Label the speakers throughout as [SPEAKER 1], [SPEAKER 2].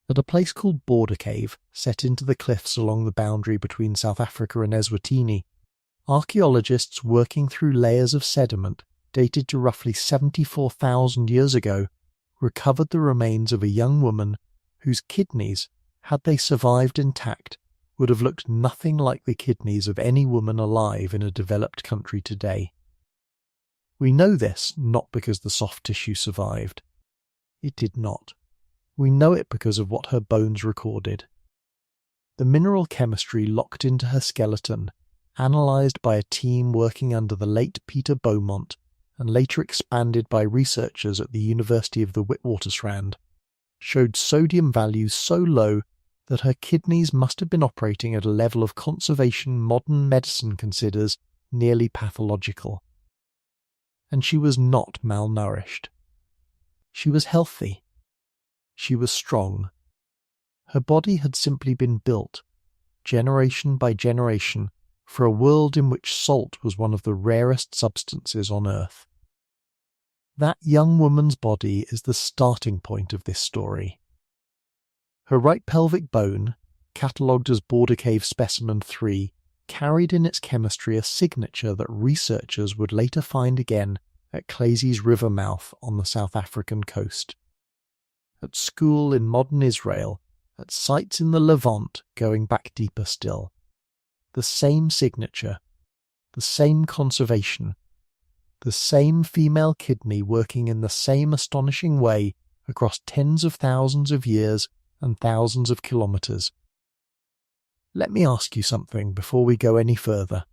[SPEAKER 1] At a place called Border Cave, set into the cliffs along the boundary between South Africa and Eswatini, archaeologists working through layers of sediment dated to roughly 74,000 years ago recovered the remains of a young woman whose kidneys, had they survived intact, would have looked nothing like the kidneys of any woman alive in a developed country today. We know this not because the soft tissue survived. It did not. We know it because of what her bones recorded. The mineral chemistry locked into her skeleton, analysed by a team working under the late Peter Beaumont and later expanded by researchers at the University of the Witwatersrand, showed sodium values so low that her kidneys must have been operating at a level of conservation modern medicine considers nearly pathological. And she was not malnourished. She was healthy. She was strong. Her body had simply been built, generation by generation, for a world in which salt was one of the rarest substances on Earth. That young woman's body is the starting point of this story. Her right pelvic bone, catalogued as Border Cave Specimen 3, carried in its chemistry a signature that researchers would later find again at Klasies River mouth on the South African coast. At Skhul in modern Israel, at sites in the Levant going back deeper still. The same signature, the same conservation, the same female kidney working in the same astonishing way across tens of thousands of years and thousands of kilometres. Let me ask you something before we go any further.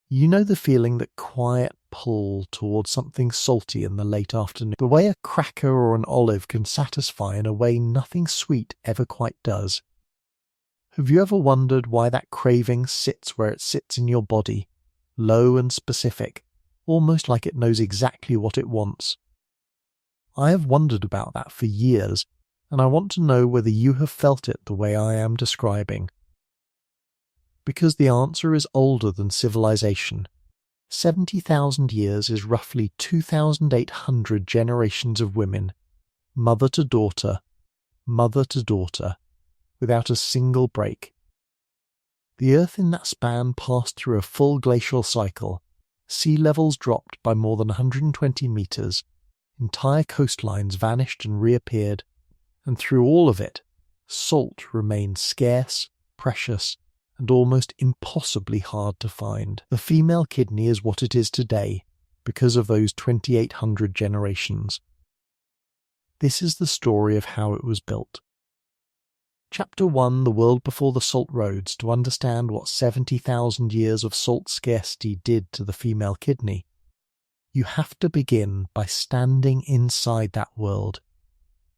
[SPEAKER 1] You know the feeling, that quiet pull towards something salty in the late afternoon, the way a cracker or an olive can satisfy in a way nothing sweet ever quite does. Have you ever wondered why that craving sits where it sits in your body, low and specific, almost like it knows exactly what it wants? I have wondered about that for years, and I want to know whether you have felt it the way I am describing. Because the answer is older than civilization. 70,000 years is roughly 2,800 generations of women, mother to daughter, without a single break. The Earth in that span passed through a full glacial cycle. Sea levels dropped by more than 120 metres, entire coastlines vanished and reappeared, and through all of it, salt remained scarce, precious, and almost impossibly hard to find. The female kidney is what it is today, because of those 2,800 generations. This is the story of how it was built. Chapter 1, The World Before the Salt Roads, to understand what 70,000 years of salt scarcity did to the female kidney. You have to begin by standing inside that world,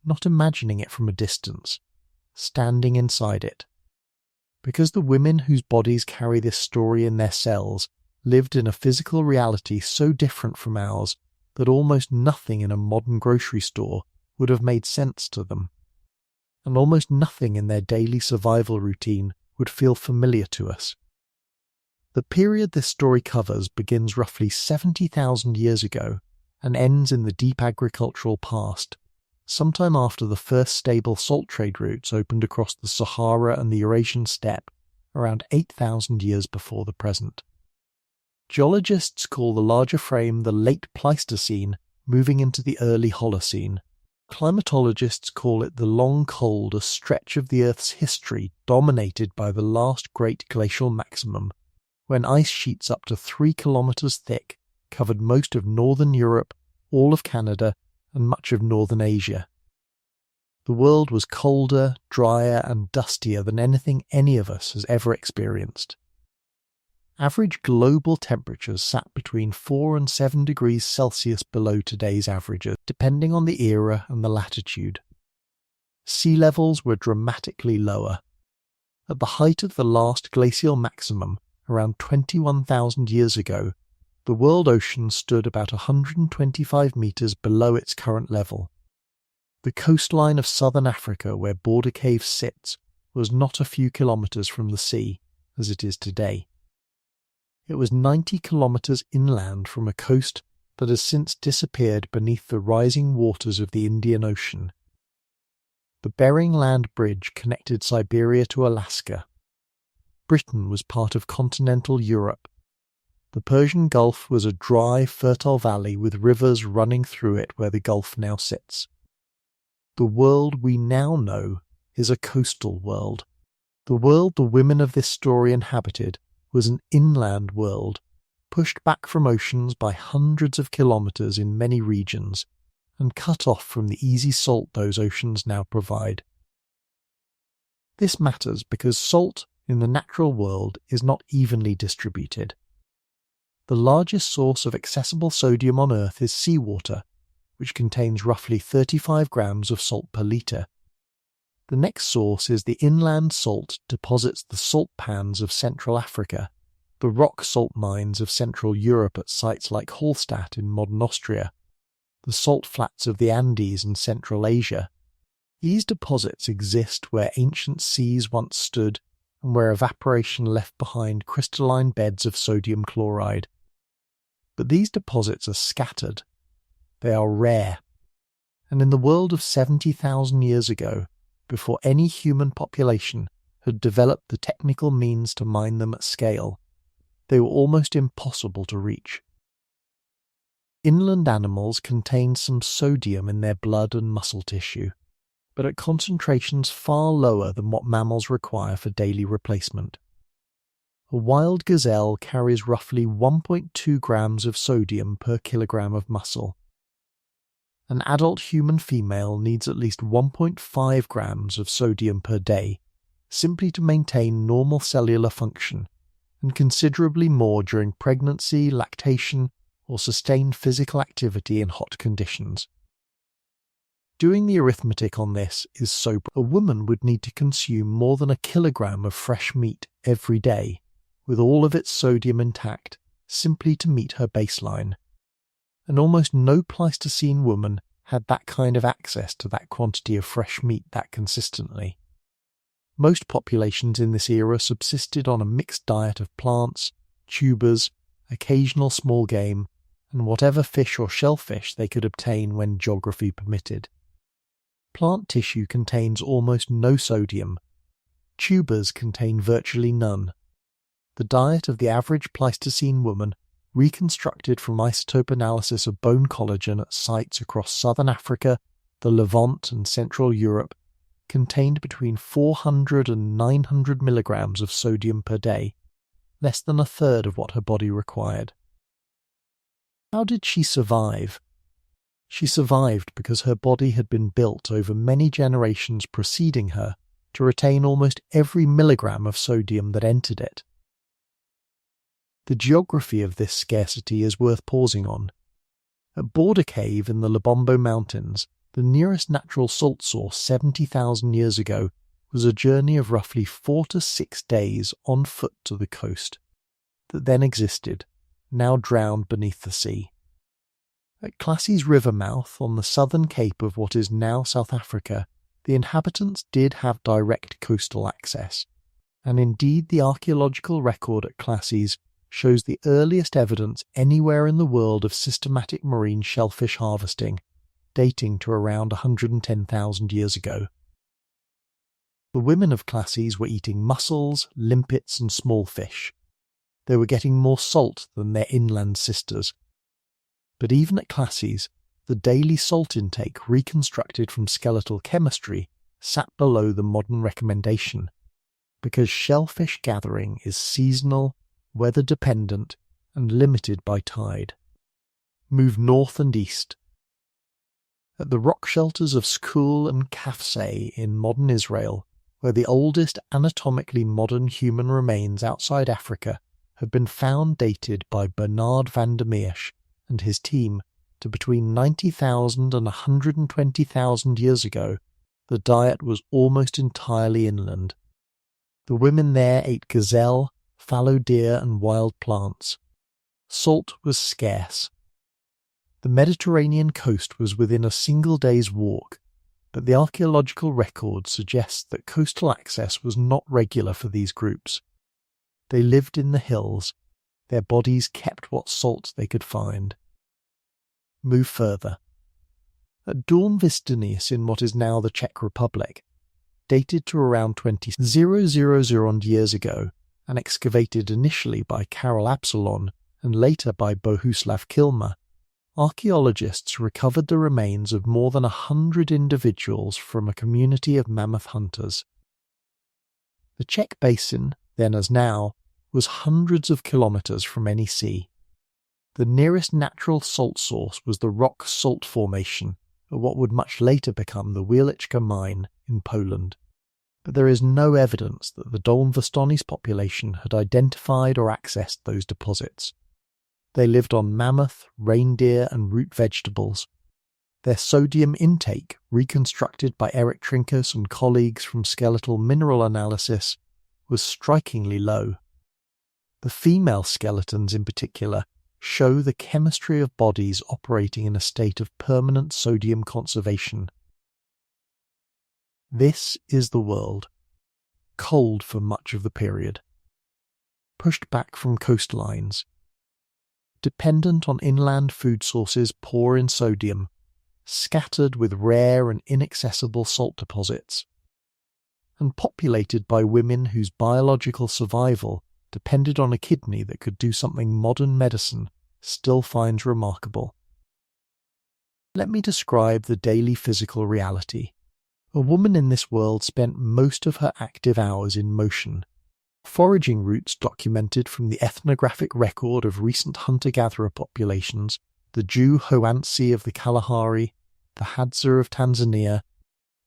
[SPEAKER 1] not imagining it from a distance, standing inside it. Because the women whose bodies carry this story in their cells lived in a physical reality so different from ours that almost nothing in a modern grocery store would have made sense to them, and almost nothing in their daily survival routine would feel familiar to us. The period this story covers begins roughly 70,000 years ago and ends in the deep agricultural past, sometime after the first stable salt trade routes opened across the Sahara and the Eurasian steppe, around 8,000 years before the present. Geologists call the larger frame the late Pleistocene, moving into the early Holocene. Climatologists call it the long cold, a stretch of the Earth's history dominated by the last great glacial maximum, when ice sheets up to 3 kilometres thick covered most of northern Europe, all of Canada, and much of northern Asia. The world was colder, drier, and dustier than anything any of us has ever experienced. Average global temperatures sat between 4 and 7 degrees Celsius below today's averages, depending on the era and the latitude. Sea levels were dramatically lower. At the height of the last glacial maximum, around 21,000 years ago, the world ocean stood about 125 metres below its current level. The coastline of southern Africa, where Border Cave sits, was not a few kilometres from the sea, as it is today. It was 90 kilometres inland from a coast that has since disappeared beneath the rising waters of the Indian Ocean. The Bering Land Bridge connected Siberia to Alaska. Britain was part of continental Europe. The Persian Gulf was a dry, fertile valley with rivers running through it where the Gulf now sits. The world we now know is a coastal world. The world the women of this story inhabited was an inland world, pushed back from oceans by hundreds of kilometres in many regions, and cut off from the easy salt those oceans now provide. This matters because salt in the natural world is not evenly distributed. The largest source of accessible sodium on Earth is seawater, which contains roughly 35 grams of salt per litre. The next source is the inland salt deposits the salt pans of Central Africa, the rock salt mines of Central Europe at sites like Hallstatt in modern Austria, the salt flats of the Andes in Central Asia. These deposits exist where ancient seas once stood and where evaporation left behind crystalline beds of sodium chloride. But these deposits are scattered. They are rare. And in the world of 70,000 years ago, before any human population had developed the technical means to mine them at scale, they were almost impossible to reach. Inland animals contain some sodium in their blood and muscle tissue, but at concentrations far lower than what mammals require for daily replacement. A wild gazelle carries roughly 1.2 grams of sodium per kilogram of muscle. An adult human female needs at least 1.5 grams of sodium per day, simply to maintain normal cellular function, and considerably more during pregnancy, lactation, or sustained physical activity in hot conditions. Doing the arithmetic on this is sober. A woman would need to consume more than a kilogram of fresh meat every day, with all of its sodium intact, simply to meet her baseline. And almost no Pleistocene woman had that kind of access to that quantity of fresh meat that consistently. Most populations in this era subsisted on a mixed diet of plants, tubers, occasional small game, and whatever fish or shellfish they could obtain when geography permitted. Plant tissue contains almost no sodium. Tubers contain virtually none. The diet of the average Pleistocene woman, reconstructed from isotope analysis of bone collagen at sites across southern Africa, the Levant and Central Europe, contained between 400 and 900 milligrams of sodium per day, less than a third of what her body required. How did she survive? She survived because her body had been built over many generations preceding her to retain almost every milligram of sodium that entered it. The geography of this scarcity is worth pausing on. At Border Cave in the Lubombo Mountains, the nearest natural salt source 70,000 years ago was a journey of roughly 4 to 6 days on foot to the coast, that then existed, now drowned beneath the sea. At Klasies River mouth on the southern cape of what is now South Africa, the inhabitants did have direct coastal access, and indeed the archaeological record at Klasies shows the earliest evidence anywhere in the world of systematic marine shellfish harvesting, dating to around 110,000 years ago. The women of Klasies were eating mussels, limpets and small fish. They were getting more salt than their inland sisters. But even at Klasies, the daily salt intake reconstructed from skeletal chemistry sat below the modern recommendation, because shellfish gathering is seasonal, weather-dependent, and limited by tide. Move north and east. At the rock shelters of Skhul and Cave in modern Israel, where the oldest anatomically modern human remains outside Africa have been found dated by Bernard van der Meersch and his team to between 90,000 and 120,000 years ago, the diet was almost entirely inland. The women there ate gazelle, fallow deer and wild plants. Salt was scarce. The Mediterranean coast was within a single day's walk, but the archaeological record suggests that coastal access was not regular for these groups. They lived in the hills. Their bodies kept what salt they could find. Move further. At Dolní Věstonice in what is now the Czech Republic, dated to around 20,000 years ago and excavated initially by Karel Absalon and later by Bohuslav Kilmer, archaeologists recovered the remains of more than 100 individuals from a community of mammoth hunters. The Czech basin, then as now, was hundreds of kilometres from any sea. The nearest natural salt source was the rock salt formation at what would much later become the Wieliczka mine in Poland. But there is no evidence that the Dolní Věstonice population had identified or accessed those deposits. They lived on mammoth, reindeer and root vegetables. Their sodium intake, reconstructed by Eric Trinkas and colleagues from skeletal mineral analysis, was strikingly low. The female skeletons in particular show the chemistry of bodies operating in a state of permanent sodium conservation. This is the world, cold for much of the period, pushed back from coastlines, dependent on inland food sources poor in sodium, scattered with rare and inaccessible salt deposits, and populated by women whose biological survival depended on a kidney that could do something modern medicine still finds remarkable. Let me describe the daily physical reality. A woman in this world spent most of her active hours in motion. Foraging routes documented from the ethnographic record of recent hunter-gatherer populations, the Jew Hoansi of the Kalahari, the Hadza of Tanzania,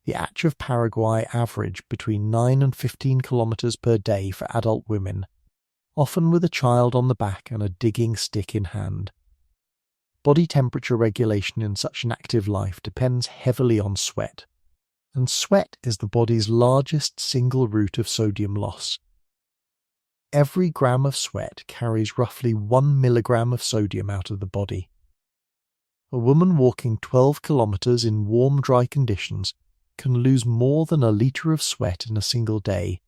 [SPEAKER 1] the Ach of Paraguay average between 9 and 15 kilometres per day for adult women, often with a child on the back and a digging stick in hand. Body temperature regulation in such an active life depends heavily on sweat, and sweat is the body's largest single route of sodium loss. Every gram of sweat carries roughly 1 milligram of sodium out of the body. A woman walking 12 kilometres in warm, dry conditions can lose more than a litre of sweat in a single day,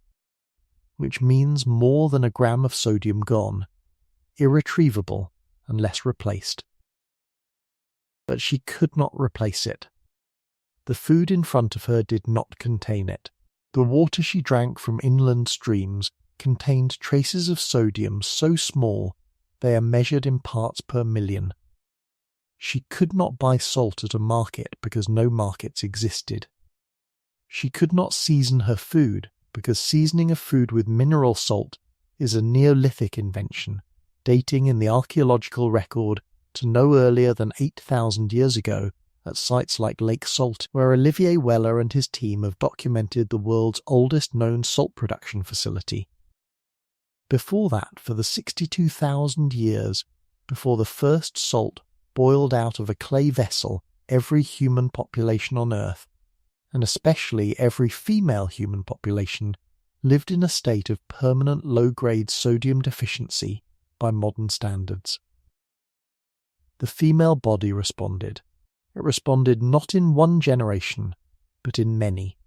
[SPEAKER 1] which means more than a gram of sodium gone, irretrievable unless replaced. But she could not replace it. The food in front of her did not contain it. The water she drank from inland streams contained traces of sodium so small they are measured in parts per million. She could not buy salt at a market because no markets existed. She could not season her food because seasoning of food with mineral salt is a Neolithic invention, dating in the archaeological record to no earlier than 8,000 years ago at sites like Lake Salt, where Olivier Weller and his team have documented the world's oldest known salt production facility. Before that, for the 62,000 years before the first salt boiled out of a clay vessel, every human population on Earth, and especially every female human population, lived in a state of permanent low-grade sodium deficiency by modern standards. The female body responded. It responded not in one generation, but in many.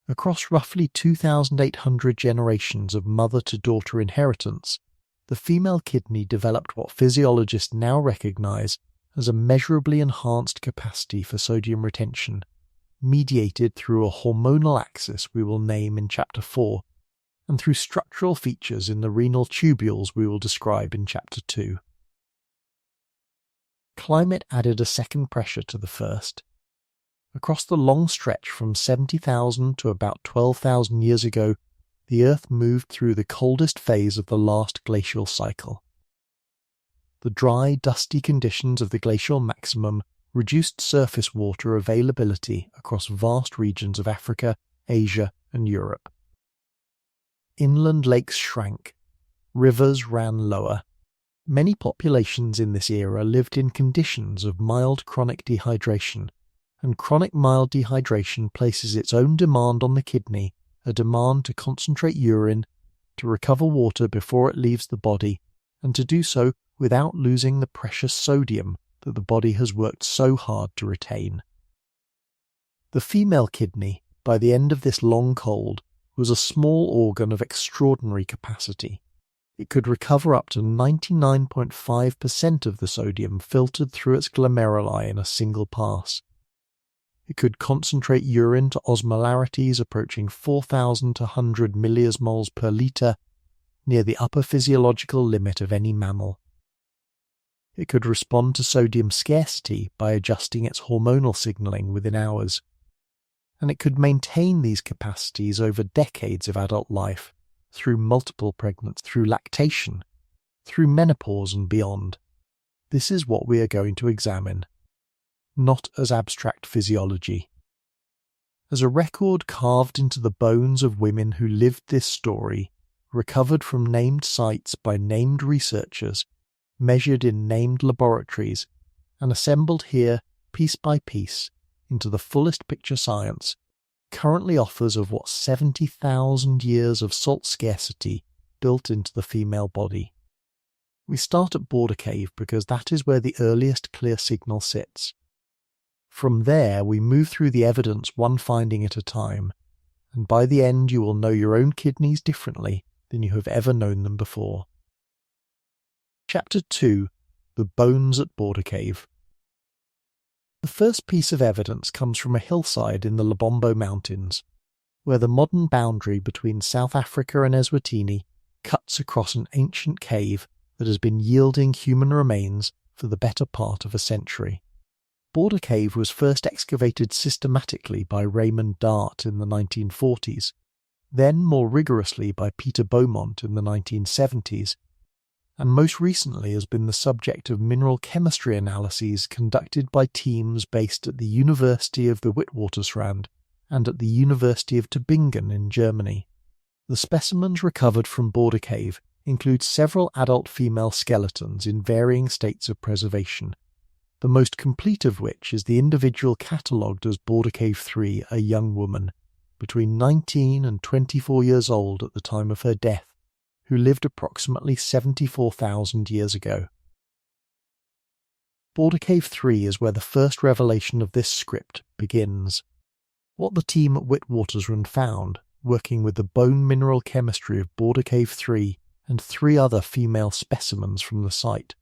[SPEAKER 1] Across roughly 2,800 generations of mother-to-daughter inheritance, the female kidney developed what physiologists now recognize as a measurably enhanced capacity for sodium retention, mediated through a hormonal axis we will name in Chapter 4, and through structural features in the renal tubules we will describe in Chapter 2. Climate added a second pressure to the first. Across the long stretch from 70,000 to about 12,000 years ago, the Earth moved through the coldest phase of the last glacial cycle. The dry, dusty conditions of the glacial maximum reduced surface water availability across vast regions of Africa, Asia, and Europe. Inland lakes shrank. Rivers ran lower. Many populations in this era lived in conditions of mild chronic dehydration, and chronic mild dehydration places its own demand on the kidney, a demand to concentrate urine, to recover water before it leaves the body, and to do so without losing the precious sodium that the body has worked so hard to retain. The female kidney, by the end of this long cold, was a small organ of extraordinary capacity. It could recover up to 99.5% of the sodium filtered through its glomeruli in a single pass, It could concentrate urine to osmolarities approaching 4,000 to 100 milliosmoles per litre, near the upper physiological limit of any mammal. It could respond to sodium scarcity by adjusting its hormonal signalling within hours. And it could maintain these capacities over decades of adult life, through multiple pregnancies, through lactation, through menopause and beyond. This is what we are going to examine, not as abstract physiology. As a record carved into the bones of women who lived this story, recovered from named sites by named researchers, measured in named laboratories, and assembled here, piece by piece, into the fullest picture science, currently offers of what 70,000 years of salt scarcity built into the female body. We start at Border Cave because that is where the earliest clear signal sits. From there we move through the evidence one finding at a time, and by the end you will know your own kidneys differently than you have ever known them before. Chapter 2. The Bones at Border Cave. The first piece of evidence comes from a hillside in the Lubombo Mountains, where the modern boundary between South Africa and Eswatini cuts across an ancient cave that has been yielding human remains for the better part of a century. Border Cave was first excavated systematically by Raymond Dart in the 1940s, then more rigorously by Peter Beaumont in the 1970s, and most recently has been the subject of mineral chemistry analyses conducted by teams based at the University of the Witwatersrand and at the University of Tübingen in Germany. The specimens recovered from Border Cave include several adult female skeletons in varying states of preservation, the most complete of which is the individual catalogued as Border Cave 3, a young woman, between 19 and 24 years old at the time of her death, who lived approximately 74,000 years ago. Border Cave 3 is where the first revelation of this script begins. What the team at Witwatersrand found, working with the bone mineral chemistry of Border Cave 3 and 3 other female specimens from the site,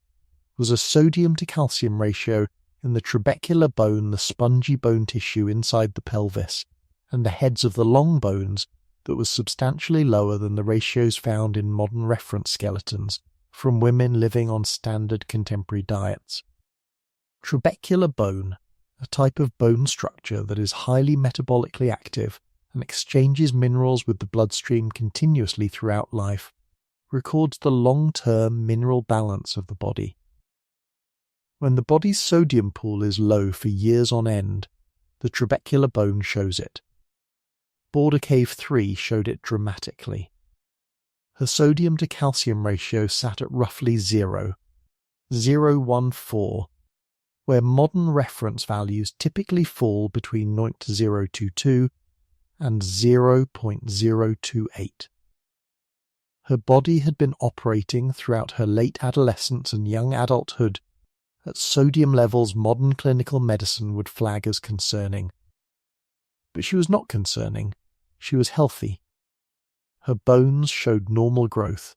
[SPEAKER 1] was a sodium to calcium ratio in the trabecular bone, the spongy bone tissue inside the pelvis, and the heads of the long bones that was substantially lower than the ratios found in modern reference skeletons from women living on standard contemporary diets. Trabecular bone, a type of bone structure that is highly metabolically active and exchanges minerals with the bloodstream continuously throughout life, records the long-term mineral balance of the body. When the body's sodium pool is low for years on end, the trabecular bone shows it. Border Cave 3 showed it dramatically. Her sodium to calcium ratio sat at roughly 0.014, where modern reference values typically fall between 0.022 and 0.028. Her body had been operating throughout her late adolescence and young adulthood at sodium levels modern clinical medicine would flag as concerning. But she was not concerning. She was healthy. Her bones showed normal growth.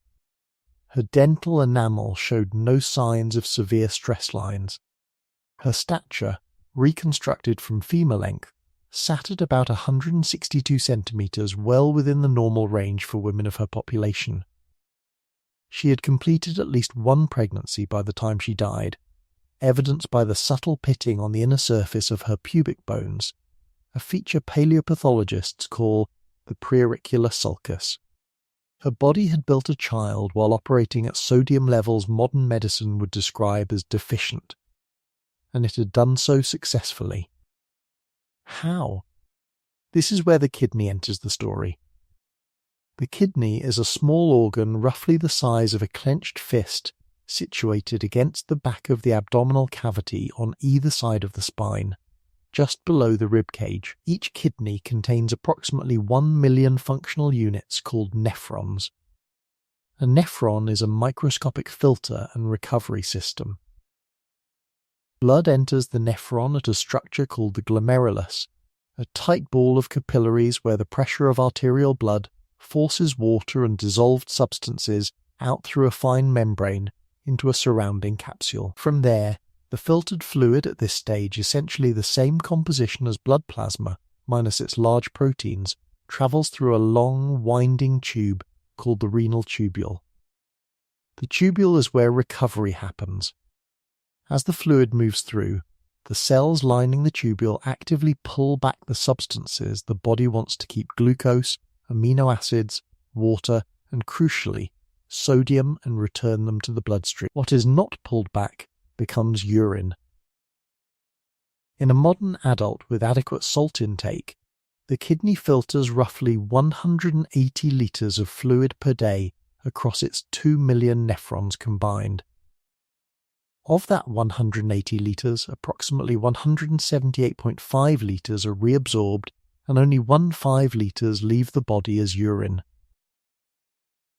[SPEAKER 1] Her dental enamel showed no signs of severe stress lines. Her stature, reconstructed from femur length, sat at about 162 centimetres, well within the normal range for women of her population. She had completed at least one pregnancy by the time she died, evidenced by the subtle pitting on the inner surface of her pubic bones, a feature paleopathologists call the preauricular sulcus. Her body had built a child while operating at sodium levels modern medicine would describe as deficient, and it had done so successfully. How? This is where the kidney enters the story. The kidney is a small organ roughly the size of a clenched fist, situated against the back of the abdominal cavity on either side of the spine, just below the rib cage. Each kidney contains approximately 1 million functional units called nephrons. A nephron is a microscopic filter and recovery system. Blood enters the nephron at a structure called the glomerulus, a tight ball of capillaries where the pressure of arterial blood forces water and dissolved substances out through a fine membrane into a surrounding capsule. From there, The filtered fluid at this stage, essentially the same composition as blood plasma, minus its large proteins, travels through a long, winding tube called the renal tubule. The tubule is where recovery happens. As the fluid moves through, the cells lining the tubule actively pull back the substances the body wants to keep: glucose, amino acids, water, and crucially, sodium, and return them to the bloodstream. What is not pulled back becomes urine. In a modern adult with adequate salt intake, the kidney filters roughly 180 litres of fluid per day across its 2 million nephrons combined. Of that 180 litres, approximately 178.5 litres are reabsorbed and only 1.5 litres leave the body as urine.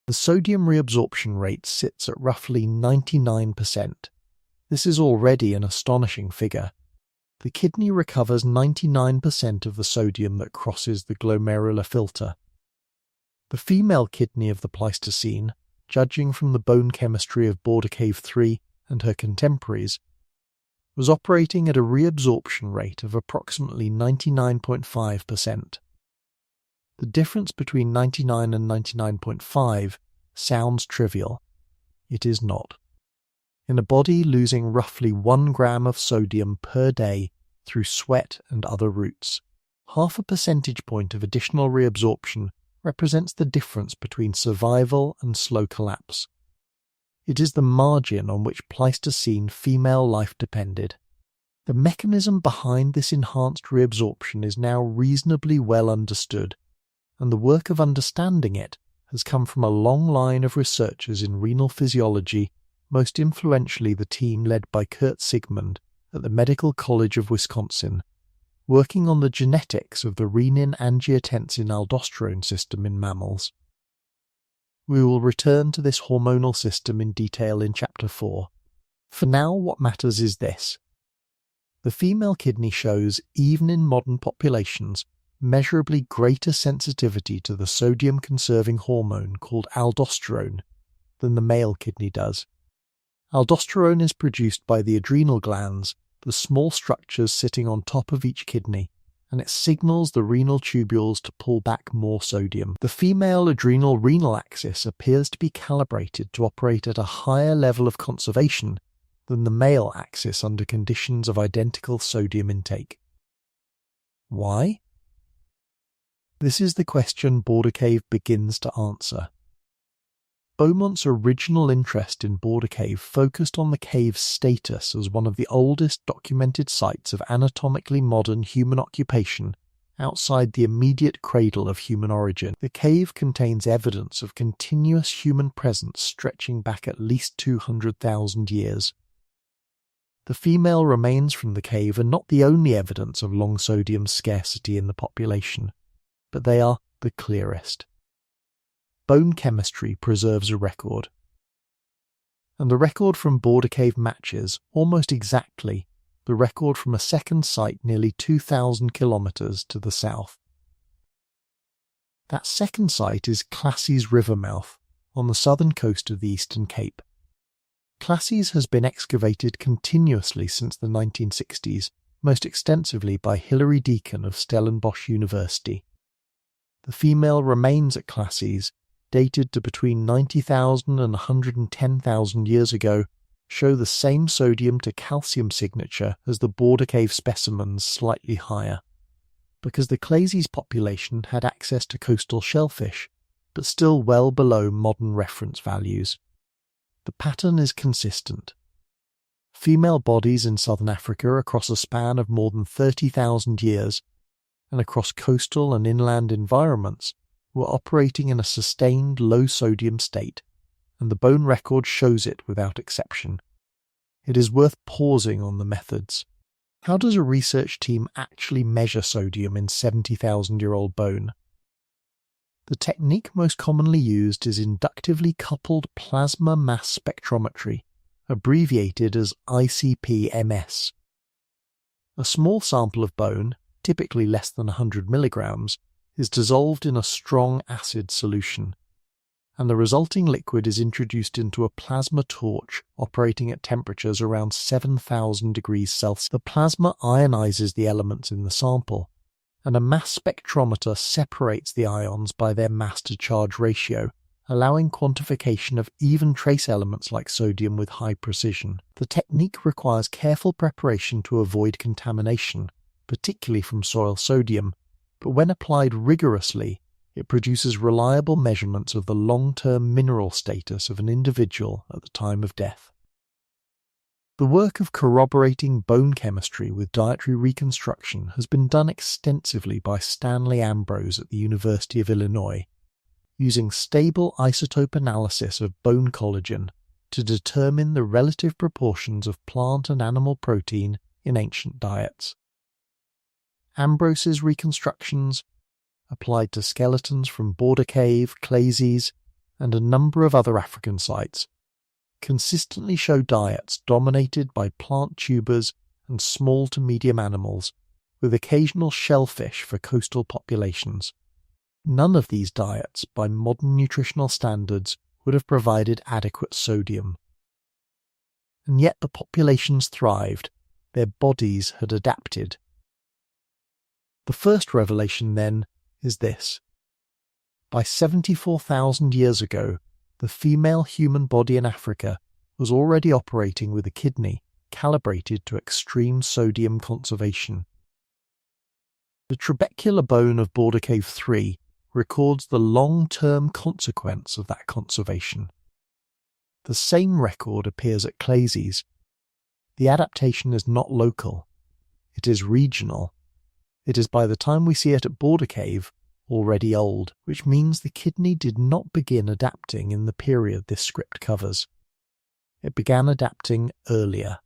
[SPEAKER 1] The sodium reabsorption rate sits at roughly 99%. This is already an astonishing figure. The kidney recovers 99% of the sodium that crosses the glomerular filter. The female kidney of the Pleistocene, judging from the bone chemistry of Border Cave 3 and her contemporaries, was operating at a reabsorption rate of approximately 99.5%. The difference between 99 and 99.5 sounds trivial. It is not. In a body losing roughly 1 gram of sodium per day through sweat and other routes, half a percentage point of additional reabsorption represents the difference between survival and slow collapse. It is the margin on which Pleistocene female life depended. The mechanism behind this enhanced reabsorption is now reasonably well understood, and the work of understanding it has come from a long line of researchers in renal physiology, most influentially the team led by Kurt Sigmund at the Medical College of Wisconsin, working on the genetics of the renin-angiotensin-aldosterone system in mammals. We will return to this hormonal system in detail in Chapter 4. For now, what matters is this. The female kidney shows, even in modern populations, measurably greater sensitivity to the sodium-conserving hormone called aldosterone than the male kidney does. Aldosterone is produced by the adrenal glands, the small structures sitting on top of each kidney, and it signals the renal tubules to pull back more sodium. The female adrenal-renal axis appears to be calibrated to operate at a higher level of conservation than the male axis under conditions of identical sodium intake. Why? This is the question Border Cave begins to answer. Beaumont's original interest in Border Cave focused on the cave's status as one of the oldest documented sites of anatomically modern human occupation outside the immediate cradle of human origin. The cave contains evidence of continuous human presence stretching back at least 200,000 years. The female remains from the cave are not the only evidence of long sodium scarcity in the population, but they are the clearest. Bone chemistry preserves a record, and the record from Border Cave matches, almost exactly, the record from a second site nearly 2,000 kilometres to the south. That second site is Klasies River mouth, on the southern coast of the Eastern Cape. Klasies has been excavated continuously since the 1960s, most extensively by Hilary Deacon of Stellenbosch University. The female remains at Klasies, dated to between 90,000 and 110,000 years ago, show the same sodium to calcium signature as the Border Cave specimens, slightly higher. Because the Klasies population had access to coastal shellfish, but still well below modern reference values. The pattern is consistent. Female bodies in southern Africa across a span of more than 30,000 years, and across coastal and inland environments, were operating in a sustained low-sodium state, and the bone record shows it without exception. It is worth pausing on the methods. How does a research team actually measure sodium in 70,000-year-old bone? The technique most commonly used is inductively coupled plasma mass spectrometry, abbreviated as ICP-MS. A small sample of bone, typically less than 100 milligrams, is dissolved in a strong acid solution. and the resulting liquid is introduced into a plasma torch operating at temperatures around 7,000 degrees Celsius. The plasma ionizes the elements in the sample, and a mass spectrometer separates the ions by their mass-to-charge ratio, allowing quantification of even trace elements like sodium with high precision. The technique requires careful preparation to avoid contamination, particularly from soil sodium, but when applied rigorously, it produces reliable measurements of the long-term mineral status of an individual at the time of death. The work of corroborating bone chemistry with dietary reconstruction has been done extensively by Stanley Ambrose at the University of Illinois, using stable isotope analysis of bone collagen to determine the relative proportions of plant and animal protein in ancient diets. Ambrose's reconstructions, applied to skeletons from Border Cave, Klasies, and a number of other African sites, consistently show diets dominated by plant tubers and small to medium animals, with occasional shellfish for coastal populations. None of these diets, by modern nutritional standards, would have provided adequate sodium. And yet the populations thrived, their bodies had adapted. The first revelation, then, is this. By 74,000 years ago, the female human body in Africa was already operating with a kidney calibrated to extreme sodium conservation. The trabecular bone of Border Cave 3 records the long-term consequence of that conservation. The same record appears at Klasies. The adaptation is not local. It is regional. It is, by the time we see it at Border Cave, already old, which means the kidney did not begin adapting in the period this script covers. It began adapting earlier.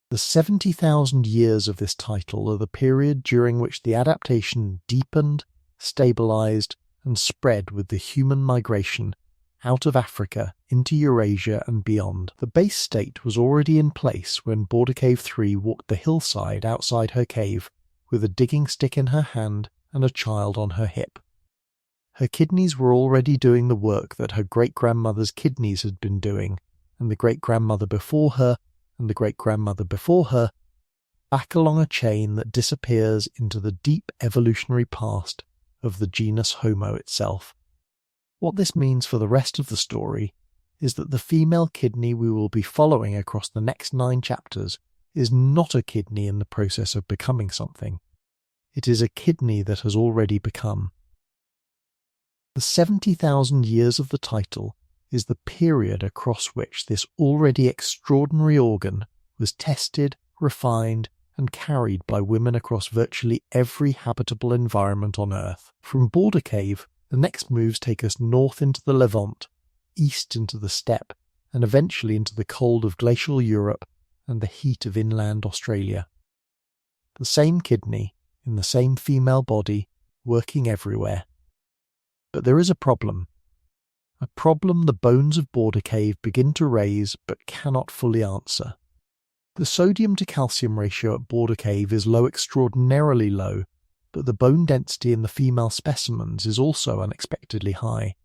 [SPEAKER 1] The 70,000 years of this title are the period during which the adaptation deepened, stabilized, and spread with the human migration out of Africa into Eurasia and beyond. The base state was already in place when Border Cave 3 walked the hillside outside her cave with a digging stick in her hand and a child on her hip. Her kidneys were already doing the work that her great-grandmother's kidneys had been doing, and the great-grandmother before her, and the great-grandmother before her, back along a chain that disappears into the deep evolutionary past of the genus Homo itself. What this means for the rest of the story is that the female kidney we will be following across the next 9 chapters is not a kidney in the process of becoming something. It is a kidney that has already become. The 70,000 years of the title is the period across which this already extraordinary organ was tested, refined, and carried by women across virtually every habitable environment on Earth. From Border Cave, the next moves take us north into the Levant, east into the steppe, and eventually into the cold of glacial Europe and the heat of inland Australia. The same kidney, in the same female body, working everywhere. But there is a problem the bones of Border Cave begin to raise but cannot fully answer. The sodium to calcium ratio at Border Cave is low, extraordinarily low, but the bone density in the female specimens is also unexpectedly high.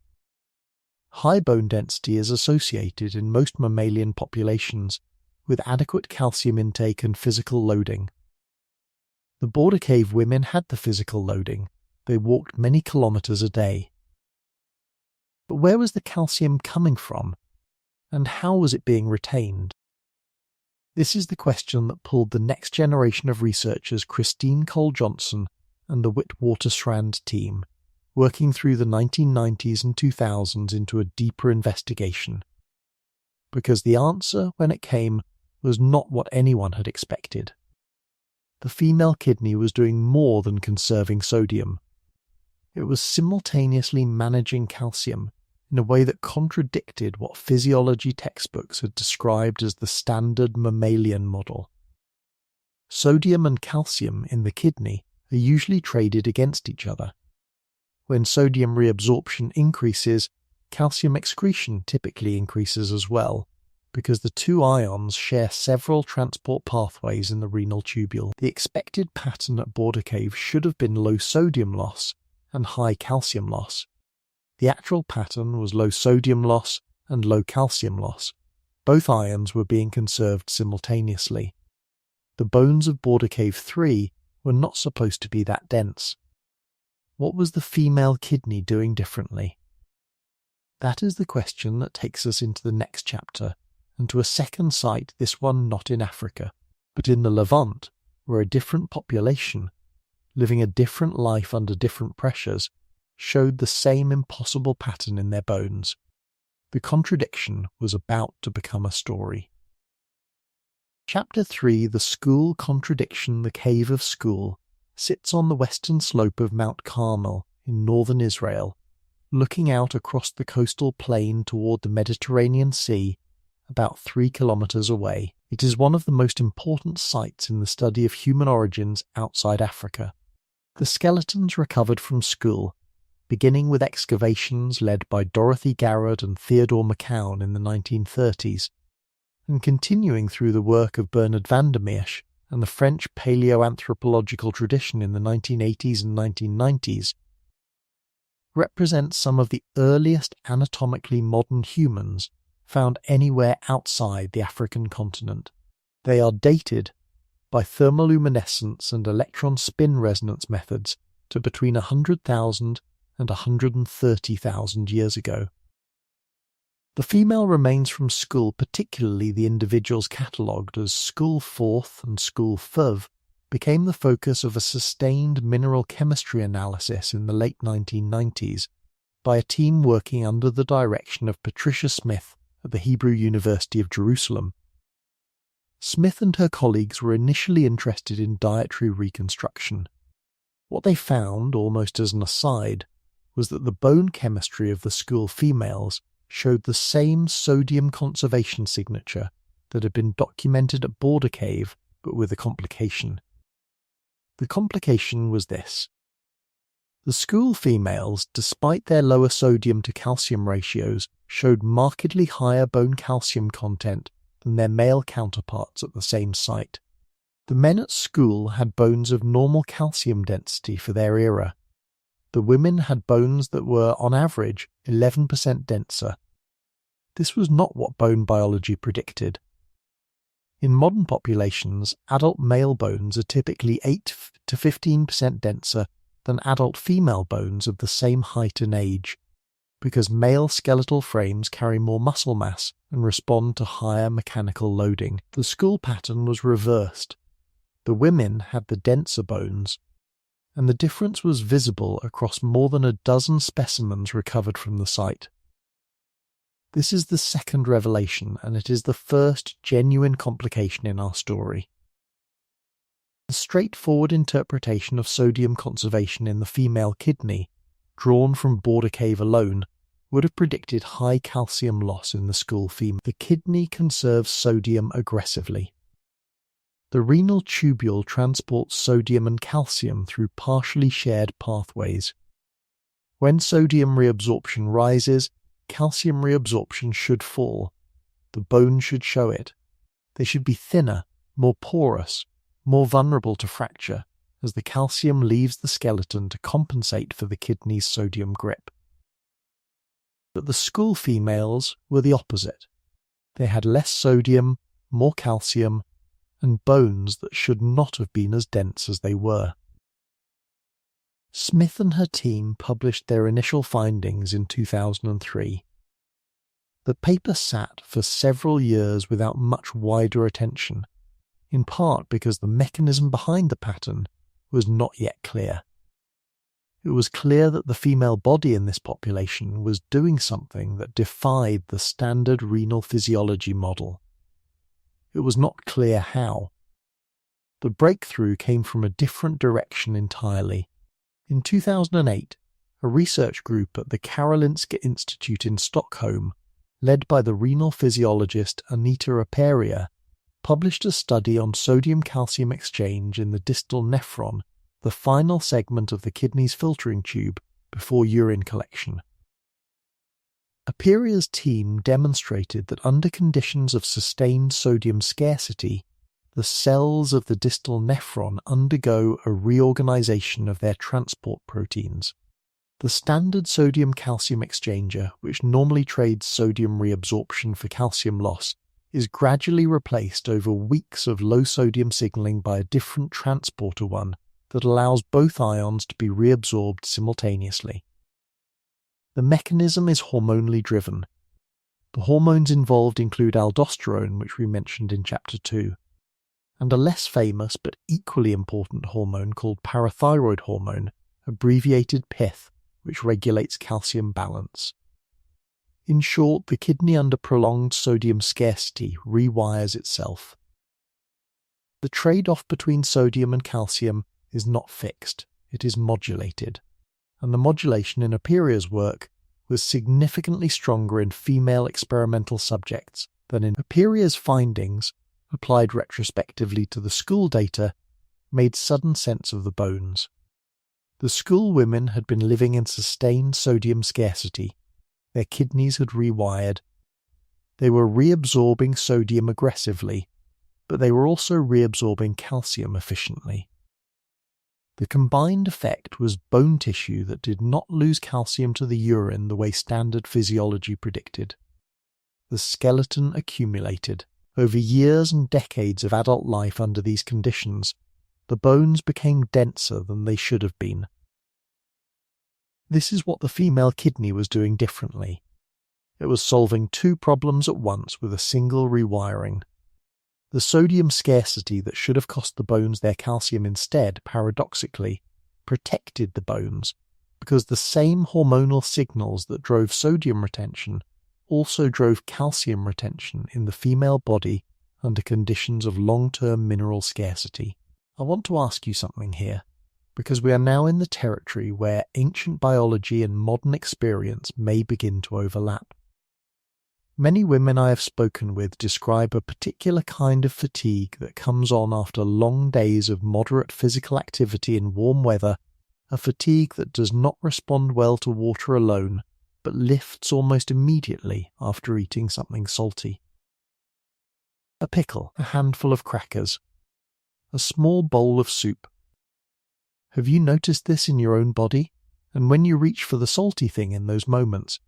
[SPEAKER 1] High bone density is associated in most mammalian populations with adequate calcium intake and physical loading. The Border Cave women had the physical loading. They walked many kilometers a day. But where was the calcium coming from, and how was it being retained? This is the question that pulled the next generation of researchers Christine Cole-Johnson and the Witwatersrand team, working through the 1990s and 2000s into a deeper investigation. Because the answer, when it came, was not what anyone had expected. The female kidney was doing more than conserving sodium. It was simultaneously managing calcium in a way that contradicted what physiology textbooks had described as the standard mammalian model. Sodium and calcium in the kidney are usually traded against each other. When sodium reabsorption increases, calcium excretion typically increases as well, because the two ions share several transport pathways in the renal tubule. The expected pattern at Border Cave should have been low sodium loss and high calcium loss. The actual pattern was low sodium loss and low calcium loss. Both ions were being conserved simultaneously. The bones of Border Cave 3 were not supposed to be that dense. What was the female kidney doing differently? That is the question that takes us into the next chapter, and to a second site, this one not in Africa, but in the Levant, where a different population, living a different life under different pressures, showed the same impossible pattern in their bones. The contradiction was about to become a story. Chapter 3, The Skhul Contradiction, the Cave of Skhul, sits on the western slope of Mount Carmel in northern Israel, looking out across the coastal plain toward the Mediterranean Sea, about 3 kilometers away. It is one of the most important sites in the study of human origins outside Africa. The skeletons recovered from Skhul, beginning with excavations led by Dorothy Garrod and Theodore McCown in the 1930s, and continuing through the work of Bernard van der Meersch and the French paleoanthropological tradition in the 1980s and 1990s, represent some of the earliest anatomically modern humans found anywhere outside the African continent. They are dated by thermoluminescence and electron spin resonance methods to between 100,000 and 130,000 years ago. The female remains from Skhul, particularly the individuals catalogued as Skhul 4th and Skhul 5th, became the focus of a sustained mineral chemistry analysis in the late 1990s by a team working under the direction of Patricia Smith at the Hebrew University of Jerusalem. Smith and her colleagues were initially interested in dietary reconstruction. What they found, almost as an aside, was that the bone chemistry of the Skhul females showed the same sodium conservation signature that had been documented at Border Cave, but with a complication. The complication was this. The Skhul females, despite their lower sodium to calcium ratios, showed markedly higher bone calcium content than their male counterparts at the same site. The men at Skhul had bones of normal calcium density for their era. The women had bones that were, on average, 11% denser. This was not what bone biology predicted. In modern populations, adult male bones are typically 8 to 15% denser than adult female bones of the same height and age, because male skeletal frames carry more muscle mass and respond to higher mechanical loading. The Skhul pattern was reversed. The women had the denser bones, and the difference was visible across more than a dozen specimens recovered from the site. This is the second revelation, and it is the first genuine complication in our story. The straightforward interpretation of sodium conservation in the female kidney, drawn from Border Cave alone, would have predicted high calcium loss in the Skhul female. The kidney conserves sodium aggressively. The renal tubule transports sodium and calcium through partially shared pathways. When sodium reabsorption rises, calcium reabsorption should fall. The bone should show it. They should be thinner, more porous, more vulnerable to fracture, as the calcium leaves the skeleton to compensate for the kidney's sodium grip. But the Skhul females were the opposite. They had less sodium, more calcium, and bones that should not have been as dense as they were. Smith and her team published their initial findings in 2003. The paper sat for several years without much wider attention, in part because the mechanism behind the pattern was not yet clear. It was clear that the female body in this population was doing something that defied the standard renal physiology model. It was not clear how. The breakthrough came from a different direction entirely. In 2008, a research group at the Karolinska Institute in Stockholm, led by the renal physiologist Anita Raperia, published a study on sodium-calcium exchange in the distal nephron, the final segment of the kidney's filtering tube before urine collection. Aperia's team demonstrated that under conditions of sustained sodium scarcity, the cells of the distal nephron undergo a reorganization of their transport proteins. The standard sodium-calcium exchanger, which normally trades sodium reabsorption for calcium loss, is gradually replaced over weeks of low-sodium signaling by a different transporter one that allows both ions to be reabsorbed simultaneously. The mechanism is hormonally driven. The hormones involved include aldosterone, which we mentioned in Chapter 2, and a less famous but equally important hormone called parathyroid hormone, abbreviated PITH, which regulates calcium balance. In short, the kidney under prolonged sodium scarcity rewires itself. The trade-off between sodium and calcium is not fixed, it is modulated, and the modulation in Aperia's work was significantly stronger in female experimental subjects than in Aperia's findings, applied retrospectively to the Skhul data, made sudden sense of the bones. The Skhul women had been living in sustained sodium scarcity. Their kidneys had rewired. They were reabsorbing sodium aggressively, but they were also reabsorbing calcium efficiently. The combined effect was bone tissue that did not lose calcium to the urine the way standard physiology predicted. The skeleton accumulated. Over years and decades of adult life under these conditions, the bones became denser than they should have been. This is what the female kidney was doing differently. It was solving two problems at once with a single rewiring. The sodium scarcity that should have cost the bones their calcium instead, paradoxically, protected the bones, because the same hormonal signals that drove sodium retention also drove calcium retention in the female body under conditions of long-term mineral scarcity. I want to ask you something here, because we are now in the territory where ancient biology and modern experience may begin to overlap. Many women I have spoken with describe a particular kind of fatigue that comes on after long days of moderate physical activity in warm weather, a fatigue that does not respond well to water alone, but lifts almost immediately after eating something salty. A pickle, a handful of crackers, a small bowl of soup. Have you noticed this in your own body? And when you reach for the salty thing in those moments,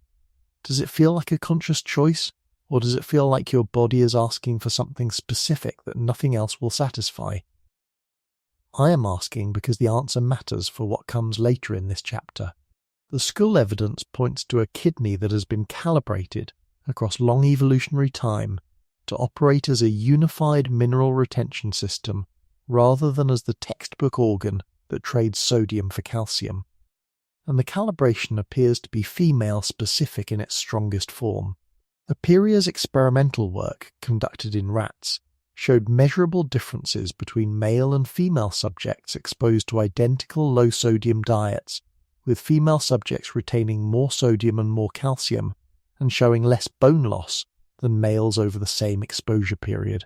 [SPEAKER 1] does it feel like a conscious choice, or does it feel like your body is asking for something specific that nothing else will satisfy? I am asking because the answer matters for what comes later in this chapter. The Skhul evidence points to a kidney that has been calibrated across long evolutionary time to operate as a unified mineral retention system rather than as the textbook organ that trades sodium for calcium. And the calibration appears to be female-specific in its strongest form. Aperia's experimental work, conducted in rats, showed measurable differences between male and female subjects exposed to identical low-sodium diets, with female subjects retaining more sodium and more calcium, and showing less bone loss than males over the same exposure period.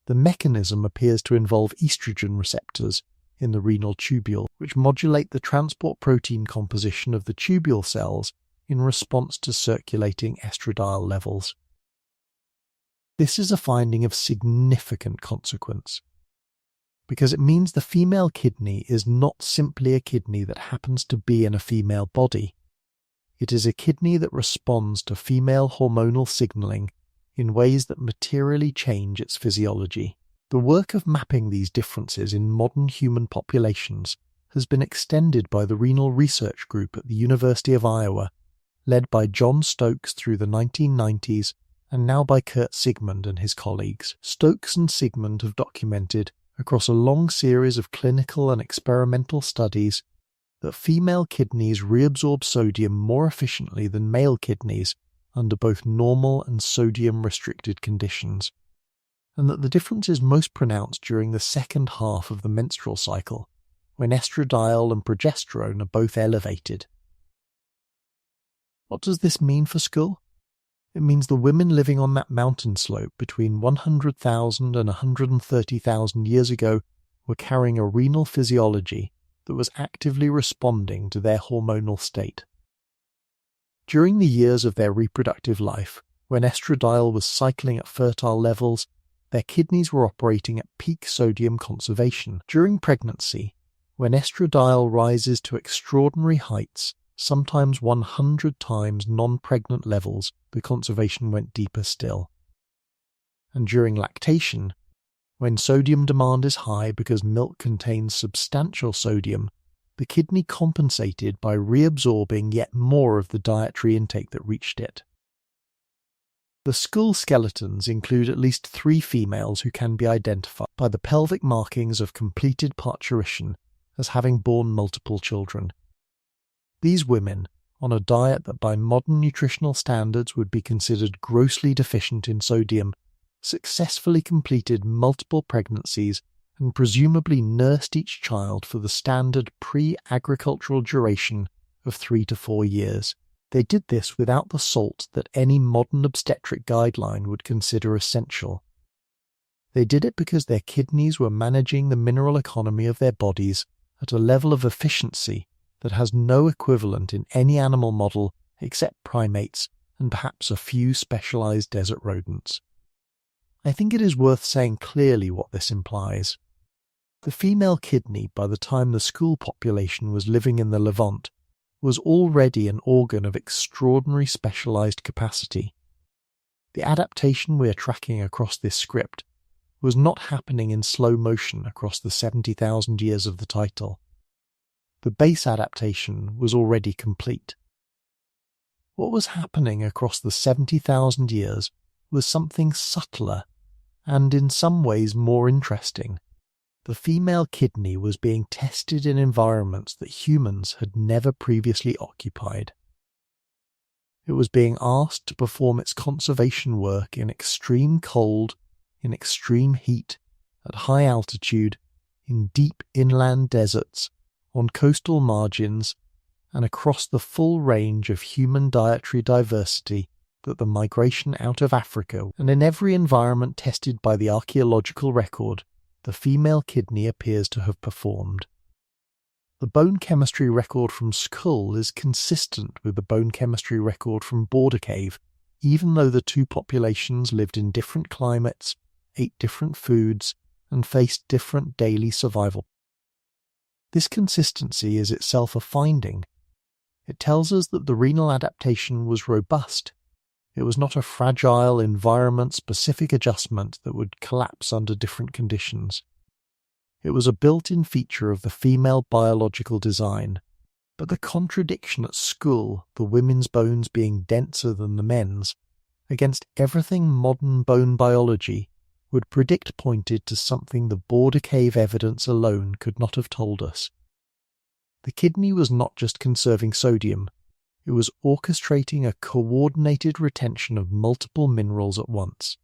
[SPEAKER 1] The mechanism appears to involve estrogen receptors in the renal tubule, which modulate the transport protein composition of the tubule cells in response to circulating estradiol levels. This is a finding of significant consequence, because it means the female kidney is not simply a kidney that happens to be in a female body. It is a kidney that responds to female hormonal signaling in ways that materially change its physiology. The work of mapping these differences in modern human populations has been extended by the Renal Research Group at the University of Iowa, led by John Stokes through the 1990s and now by Kurt Sigmund and his colleagues. Stokes and Sigmund have documented, across a long series of clinical and experimental studies, that female kidneys reabsorb sodium more efficiently than male kidneys under both normal and sodium-restricted conditions, and that the difference is most pronounced during the second half of the menstrual cycle, when estradiol and progesterone are both elevated. What does this mean for Skhul? It means the women living on that mountain slope between 100,000 and 130,000 years ago were carrying a renal physiology that was actively responding to their hormonal state. During the years of their reproductive life, when estradiol was cycling at fertile levels, their kidneys were operating at peak sodium conservation. During pregnancy, When estradiol rises to extraordinary heights, sometimes 100 times non-pregnant levels, the conservation went deeper still. And during lactation, when sodium demand is high because milk contains substantial sodium, the kidney compensated by reabsorbing yet more of the dietary intake that reached it. The Skhul skeletons include at least 3 females who can be identified by the pelvic markings of completed parturition as having borne multiple children. These women, on a diet that by modern nutritional standards would be considered grossly deficient in sodium, successfully completed multiple pregnancies and presumably nursed each child for the standard pre-agricultural duration of 3 to 4 years. They did this without the salt that any modern obstetric guideline would consider essential. They did it because their kidneys were managing the mineral economy of their bodies at a level of efficiency that has no equivalent in any animal model except primates and perhaps a few specialized desert rodents. I think it is worth saying clearly what this implies. The female kidney, by the time the Skhul population was living in the Levant, was already an organ of extraordinary specialized capacity. The adaptation we are tracking across this script was not happening in slow motion across the 70,000 years of the title. The base adaptation was already complete. What was happening across the 70,000 years was something subtler and in some ways more interesting. The female kidney was being tested in environments that humans had never previously occupied. It was being asked to perform its conservation work in extreme cold, in extreme heat, at high altitude, in deep inland deserts, on coastal margins, and across the full range of human dietary diversity that the migration out of Africa, and in every environment tested by the archaeological record, the female kidney appears to have performed. The bone chemistry record from Skhul is consistent with the bone chemistry record from Border Cave, even though the two populations lived in different climates, ate different foods, and faced different daily survival. This consistency is itself a finding. It tells us that the renal adaptation was robust. It was not a fragile, environment-specific adjustment that would collapse under different conditions. It was a built-in feature of the female biological design. But the contradiction at Skhul, the women's bones being denser than the men's, against everything modern bone biology, would predict pointed to something the Border Cave evidence alone could not have told us. The kidney was not just conserving sodium, it was orchestrating a coordinated retention of multiple minerals at once.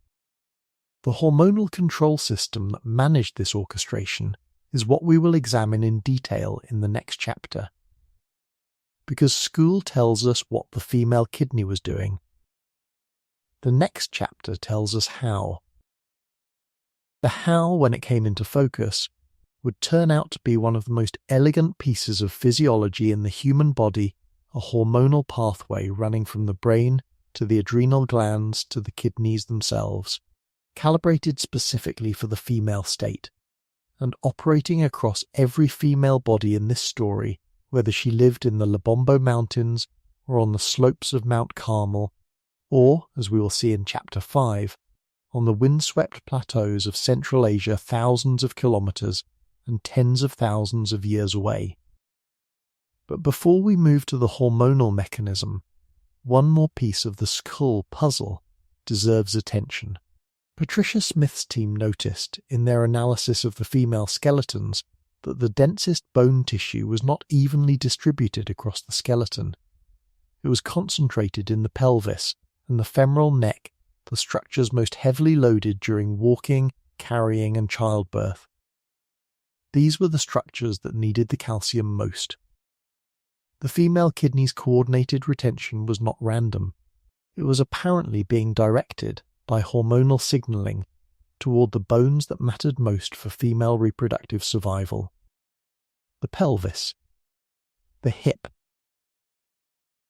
[SPEAKER 1] The hormonal control system that managed this orchestration is what we will examine in detail in the next chapter. Because Skhul tells us what the female kidney was doing, the next chapter tells us how. The how, when it came into focus, would turn out to be one of the most elegant pieces of physiology in the human body, a hormonal pathway running from the brain to the adrenal glands to the kidneys themselves, calibrated specifically for the female state, and operating across every female body in this story, whether she lived in the Lubombo Mountains or on the slopes of Mount Carmel, or, as we will see in Chapter 5, on the windswept plateaus of Central Asia thousands of kilometers and tens of thousands of years away. But before we move to the hormonal mechanism, one more piece of the Skhul puzzle deserves attention. Patricia Smith's team noticed, in their analysis of the female skeletons, that the densest bone tissue was not evenly distributed across the skeleton. It was concentrated in the pelvis and the femoral neck, the structures most heavily loaded during walking, carrying, and childbirth. These were the structures that needed the calcium most. The female kidney's coordinated retention was not random. It was apparently being directed by hormonal signaling toward the bones that mattered most for female reproductive survival. The pelvis, the hip,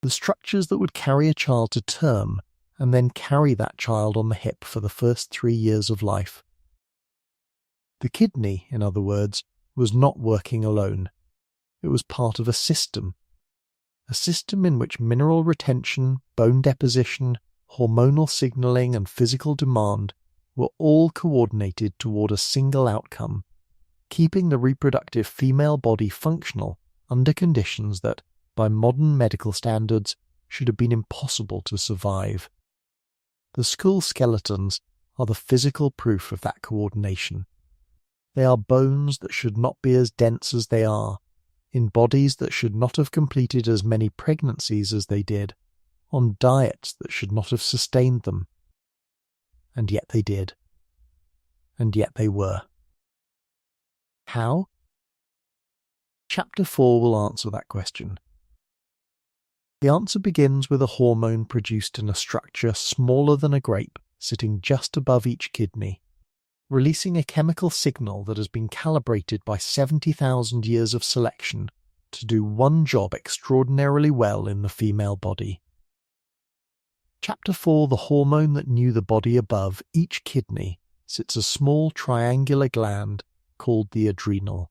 [SPEAKER 1] the structures that would carry a child to term and then carry that child on the hip for the first 3 years of life. The kidney, in other words, was not working alone. It was part of a system in which mineral retention, bone deposition, hormonal signaling and physical demand were all coordinated toward a single outcome, keeping the reproductive female body functional under conditions that, by modern medical standards, should have been impossible to survive. The Skhul skeletons are the physical proof of that coordination. They are bones that should not be as dense as they are, in bodies that should not have completed as many pregnancies as they did, on diets that should not have sustained them. And yet they did. And yet they were. How? Chapter 4 will answer that question. The answer begins with a hormone produced in a structure smaller than a grape, sitting just above each kidney, releasing a chemical signal that has been calibrated by 70,000 years of selection to do one job extraordinarily well in the female body. Chapter 4, the hormone that knew the body above each kidney, sits a small triangular gland called the adrenal.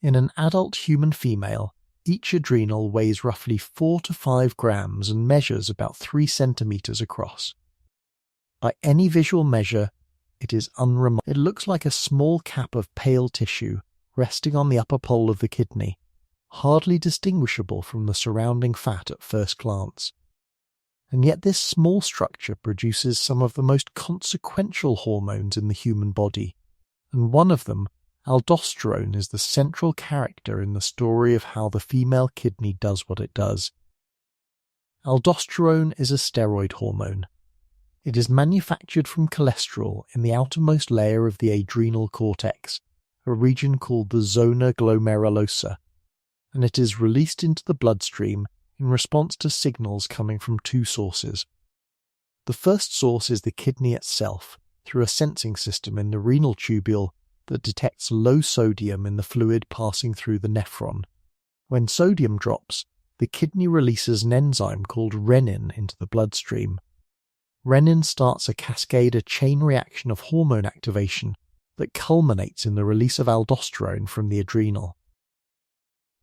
[SPEAKER 1] In an adult human female, each adrenal weighs roughly 4 to 5 grams and measures about 3 centimeters across. By any visual measure, it is unremarkable. It looks like a small cap of pale tissue resting on the upper pole of the kidney, hardly distinguishable from the surrounding fat at first glance. And yet this small structure produces some of the most consequential hormones in the human body, and one of them, aldosterone, is the central character in the story of how the female kidney does what it does. Aldosterone is a steroid hormone. It is manufactured from cholesterol in the outermost layer of the adrenal cortex, a region called the zona glomerulosa, and it is released into the bloodstream in response to signals coming from 2 sources. The first source is the kidney itself, through a sensing system in the renal tubule that detects low sodium in the fluid passing through the nephron. When sodium drops, the kidney releases an enzyme called renin into the bloodstream. Renin starts a chain reaction of hormone activation that culminates in the release of aldosterone from the adrenal.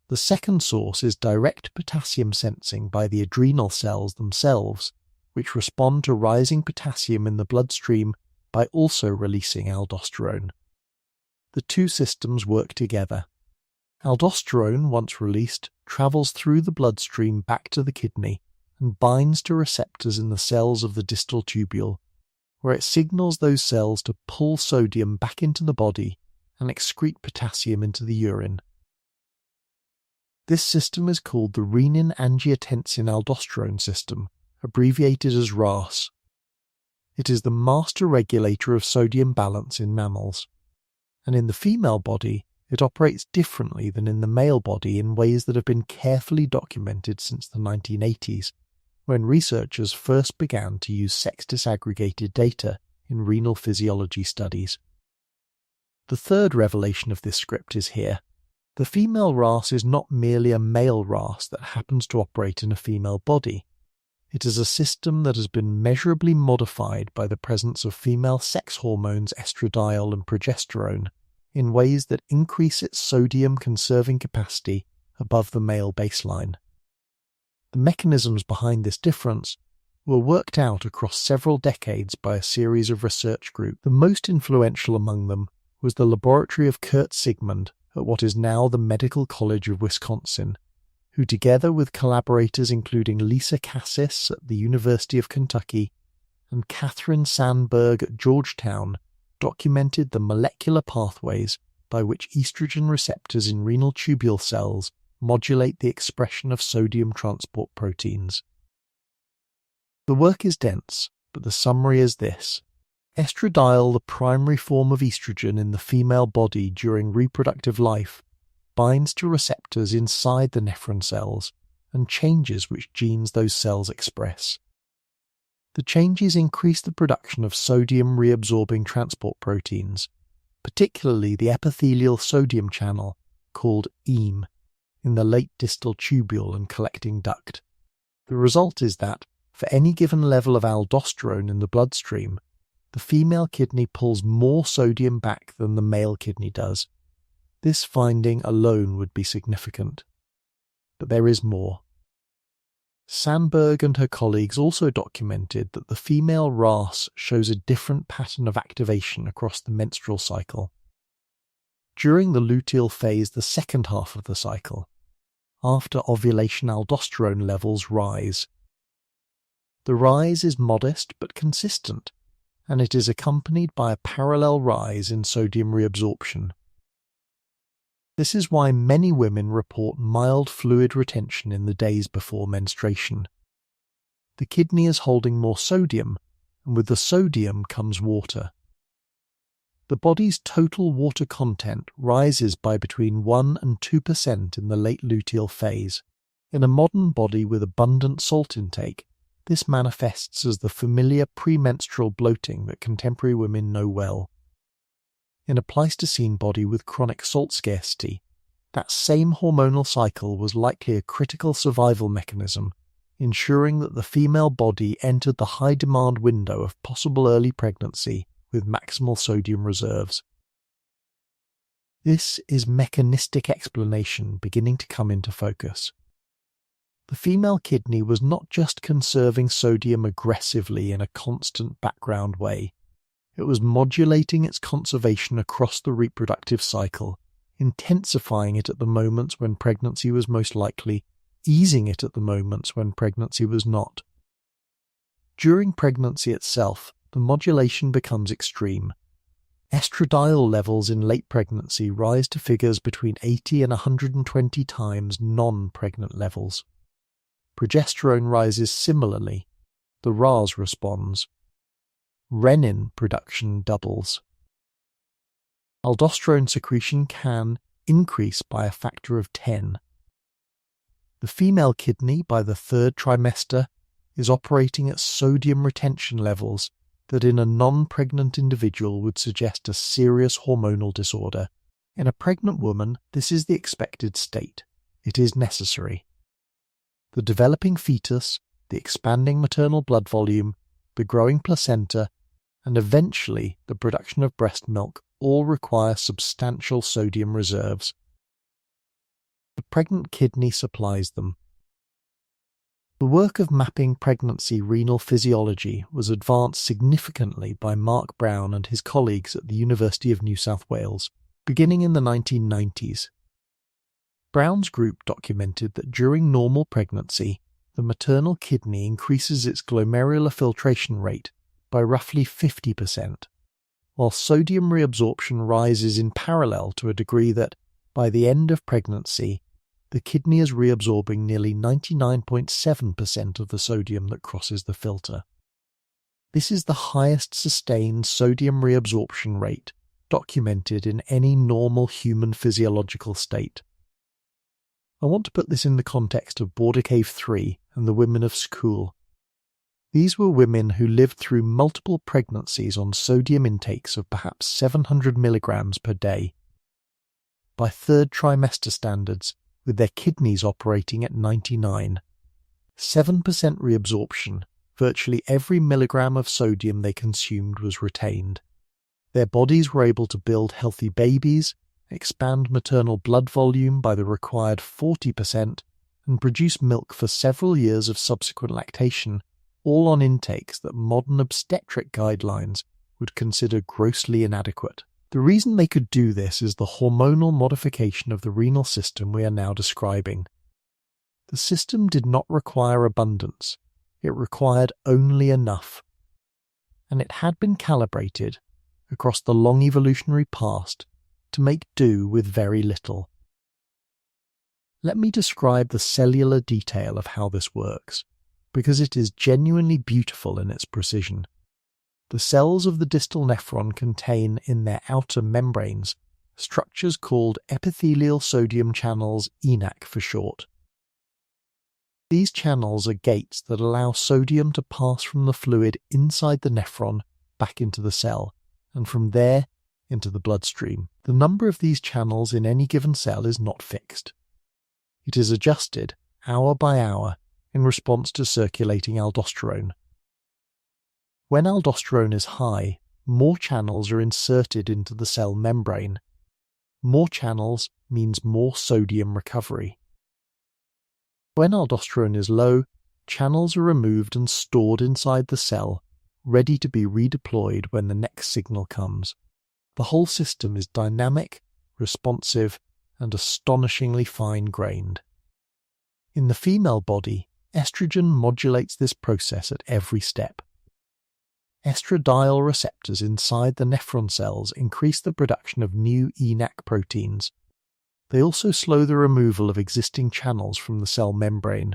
[SPEAKER 1] The second source is direct potassium sensing by the adrenal cells themselves, which respond to rising potassium in the bloodstream by also releasing aldosterone. The 2 systems work together. Aldosterone, once released, travels through the bloodstream back to the kidney and binds to receptors in the cells of the distal tubule, where it signals those cells to pull sodium back into the body and excrete potassium into the urine. This system is called the renin-angiotensin-aldosterone system, abbreviated as RAS. It is the master regulator of sodium balance in mammals, and in the female body it operates differently than in the male body in ways that have been carefully documented since the 1980s, when researchers first began to use sex disaggregated data in renal physiology studies. The third revelation of this script is here. The female RAS is not merely a male RAS that happens to operate in a female body. It is a system that has been measurably modified by the presence of female sex hormones estradiol and progesterone in ways that increase its sodium-conserving capacity above the male baseline. The mechanisms behind this difference were worked out across several decades by a series of research groups. The most influential among them was the laboratory of Kurt Sigmund at what is now the Medical College of Wisconsin, who together with collaborators including Lisa Cassis at the University of Kentucky and Catherine Sandberg at Georgetown documented the molecular pathways by which estrogen receptors in renal tubule cells modulate the expression of sodium transport proteins. The work is dense, but the summary is this. Estradiol, the primary form of estrogen in the female body during reproductive life, binds to receptors inside the nephron cells and changes which genes those cells express. The changes increase the production of sodium reabsorbing transport proteins, particularly the epithelial sodium channel, called heme, in the late distal tubule and collecting duct. The result is that, for any given level of aldosterone in the bloodstream, the female kidney pulls more sodium back than the male kidney does, This finding alone would be significant. But there is more. Sandberg and her colleagues also documented that the female RAS shows a different pattern of activation across the menstrual cycle. During the luteal phase, the second half of the cycle, after ovulation, aldosterone levels rise. The rise is modest but consistent, and it is accompanied by a parallel rise in sodium reabsorption. This is why many women report mild fluid retention in the days before menstruation. The kidney is holding more sodium, and with the sodium comes water. The body's total water content rises by between 1 and 2% in the late luteal phase. In a modern body with abundant salt intake, this manifests as the familiar premenstrual bloating that contemporary women know well. In a Pleistocene body with chronic salt scarcity, that same hormonal cycle was likely a critical survival mechanism, ensuring that the female body entered the high-demand window of possible early pregnancy with maximal sodium reserves. This is mechanistic explanation beginning to come into focus. The female kidney was not just conserving sodium aggressively in a constant background way. It was modulating its conservation across the reproductive cycle, intensifying it at the moments when pregnancy was most likely, easing it at the moments when pregnancy was not. During pregnancy itself, the modulation becomes extreme. Estradiol levels in late pregnancy rise to figures between 80 and 120 times non-pregnant levels. Progesterone rises similarly. The RAS responds. Renin production doubles. Aldosterone secretion can increase by a factor of 10. The female kidney, by the third trimester, is operating at sodium retention levels that in a non-pregnant individual would suggest a serious hormonal disorder. In a pregnant woman, this is the expected state. It is necessary. The developing fetus, the expanding maternal blood volume, the growing placenta, and eventually the production of breast milk all require substantial sodium reserves. The pregnant kidney supplies them. The work of mapping pregnancy renal physiology was advanced significantly by Mark Brown and his colleagues at the University of New South Wales, beginning in the 1990s. Brown's group documented that during normal pregnancy, the maternal kidney increases its glomerular filtration rate by roughly 50%, while sodium reabsorption rises in parallel to a degree that, by the end of pregnancy, the kidney is reabsorbing nearly 99.7% of the sodium that crosses the filter. This is the highest sustained sodium reabsorption rate documented in any normal human physiological state. I want to put this in the context of Border Cave 3 and the women of Skhul. These were women who lived through multiple pregnancies on sodium intakes of perhaps 700 milligrams per day. By third trimester standards, with their kidneys operating at 99, 7% reabsorption, virtually every milligram of sodium they consumed was retained. Their bodies were able to build healthy babies, expand maternal blood volume by the required 40%, and produce milk for several years of subsequent lactation, all on intakes that modern obstetric guidelines would consider grossly inadequate. The reason they could do this is the hormonal modification of the renal system we are now describing. The system did not require abundance, it required only enough. And it had been calibrated, across the long evolutionary past, to make do with very little. Let me describe the cellular detail of how this works, because it is genuinely beautiful in its precision. The cells of the distal nephron contain in their outer membranes structures called epithelial sodium channels, ENaC for short. These channels are gates that allow sodium to pass from the fluid inside the nephron back into the cell, and from there into the bloodstream. The number of these channels in any given cell is not fixed. It is adjusted hour by hour in response to circulating aldosterone. When aldosterone is high, more channels are inserted into the cell membrane. More channels means more sodium recovery. When aldosterone is low, channels are removed and stored inside the cell, ready to be redeployed when the next signal comes. The whole system is dynamic, responsive, and astonishingly fine-grained. In the female body, estrogen modulates this process at every step. Estradiol receptors inside the nephron cells increase the production of new ENaC proteins. They also slow the removal of existing channels from the cell membrane.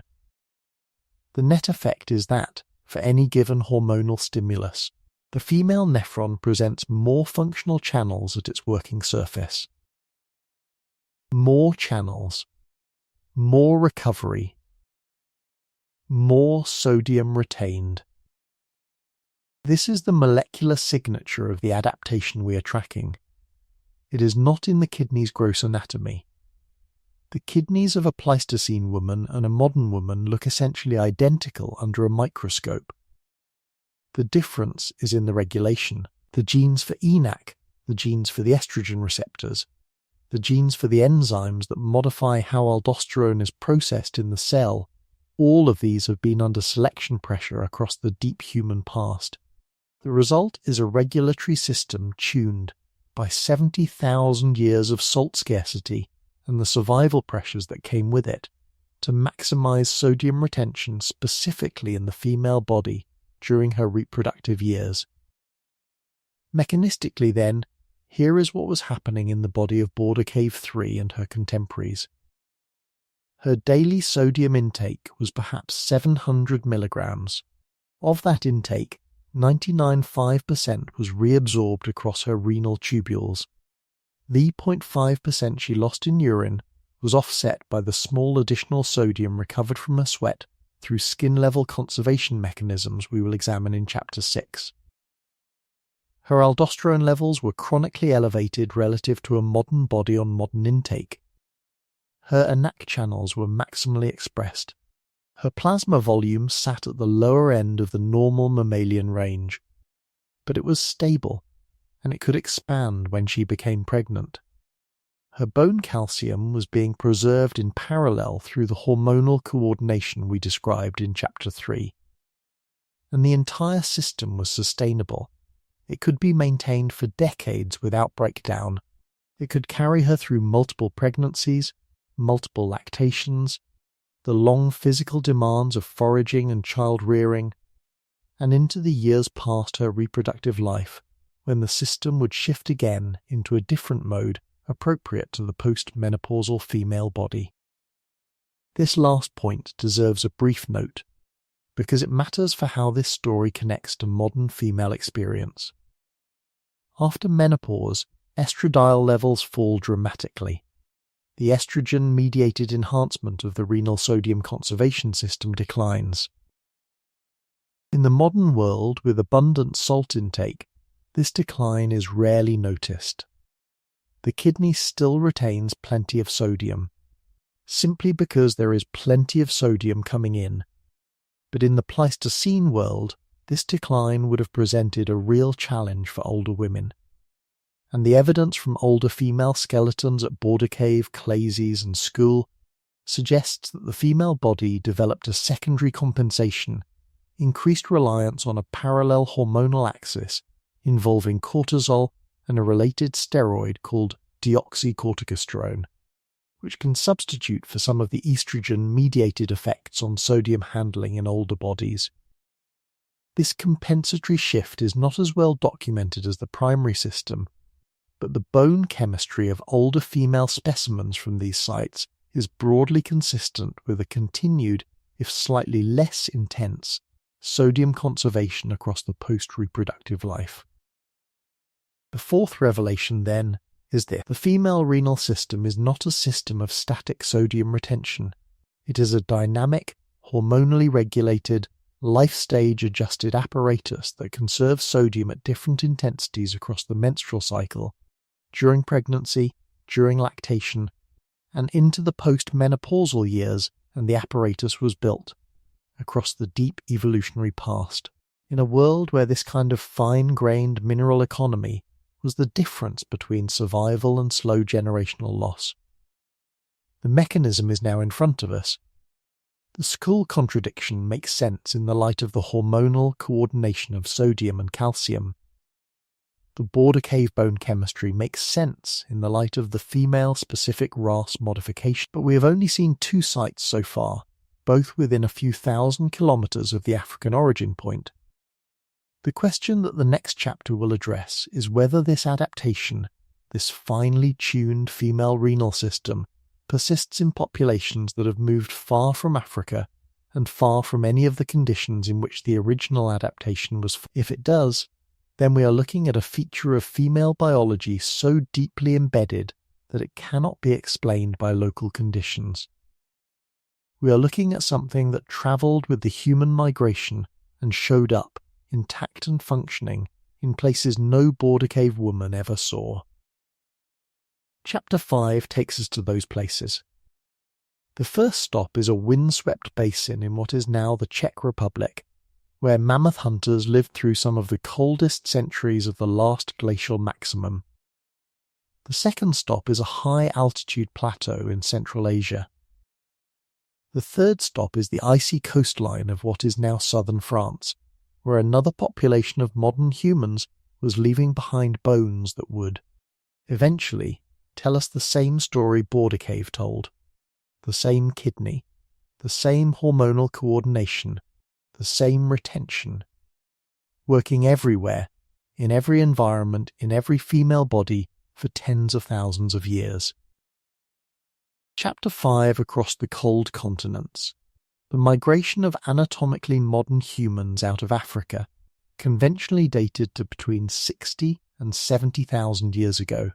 [SPEAKER 1] The net effect is that, for any given hormonal stimulus, the female nephron presents more functional channels at its working surface. More channels, more recovery, more sodium retained. This is the molecular signature of the adaptation we are tracking. It is not in the kidney's gross anatomy. The kidneys of a Pleistocene woman and a modern woman look essentially identical under a microscope. The difference is in the regulation, the genes for ENaC, the genes for the estrogen receptors, the genes for the enzymes that modify how aldosterone is processed in the cell. All of these have been under selection pressure across the deep human past. The result is a regulatory system tuned by 70,000 years of salt scarcity and the survival pressures that came with it to maximize sodium retention specifically in the female body during her reproductive years. Mechanistically then, here is what was happening in the body of Border Cave 3 and her contemporaries. Her daily sodium intake was perhaps 700 milligrams. Of that intake, 99.5% was reabsorbed across her renal tubules. The 0.5% she lost in urine was offset by the small additional sodium recovered from her sweat through skin-level conservation mechanisms we will examine in Chapter 6. Her aldosterone levels were chronically elevated relative to a modern body on modern intake. Her ENaC channels were maximally expressed. Her plasma volume sat at the lower end of the normal mammalian range, but it was stable, and it could expand when she became pregnant. Her bone calcium was being preserved in parallel through the hormonal coordination we described in Chapter 3. And the entire system was sustainable. It could be maintained for decades without breakdown. It could carry her through multiple pregnancies, multiple lactations, the long physical demands of foraging and child-rearing, and into the years past her reproductive life, when the system would shift again into a different mode appropriate to the post-menopausal female body. This last point deserves a brief note, because it matters for how this story connects to modern female experience. After menopause, estradiol levels fall dramatically. The estrogen-mediated enhancement of the renal sodium conservation system declines. In the modern world with abundant salt intake, this decline is rarely noticed. The kidney still retains plenty of sodium, simply because there is plenty of sodium coming in. But in the Pleistocene world, this decline would have presented a real challenge for older women. And the evidence from older female skeletons at Border Cave, Klasies, and Skhul suggests that the female body developed a secondary compensation, increased reliance on a parallel hormonal axis involving cortisol and a related steroid called deoxycorticosterone, which can substitute for some of the estrogen-mediated effects on sodium handling in older bodies. This compensatory shift is not as well documented as the primary system, but the bone chemistry of older female specimens from these sites is broadly consistent with a continued, if slightly less intense, sodium conservation across the post-reproductive life. The fourth revelation, then, is that the female renal system is not a system of static sodium retention. It is a dynamic, hormonally regulated, life-stage adjusted apparatus that conserves sodium at different intensities across the menstrual cycle, during pregnancy, during lactation, and into the post-menopausal years, and the apparatus was built across the deep evolutionary past. In a world where this kind of fine-grained mineral economy was the difference between survival and slow generational loss. The mechanism is now in front of us. The Skhul contradiction makes sense in the light of the hormonal coordination of sodium and calcium. The border cave bone chemistry makes sense in the light of the female-specific RAS modification, but we have only seen 2 sites so far, both within a few thousand kilometres of the African origin point. The question that the next chapter will address is whether this adaptation, this finely tuned female renal system, persists in populations that have moved far from Africa and far from any of the conditions in which the original adaptation was. If it does, then we are looking at a feature of female biology so deeply embedded that it cannot be explained by local conditions. We are looking at something that travelled with the human migration and showed up, intact and functioning, in places no border cave woman ever saw. Chapter 5 takes us to those places. The first stop is a windswept basin in what is now the Czech Republic, where mammoth hunters lived through some of the coldest centuries of the last glacial maximum. The second stop is a high-altitude plateau in Central Asia. The third stop is the icy coastline of what is now southern France, where another population of modern humans was leaving behind bones that would, eventually, tell us the same story border cave told. The same kidney, the same hormonal coordination, the same retention, working everywhere, in every environment, in every female body, for tens of thousands of years. Chapter 5 Across the Cold Continents. The migration of anatomically modern humans out of Africa, conventionally dated to between 60 and 70,000 years ago,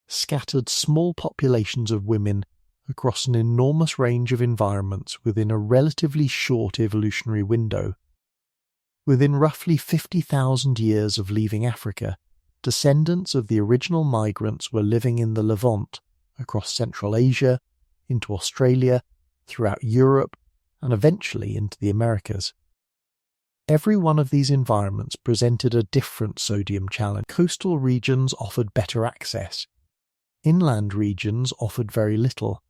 [SPEAKER 1] scattered small populations of women across an enormous range of environments within a relatively short evolutionary window. Within roughly 50,000 years of leaving Africa, descendants of the original migrants were living in the Levant, across Central Asia, into Australia, throughout Europe, and eventually into the Americas. Every one of these environments presented a different sodium challenge. Coastal regions offered better access. Inland regions offered very little.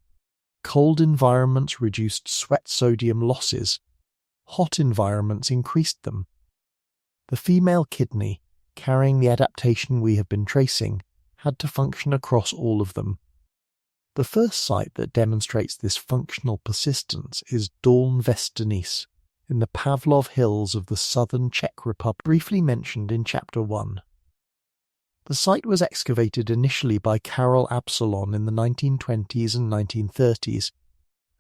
[SPEAKER 1] Cold environments reduced sweat sodium losses. Hot environments increased them. The female kidney, carrying the adaptation we have been tracing, had to function across all of them. The first site that demonstrates this functional persistence is Dolní Věstonice, in the Pavlov Hills of the southern Czech Republic, briefly mentioned in Chapter 1. The site was excavated initially by Karel Absalon in the 1920s and 1930s,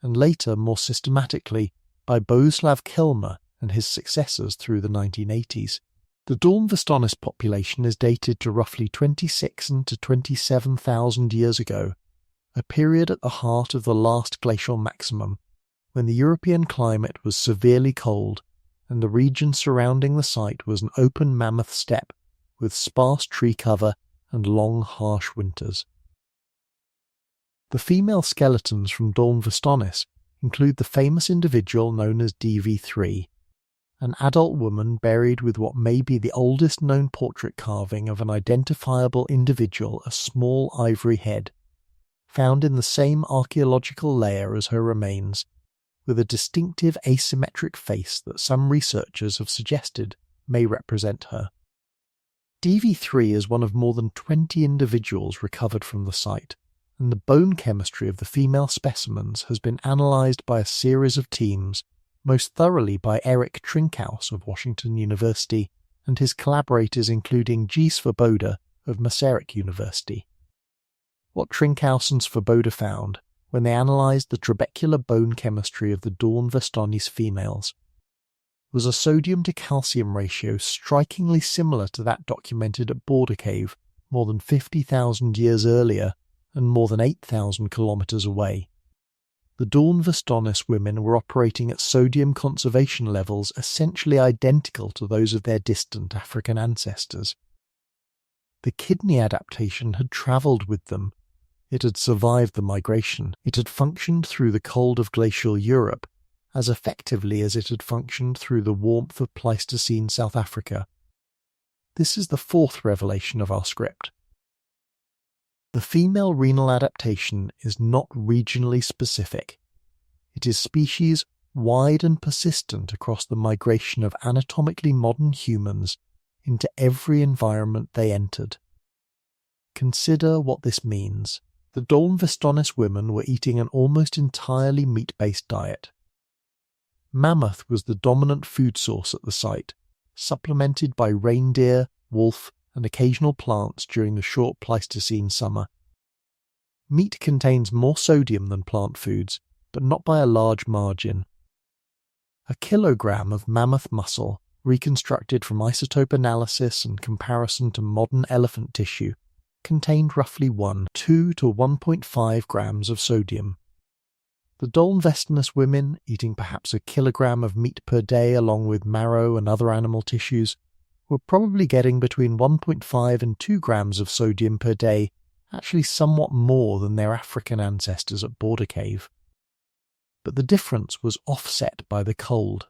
[SPEAKER 1] and later more systematically by Bohuslav Kilmer and his successors through the 1980s. The Dolní Věstonice population is dated to roughly 26,000 to 27,000 years ago, a period at the heart of the last glacial maximum, when the European climate was severely cold and the region surrounding the site was an open mammoth steppe with sparse tree cover and long, harsh winters. The female skeletons from Dolní Věstonice include the famous individual known as DV3, an adult woman buried with what may be the oldest known portrait carving of an identifiable individual, a small ivory head, found in the same archaeological layer as her remains, with a distinctive asymmetric face that some researchers have suggested may represent her. DV3 is one of more than 20 individuals recovered from the site, and the bone chemistry of the female specimens has been analysed by a series of teams, most thoroughly by Eric Trinkhaus of Washington University and his collaborators including G. Svoboda of Masaryk University. What Trinkhaus and Svoboda found, when they analysed the trabecular bone chemistry of the Dolní Věstonice females, was a sodium-to-calcium ratio strikingly similar to that documented at Border Cave more than 50,000 years earlier and more than 8,000 kilometres away. The Dolní Věstonice women were operating at sodium conservation levels essentially identical to those of their distant African ancestors. The kidney adaptation had travelled with them. It had survived the migration. It had functioned through the cold of glacial Europe as effectively as it had functioned through the warmth of Pleistocene South Africa. This is the fourth revelation of our script. The female renal adaptation is not regionally specific. It is species wide and persistent across the migration of anatomically modern humans into every environment they entered. Consider what this means. The Dolní Věstonice women were eating an almost entirely meat-based diet. Mammoth was the dominant food source at the site, supplemented by reindeer, wolf, and occasional plants during the short Pleistocene summer. Meat contains more sodium than plant foods, but not by a large margin. A kilogram of mammoth muscle, reconstructed from isotope analysis and comparison to modern elephant tissue, contained roughly 2 to 1.5 grams of sodium. The Dolní Věstonice women, eating perhaps a kilogram of meat per day along with marrow and other animal tissues, were probably getting between 1.5 and 2 grams of sodium per day, actually somewhat more than their African ancestors at Border Cave. But the difference was offset by the cold.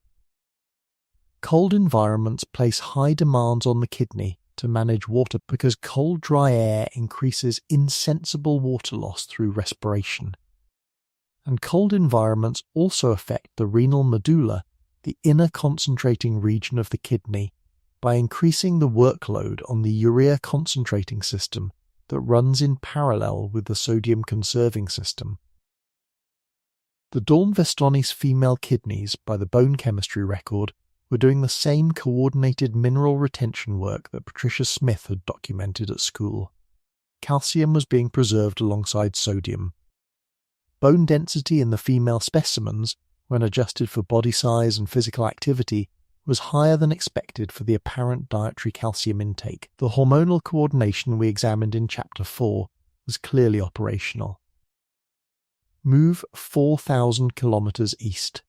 [SPEAKER 1] Cold environments place high demands on the kidney to manage water because cold, dry air increases insensible water loss through respiration. And cold environments also affect the renal medulla, the inner concentrating region of the kidney, by increasing the workload on the urea concentrating system that runs in parallel with the sodium conserving system. The Dolní Věstonice female kidneys, by the bone chemistry record, were doing the same coordinated mineral retention work that Patricia Smith had documented at school. Calcium was being preserved alongside sodium. Bone density in the female specimens, when adjusted for body size and physical activity, was higher than expected for the apparent dietary calcium intake. The hormonal coordination we examined in Chapter 4 was clearly operational. Move 4,000 kilometers east.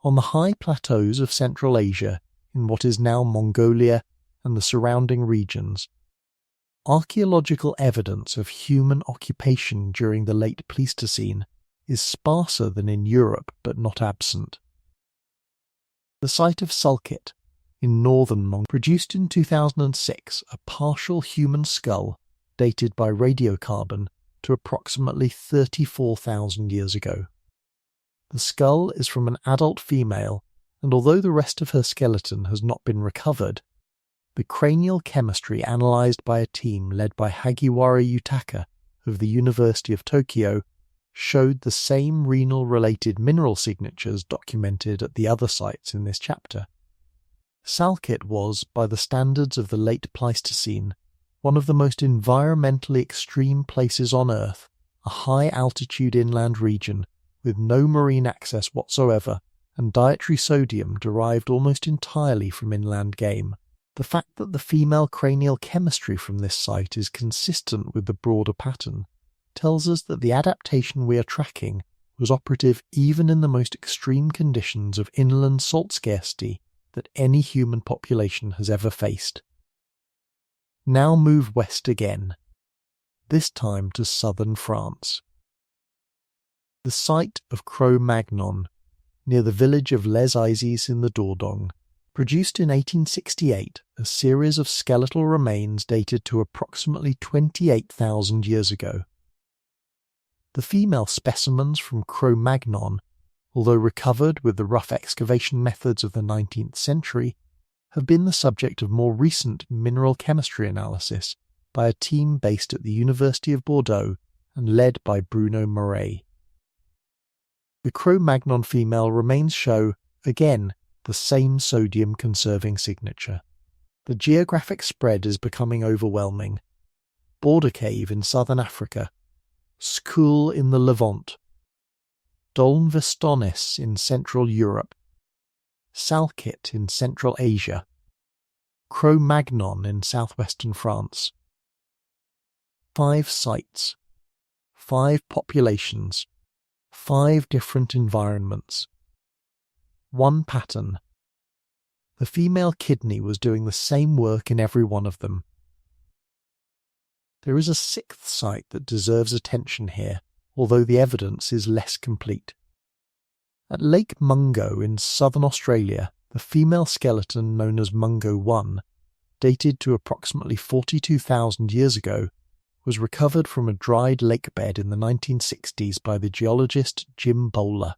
[SPEAKER 1] On the high plateaus of Central Asia, in what is now Mongolia and the surrounding regions, archaeological evidence of human occupation during the late Pleistocene is sparser than in Europe but not absent. The site of Sulkit, in northern Mongolia, produced in 2006 a partial human skull dated by radiocarbon to approximately 34,000 years ago. The skull is from an adult female, and although the rest of her skeleton has not been recovered, the cranial chemistry analysed by a team led by Hagiwara Yutaka of the University of Tokyo showed the same renal-related mineral signatures documented at the other sites in this chapter. Salkit was, by the standards of the late Pleistocene, one of the most environmentally extreme places on Earth, a high-altitude inland region with no marine access whatsoever and dietary sodium derived almost entirely from inland game. The fact that the female cranial chemistry from this site is consistent with the broader pattern tells us that the adaptation we are tracking was operative even in the most extreme conditions of inland salt scarcity that any human population has ever faced. Now move west again, this time to southern France. The site of Cro-Magnon, near the village of Les Izes in the Dordogne, produced in 1868 a series of skeletal remains dated to approximately 28,000 years ago. The female specimens from Cro-Magnon, although recovered with the rough excavation methods of the 19th century, have been the subject of more recent mineral chemistry analysis by a team based at the University of Bordeaux and led by Bruno Marais. The Cro-Magnon female remains show, again, the same sodium-conserving signature. The geographic spread is becoming overwhelming. Border Cave in southern Africa, Skhul in the Levant, Dolní Věstonice in Central Europe, Salkit in Central Asia, Cro-Magnon in southwestern France. 5 sites, 5 populations, 5 different environments. 1 pattern. The female kidney was doing the same work in every one of them. There is a 6th site that deserves attention here, although the evidence is less complete. At Lake Mungo in southern Australia, the female skeleton known as Mungo 1 dated to approximately 42,000 years ago, was recovered from a dried lake bed in the 1960s by the geologist Jim Bowler.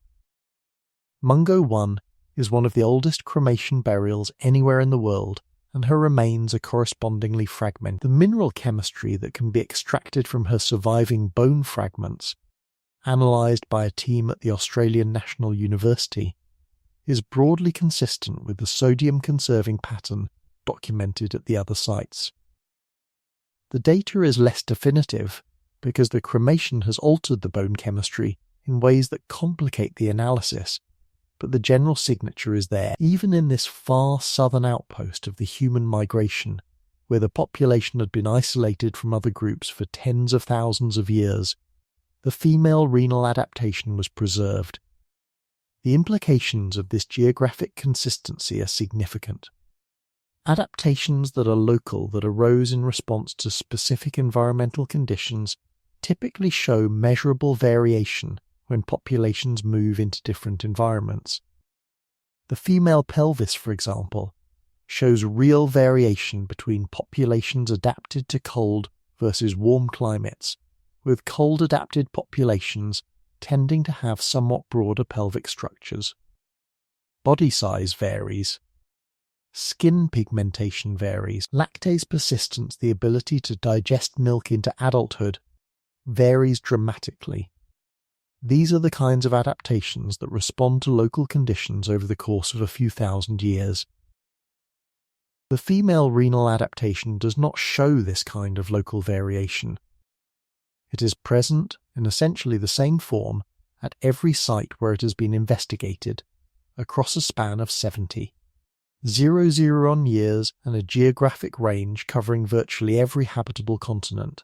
[SPEAKER 1] Mungo 1 is one of the oldest cremation burials anywhere in the world, and her remains are correspondingly fragmented. The mineral chemistry that can be extracted from her surviving bone fragments, analysed by a team at the Australian National University, is broadly consistent with the sodium-conserving pattern documented at the other sites. The data is less definitive because the cremation has altered the bone chemistry in ways that complicate the analysis, but the general signature is there. Even in this far southern outpost of the human migration, where the population had been isolated from other groups for tens of thousands of years, the female renal adaptation was preserved. The implications of this geographic consistency are significant. Adaptations that are local, that arose in response to specific environmental conditions, typically show measurable variation when populations move into different environments. The female pelvis, for example, shows real variation between populations adapted to cold versus warm climates, with cold-adapted populations tending to have somewhat broader pelvic structures. Body size varies. Skin pigmentation varies. Lactase persistence, the ability to digest milk into adulthood, varies dramatically. These are the kinds of adaptations that respond to local conditions over the course of a few thousand years. The female renal adaptation does not show this kind of local variation. It is present in essentially the same form at every site where it has been investigated, across a span of 70. 0 years and a geographic range covering virtually every habitable continent.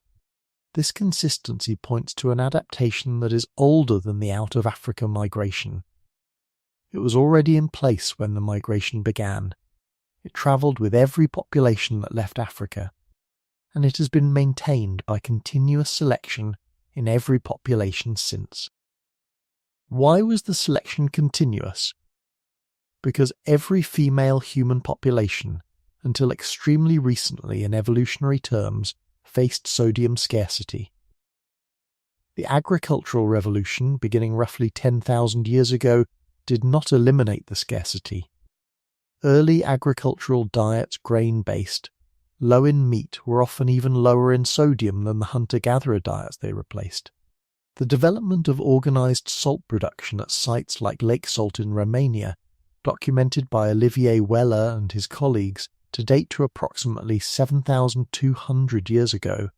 [SPEAKER 1] This consistency points to an adaptation that is older than the out of Africa migration. It was already in place when the migration began. It travelled with every population that left Africa, and it has been maintained by continuous selection in every population since. Why was the selection continuous? Because every female human population, until extremely recently in evolutionary terms, faced sodium scarcity. The agricultural revolution, beginning roughly 10,000 years ago, did not eliminate the scarcity. Early agricultural diets, grain-based, low in meat, were often even lower in sodium than the hunter-gatherer diets they replaced. The development of organised salt production at sites like Lake Salt in Romania, documented by Olivier Weller and his colleagues to date to approximately 7,200 years ago,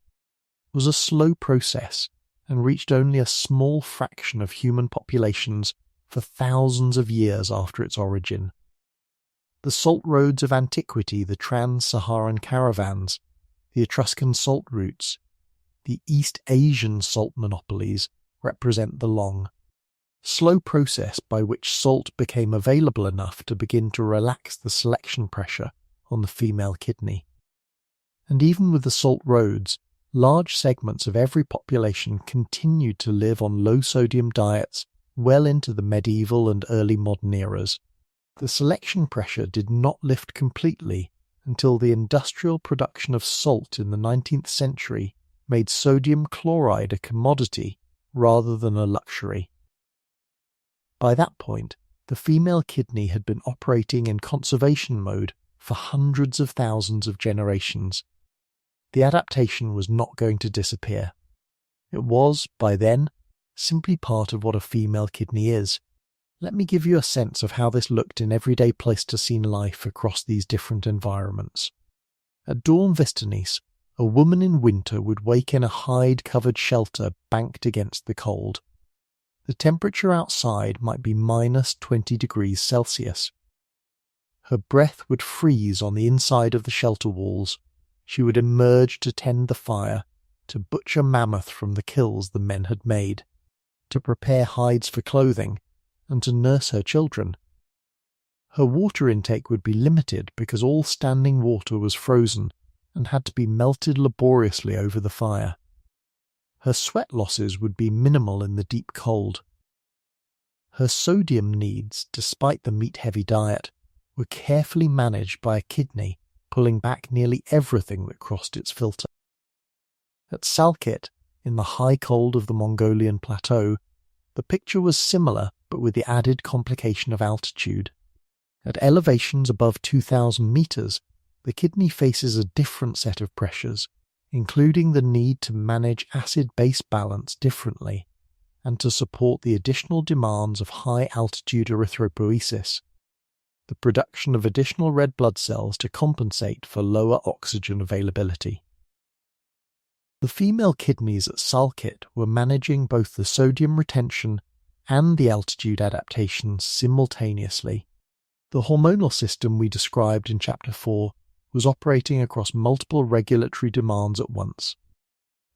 [SPEAKER 1] was a slow process and reached only a small fraction of human populations for thousands of years after its origin. The salt roads of antiquity, the trans-Saharan caravans, the Etruscan salt routes, the East Asian salt monopolies represent the long, slow process by which salt became available enough to begin to relax the selection pressure on the female kidney. And even with the salt roads, large segments of every population continued to live on low-sodium diets well into the medieval and early modern eras. The selection pressure did not lift completely until the industrial production of salt in the 19th century made sodium chloride a commodity rather than a luxury. By that point, the female kidney had been operating in conservation mode for hundreds of thousands of generations. The adaptation was not going to disappear. It was, by then, simply part of what a female kidney is. Let me give you a sense of how this looked in everyday Pleistocene life across these different environments. At Dolní Věstonice, a woman in winter would wake in a hide-covered shelter banked against the cold. The temperature outside might be minus 20 degrees Celsius. Her breath would freeze on the inside of the shelter walls. She would emerge to tend the fire, to butcher mammoth from the kills the men had made, to prepare hides for clothing, and to nurse her children. Her water intake would be limited because all standing water was frozen and had to be melted laboriously over the fire. Her sweat losses would be minimal in the deep cold. Her sodium needs, despite the meat-heavy diet, were carefully managed by a kidney pulling back nearly everything that crossed its filter. At Salkit, in the high cold of the Mongolian plateau, the picture was similar but with the added complication of altitude. At elevations above 2,000 meters, the kidney faces a different set of pressures, including the need to manage acid-base balance differently and to support the additional demands of high-altitude erythropoiesis, the production of additional red blood cells to compensate for lower oxygen availability. The female kidneys at Salkit were managing both the sodium retention and the altitude adaptation simultaneously. The hormonal system we described in Chapter 4 was operating across multiple regulatory demands at once.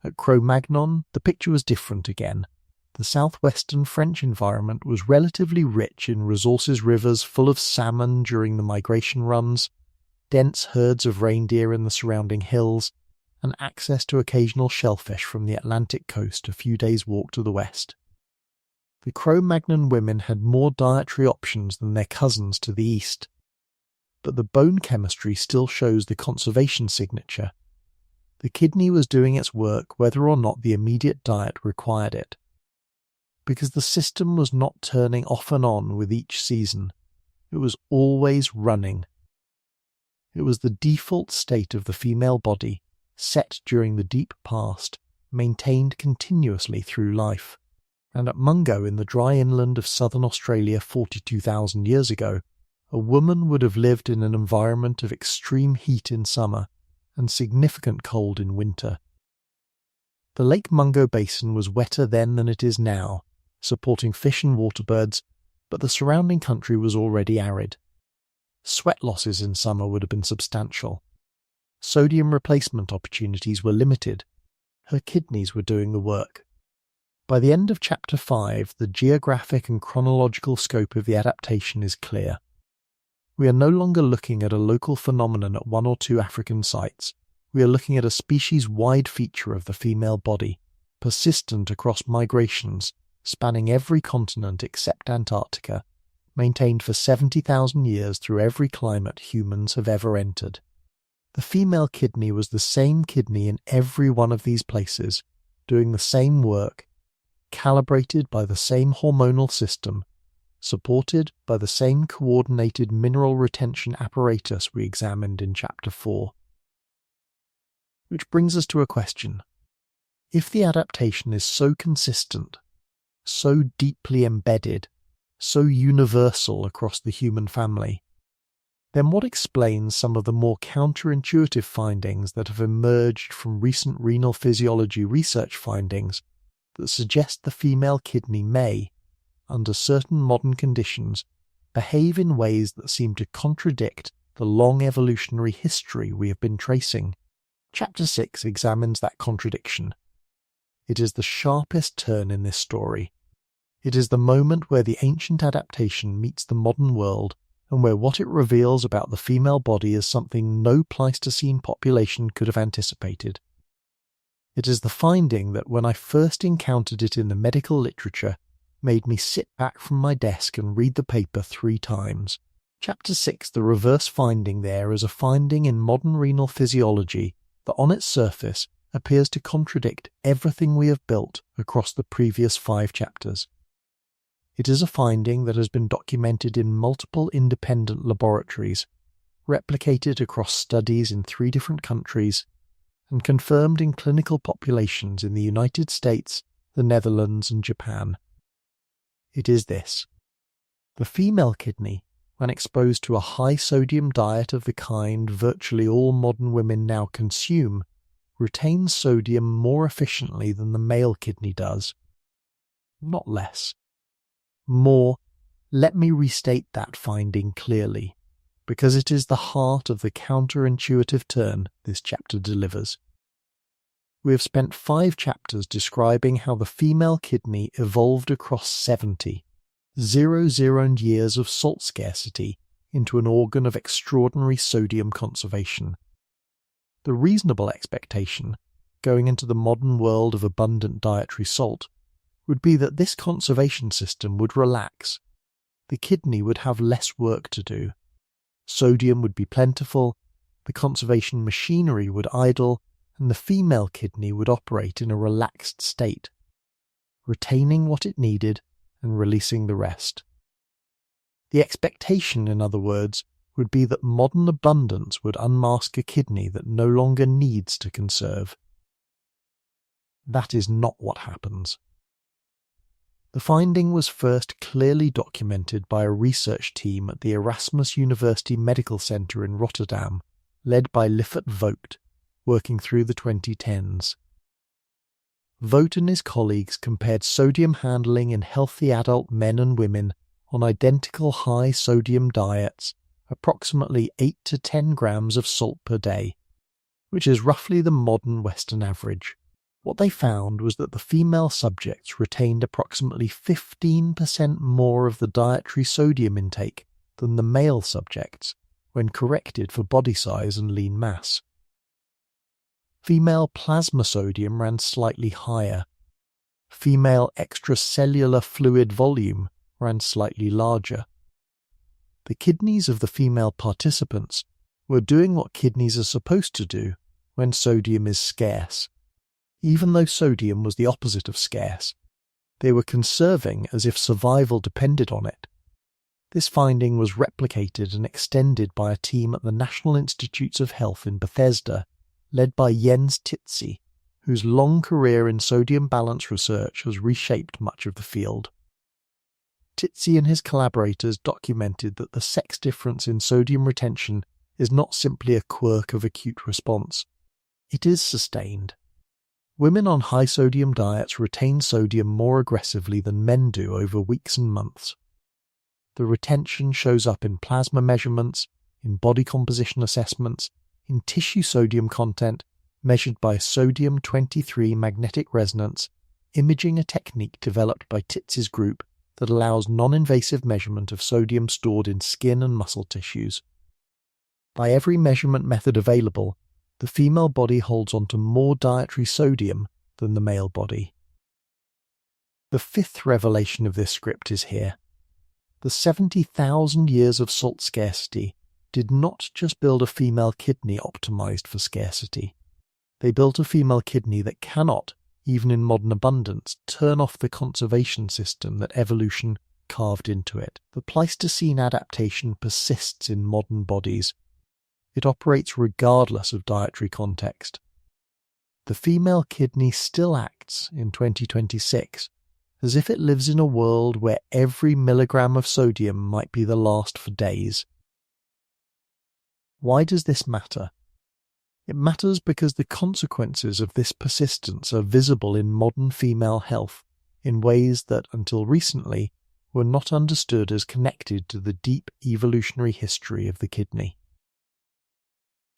[SPEAKER 1] At Cro-Magnon, the picture was different again. The southwestern French environment was relatively rich in rivers full of salmon during the migration runs, dense herds of reindeer in the surrounding hills, and access to occasional shellfish from the Atlantic coast a few days' walk to the west. The Cro-Magnon women had more dietary options than their cousins to the east, but the bone chemistry still shows the conservation signature. The kidney was doing its work whether or not the immediate diet required it, because the system was not turning off and on with each season. It was always running. It was the default state of the female body, set during the deep past, maintained continuously through life. And at Mungo in the dry inland of southern Australia 42,000 years ago, a woman would have lived in an environment of extreme heat in summer and significant cold in winter. The Lake Mungo basin was wetter then than it is now, supporting fish and waterbirds, but the surrounding country was already arid. Sweat losses in summer would have been substantial. Sodium replacement opportunities were limited. Her kidneys were doing the work. By the end of Chapter 5, the geographic and chronological scope of the adaptation is clear. We are no longer looking at a local phenomenon at one or two African sites. We are looking at a species-wide feature of the female body, persistent across migrations, spanning every continent except Antarctica, maintained for 70,000 years through every climate humans have ever entered. The female kidney was the same kidney in every one of these places, doing the same work, calibrated by the same hormonal system, supported by the same coordinated mineral retention apparatus we examined in Chapter 4. Which brings us to a question. If the adaptation is so consistent, so deeply embedded, so universal across the human family, then what explains some of the more counterintuitive findings that have emerged from recent renal physiology research findings that suggest the female kidney may, under certain modern conditions, behave in ways that seem to contradict the long evolutionary history we have been tracing? Chapter 6 examines that contradiction. It is the sharpest turn in this story. It is the moment where the ancient adaptation meets the modern world, and where what it reveals about the female body is something no Pleistocene population could have anticipated. It is the finding that when I first encountered it in the medical literature, made me sit back from my desk and read the paper 3 times. Chapter 6, the reverse finding there is a finding in modern renal physiology that on its surface appears to contradict everything we have built across the previous 5 chapters. It is a finding that has been documented in multiple independent laboratories, replicated across studies in 3 different countries, and confirmed in clinical populations in the United States, the Netherlands, and Japan. It is this. The female kidney, when exposed to a high-sodium diet of the kind virtually all modern women now consume, retains sodium more efficiently than the male kidney does. Not less. More, let me restate that finding clearly, because it is the heart of the counterintuitive turn this chapter delivers. We have spent 5 chapters describing how the female kidney evolved across 70 years of salt scarcity into an organ of extraordinary sodium conservation. The reasonable expectation, going into the modern world of abundant dietary salt, would be that this conservation system would relax. The kidney would have less work to do. Sodium would be plentiful, the conservation machinery would idle and the female kidney would operate in a relaxed state, retaining what it needed and releasing the rest. The expectation, in other words, would be that modern abundance would unmask a kidney that no longer needs to conserve. That is not what happens. The finding was first clearly documented by a research team at the Erasmus University Medical Centre in Rotterdam, led by Liffert Vogt, working through the 2010s. Vogt and his colleagues compared sodium handling in healthy adult men and women on identical high sodium diets, approximately 8 to 10 grams of salt per day, which is roughly the modern Western average. What they found was that the female subjects retained approximately 15% more of the dietary sodium intake than the male subjects when corrected for body size and lean mass. Female plasma sodium ran slightly higher. Female extracellular fluid volume ran slightly larger. The kidneys of the female participants were doing what kidneys are supposed to do when sodium is scarce. Even though sodium was the opposite of scarce, they were conserving as if survival depended on it. This finding was replicated and extended by a team at the National Institutes of Health in Bethesda, led by Jens Titze, whose long career in sodium balance research has reshaped much of the field. Titze and his collaborators documented that the sex difference in sodium retention is not simply a quirk of acute response. It is sustained. Women on high sodium diets retain sodium more aggressively than men do over weeks and months. The retention shows up in plasma measurements, in body composition assessments, in tissue sodium content measured by sodium-23 magnetic resonance, imaging, a technique developed by Titze's group that allows non-invasive measurement of sodium stored in skin and muscle tissues. By every measurement method available, the female body holds onto more dietary sodium than the male body. The fifth revelation of this script is here. The 70,000 years of salt scarcity did not just build a female kidney optimized for scarcity. They built a female kidney that cannot, even in modern abundance, turn off the conservation system that evolution carved into it. The Pleistocene adaptation persists in modern bodies. It operates regardless of dietary context. The female kidney still acts, in 2026, as if it lives in a world where every milligram of sodium might be the last for days. Why does this matter? It matters because the consequences of this persistence are visible in modern female health in ways that, until recently, were not understood as connected to the deep evolutionary history of the kidney.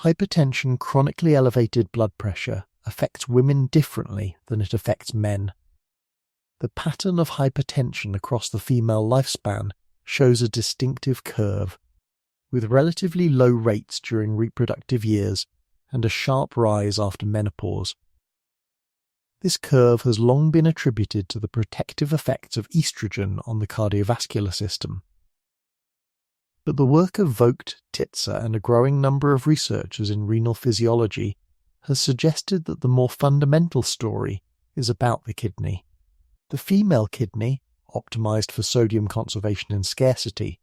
[SPEAKER 1] Hypertension, chronically elevated blood pressure, affects women differently than it affects men. The pattern of hypertension across the female lifespan shows a distinctive curve, with relatively low rates during reproductive years and a sharp rise after menopause. This curve has long been attributed to the protective effects of estrogen on the cardiovascular system. But the work of Vogt, Titze, and a growing number of researchers in renal physiology has suggested that the more fundamental story is about the kidney. The female kidney, optimized for sodium conservation and scarcity,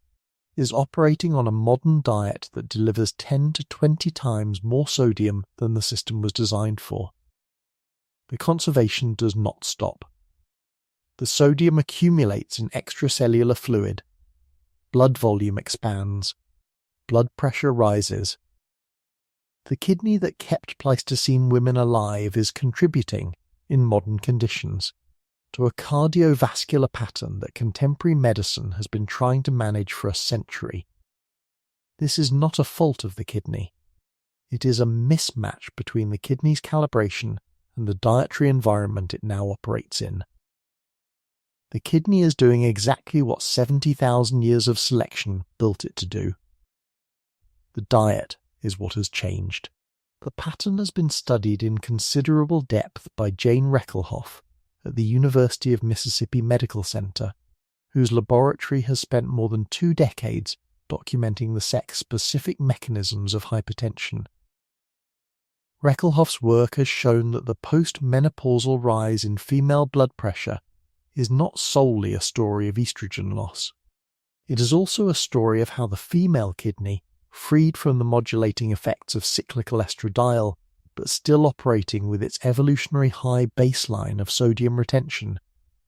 [SPEAKER 1] is operating on a modern diet that delivers 10 to 20 times more sodium than the system was designed for. The conservation does not stop. The sodium accumulates in extracellular fluid. Blood volume expands. Blood pressure rises. The kidney that kept Pleistocene women alive is contributing, in modern conditions, to a cardiovascular pattern that contemporary medicine has been trying to manage for a century. This is not a fault of the kidney. It is a mismatch between the kidney's calibration and the dietary environment it now operates in. The kidney is doing exactly what 70,000 years of selection built it to do. The diet is what has changed. The pattern has been studied in considerable depth by Jane Reckelhoff at the University of Mississippi Medical Center, whose laboratory has spent more than 2 decades documenting the sex-specific mechanisms of hypertension. Reckelhoff's work has shown that the post-menopausal rise in female blood pressure is not solely a story of estrogen loss. It is also a story of how the female kidney, freed from the modulating effects of cyclical estradiol, but still operating with its evolutionary high baseline of sodium retention,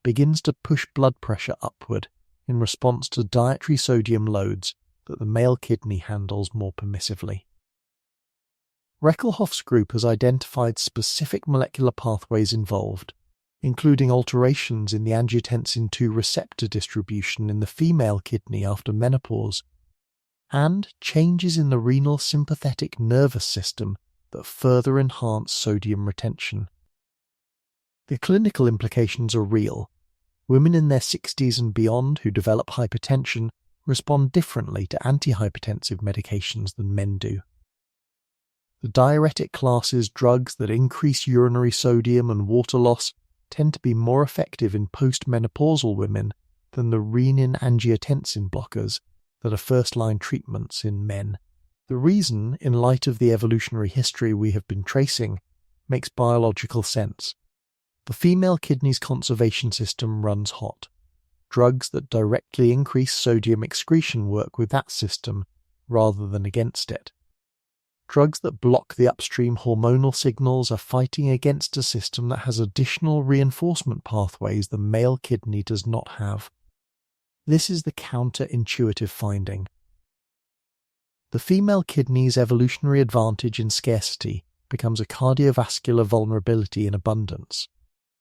[SPEAKER 1] begins to push blood pressure upward in response to dietary sodium loads that the male kidney handles more permissively. Reckelhoff's group has identified specific molecular pathways involved, including alterations in the angiotensin II receptor distribution in the female kidney after menopause, and changes in the renal sympathetic nervous system that further enhance sodium retention. The clinical implications are real. Women in their 60s and beyond who develop hypertension respond differently to antihypertensive medications than men do. The diuretic classes drugs that increase urinary sodium and water loss tend to be more effective in postmenopausal women than the renin-angiotensin blockers that are first-line treatments in men. The reason, in light of the evolutionary history we have been tracing, makes biological sense. The female kidney's conservation system runs hot. Drugs that directly increase sodium excretion work with that system rather than against it. Drugs that block the upstream hormonal signals are fighting against a system that has additional reinforcement pathways the male kidney does not have. This is the counterintuitive finding. The female kidney's evolutionary advantage in scarcity becomes a cardiovascular vulnerability in abundance.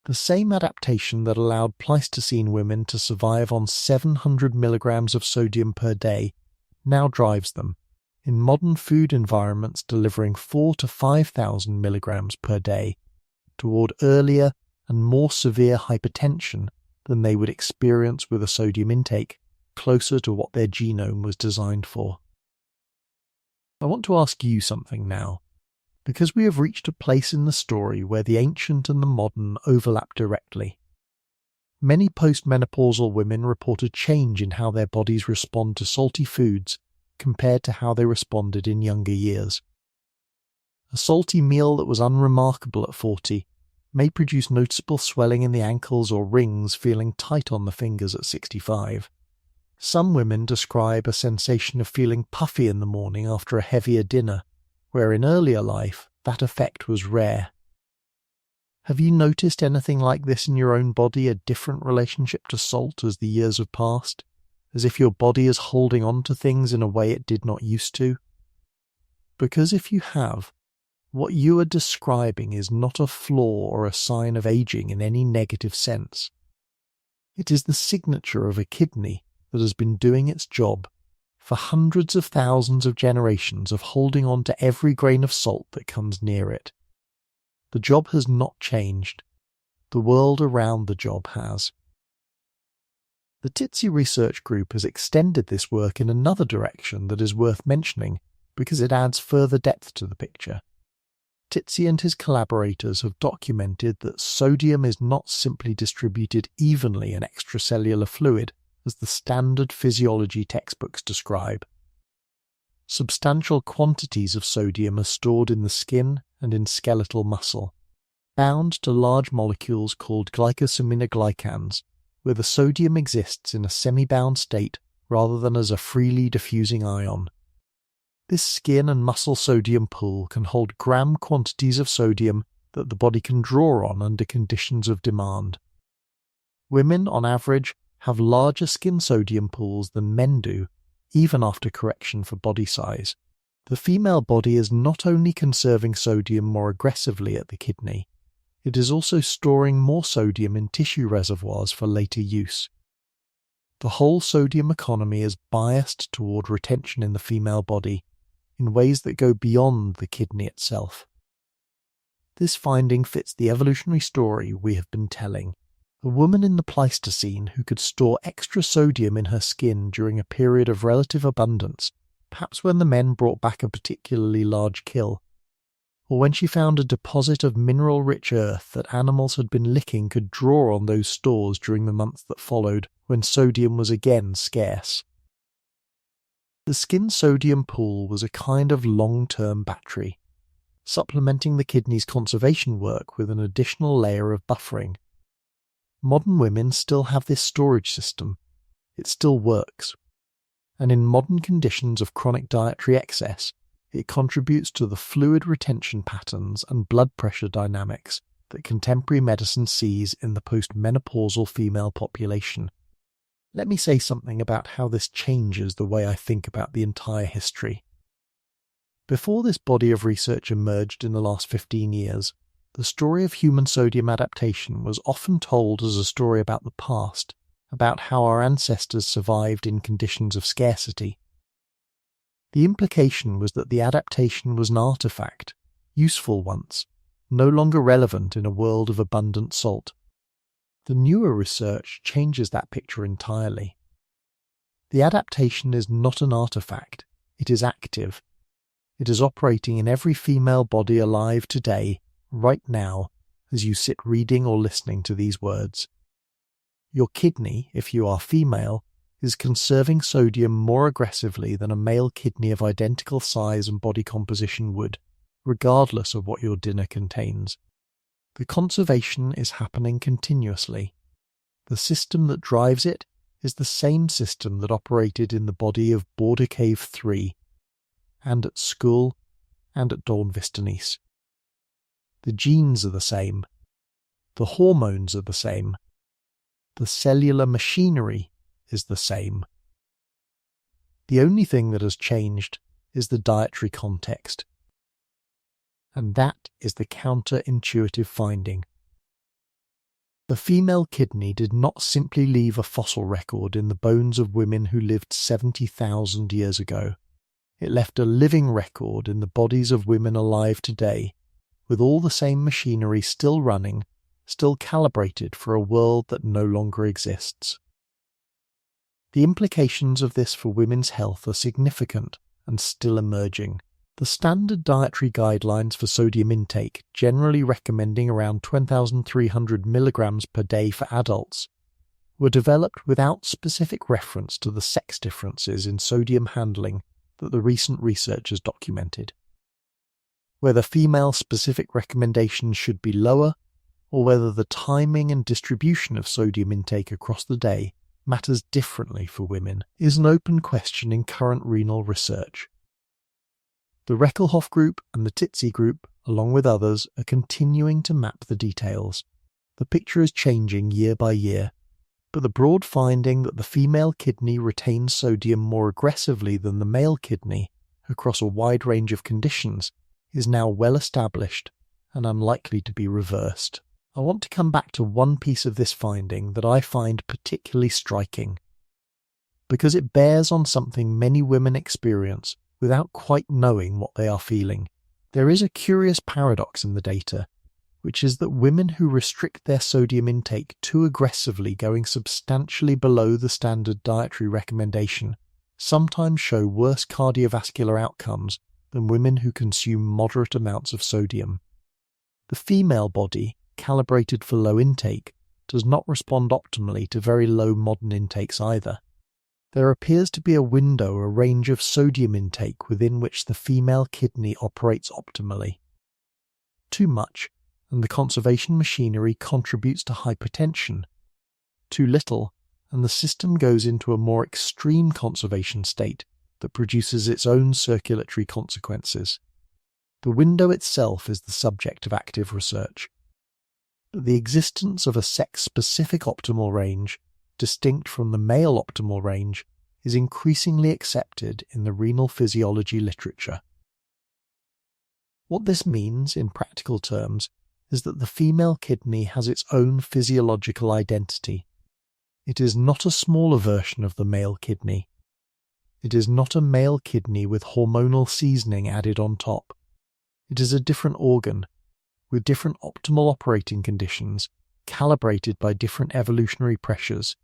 [SPEAKER 1] The same adaptation that allowed Pleistocene women to survive on 700 milligrams of sodium per day now drives them, in modern food environments delivering 4,000 to 5,000 milligrams per day, toward earlier and more severe hypertension than they would experience with a sodium intake closer to what their genome was designed for. I want to ask you something now, because we have reached a place in the story where the ancient and the modern overlap directly. Many postmenopausal women report a change in how their bodies respond to salty foods compared to how they responded in younger years. A salty meal that was unremarkable at 40 may produce noticeable swelling in the ankles or rings feeling tight on the fingers at 65. Some women describe a sensation of feeling puffy in the morning after a heavier dinner, where in earlier life that effect was rare. Have you noticed anything like this in your own body, a different relationship to salt as the years have passed? As if your body is holding on to things in a way it did not used to? Because if you have, what you are describing is not a flaw or a sign of aging in any negative sense. It is the signature of a kidney that has been doing its job for hundreds of thousands of generations of holding on to every grain of salt that comes near it. The job has not changed. The world around the job has. The Titzi research group has extended this work in another direction that is worth mentioning because it adds further depth to the picture. Titzi and his collaborators have documented that sodium is not simply distributed evenly in extracellular fluid as the standard physiology textbooks describe. Substantial quantities of sodium are stored in the skin and in skeletal muscle, bound to large molecules called glycosaminoglycans, where the sodium exists in a semi-bound state rather than as a freely diffusing ion. This skin and muscle sodium pool can hold gram quantities of sodium that the body can draw on under conditions of demand. Women, on average, have larger skin sodium pools than men do, even after correction for body size. The female body is not only conserving sodium more aggressively at the kidney, it is also storing more sodium in tissue reservoirs for later use. The whole sodium economy is biased toward retention in the female body, in ways that go beyond the kidney itself. This finding fits the evolutionary story we have been telling. A woman in the Pleistocene who could store extra sodium in her skin during a period of relative abundance, perhaps when the men brought back a particularly large kill, or when she found a deposit of mineral-rich earth that animals had been licking could draw on those stores during the months that followed, when sodium was again scarce. The skin sodium pool was a kind of long-term battery. supplementing the kidney's conservation work with an additional layer of buffering. Modern women still have this storage system. It still works. And in modern conditions of chronic dietary excess, it contributes to the fluid retention patterns and blood pressure dynamics that contemporary medicine sees in the postmenopausal female population. Let me say something about how this changes the way I think about the entire history. Before this body of research emerged in the last 15 years, the story of human sodium adaptation was often told as a story about the past, about how our ancestors survived in conditions of scarcity. The implication was that the adaptation was an artifact, useful once, no longer relevant in a world of abundant salt. The newer research changes that picture entirely. The adaptation is not an artifact, it is active. It is operating in every female body alive today, right now, as you sit reading or listening to these words. Your kidney, if you are female, is conserving sodium more aggressively than a male kidney of identical size and body composition would, regardless of what your dinner contains. The conservation is happening continuously. The system that drives it is the same system that operated in the body of Border Cave 3, and at Skhul, and at Dolní Věstonice. The genes are the same. The hormones are the same. The cellular machinery is the same. The only thing that has changed is the dietary context. And that is the counterintuitive finding. The female kidney did not simply leave a fossil record in the bones of women who lived 70,000 years ago. It left a living record in the bodies of women alive today, with all the same machinery still running, still calibrated for a world that no longer exists. The implications of this for women's health are significant and still emerging. The standard dietary guidelines for sodium intake, generally recommending around 10,300 milligrams per day for adults, were developed without specific reference to the sex differences in sodium handling that the recent research has documented. Whether female-specific recommendations should be lower, or whether the timing and distribution of sodium intake across the day matters differently for women, is an open question in current renal research. The Reckelhoff group and the Titzi group, along with others, are continuing to map the details. The picture is changing year by year, but the broad finding that the female kidney retains sodium more aggressively than the male kidney across a wide range of conditions is now well established and unlikely to be reversed. I want to come back to one piece of this finding that I find particularly striking, because it bears on something many women experience without quite knowing what they are feeling. There is a curious paradox in the data, which is that women who restrict their sodium intake too aggressively, going substantially below the standard dietary recommendation, sometimes show worse cardiovascular outcomes than women who consume moderate amounts of sodium. The female body, calibrated for low intake, does not respond optimally to very low modern intakes either. There appears to be a window, a range of sodium intake within which the female kidney operates optimally. Too much, and the conservation machinery contributes to hypertension. Too little, and the system goes into a more extreme conservation state that produces its own circulatory consequences. The window itself is the subject of active research. But the existence of a sex-specific optimal range, distinct from the male optimal range, is increasingly accepted in the renal physiology literature. What this means, in practical terms, is that the female kidney has its own physiological identity. It is not a smaller version of the male kidney. It is not a male kidney with hormonal seasoning added on top. It is a different organ, with different optimal operating conditions, calibrated by different evolutionary pressures,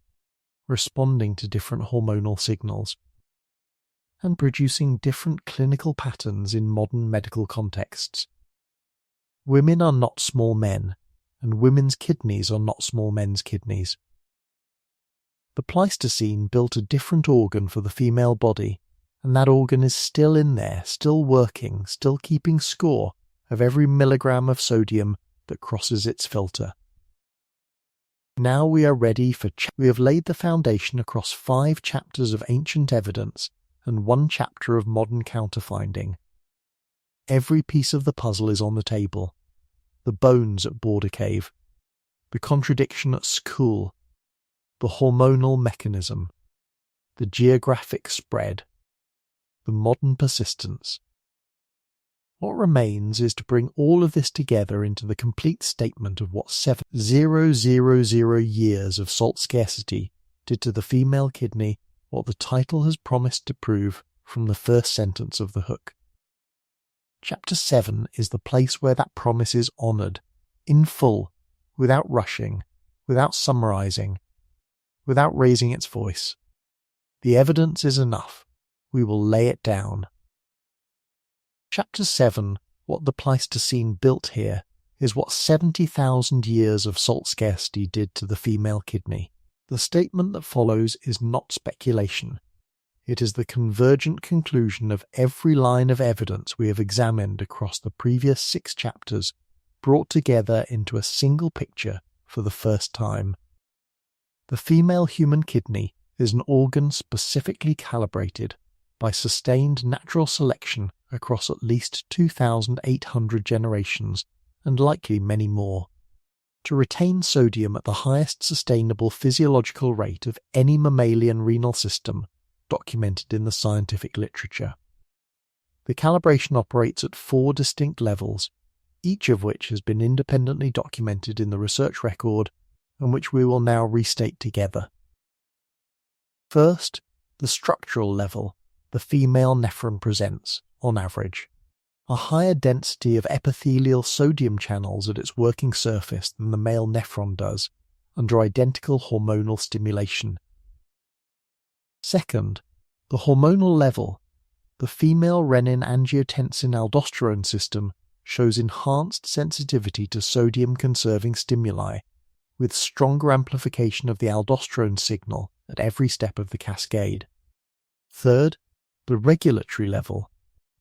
[SPEAKER 1] responding to different hormonal signals, and producing different clinical patterns in modern medical contexts. Women are not small men, and women's kidneys are not small men's kidneys. The Pleistocene built a different organ for the female body, and that organ is still in there, still working, still keeping score of every milligram of sodium that crosses its filter. Now we are ready for we have laid the foundation across 5 chapters of ancient evidence and 1 chapter of modern counterfinding. Every piece of the puzzle is on the table. The bones at Border Cave, the contradiction at Skhul, the hormonal mechanism, the geographic spread, the modern persistence. What remains is to bring all of this together into the complete statement of what 7,000 years of salt scarcity did to the female kidney, what the title has promised to prove from the first sentence of the hook. Chapter 7 is the place where that promise is honoured, in full, without rushing, without summarising, without raising its voice. The evidence is enough. We will lay it down. Chapter 7, what the Pleistocene built here, is what 70,000 years of salt scarcity did to the female kidney. The statement that follows is not speculation. It is the convergent conclusion of every line of evidence we have examined across the previous 6 chapters, brought together into a single picture for the first time. The female human kidney is an organ specifically calibrated by sustained natural selection across at least 2,800 generations, and likely many more, to retain sodium at the highest sustainable physiological rate of any mammalian renal system documented in the scientific literature. The calibration operates at 4 distinct levels, each of which has been independently documented in the research record and which we will now restate together. First, the structural level the female nephron presents, on average, a higher density of epithelial sodium channels at its working surface than the male nephron does, under identical hormonal stimulation. Second, the hormonal level, the female renin-angiotensin-aldosterone system shows enhanced sensitivity to sodium-conserving stimuli, with stronger amplification of the aldosterone signal at every step of the cascade. Third, the regulatory level,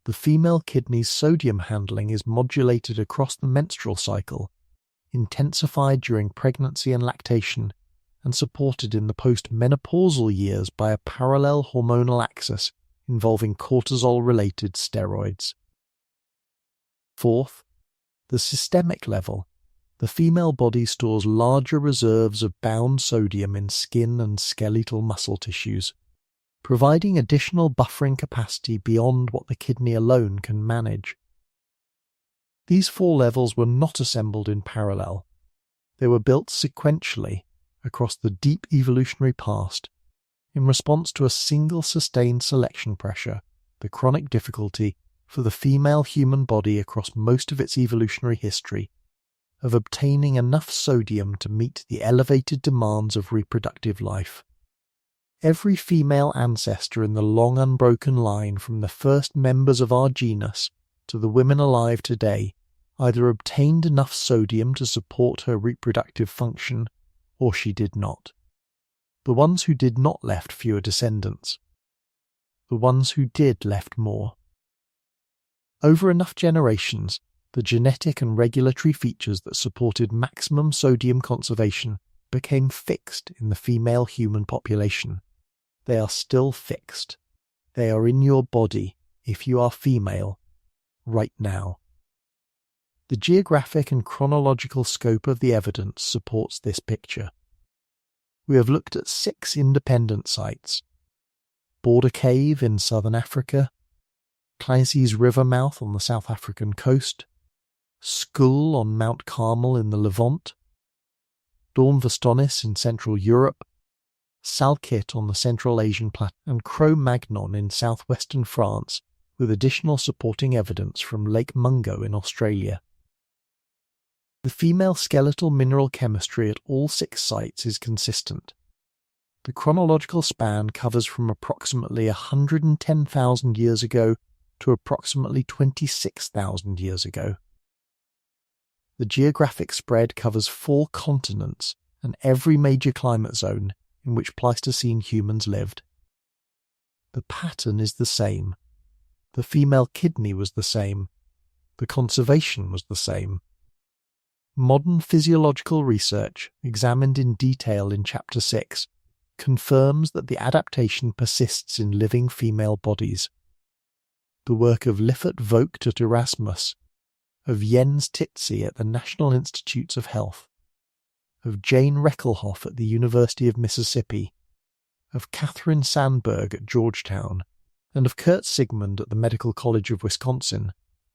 [SPEAKER 1] the female kidney's sodium handling is modulated across the menstrual cycle, intensified during pregnancy and lactation, and supported in the post-menopausal years by a parallel hormonal axis involving cortisol-related steroids. Fourth, the systemic level, the female body stores larger reserves of bound sodium in skin and skeletal muscle tissues, providing additional buffering capacity beyond what the kidney alone can manage. These 4 levels were not assembled in parallel. They were built sequentially across the deep evolutionary past in response to a single sustained selection pressure, the chronic difficulty for the female human body across most of its evolutionary history of obtaining enough sodium to meet the elevated demands of reproductive life. Every female ancestor in the long unbroken line from the first members of our genus to the women alive today either obtained enough sodium to support her reproductive function, or she did not. The ones who did not left fewer descendants. The ones who did left more. Over enough generations, the genetic and regulatory features that supported maximum sodium conservation became fixed in the female human population. They are still fixed. They are in your body, if you are female, right now. The geographic and chronological scope of the evidence supports this picture. We have looked at 6 independent sites: Border Cave in southern Africa, Klasies River mouth on the South African coast, Skhul on Mount Carmel in the Levant, Dolní Věstonice in Central Europe, Salkit on the Central Asian Plateau, and Cro-Magnon in southwestern France, with additional supporting evidence from Lake Mungo in Australia. The female skeletal mineral chemistry at all 6 sites is consistent. The chronological span covers from approximately 110,000 years ago to approximately 26,000 years ago. The geographic spread covers 4 continents and every major climate zone in which Pleistocene humans lived. The pattern is the same. The female kidney was the same. The conservation was the same. Modern physiological research, examined in detail in Chapter 6, confirms that the adaptation persists in living female bodies. The work of Liffert Vogt at Erasmus, of Jens Titze at the National Institutes of Health, of Jane Reckelhoff at the University of Mississippi, of Catherine Sandberg at Georgetown, and of Kurt Sigmund at the Medical College of Wisconsin,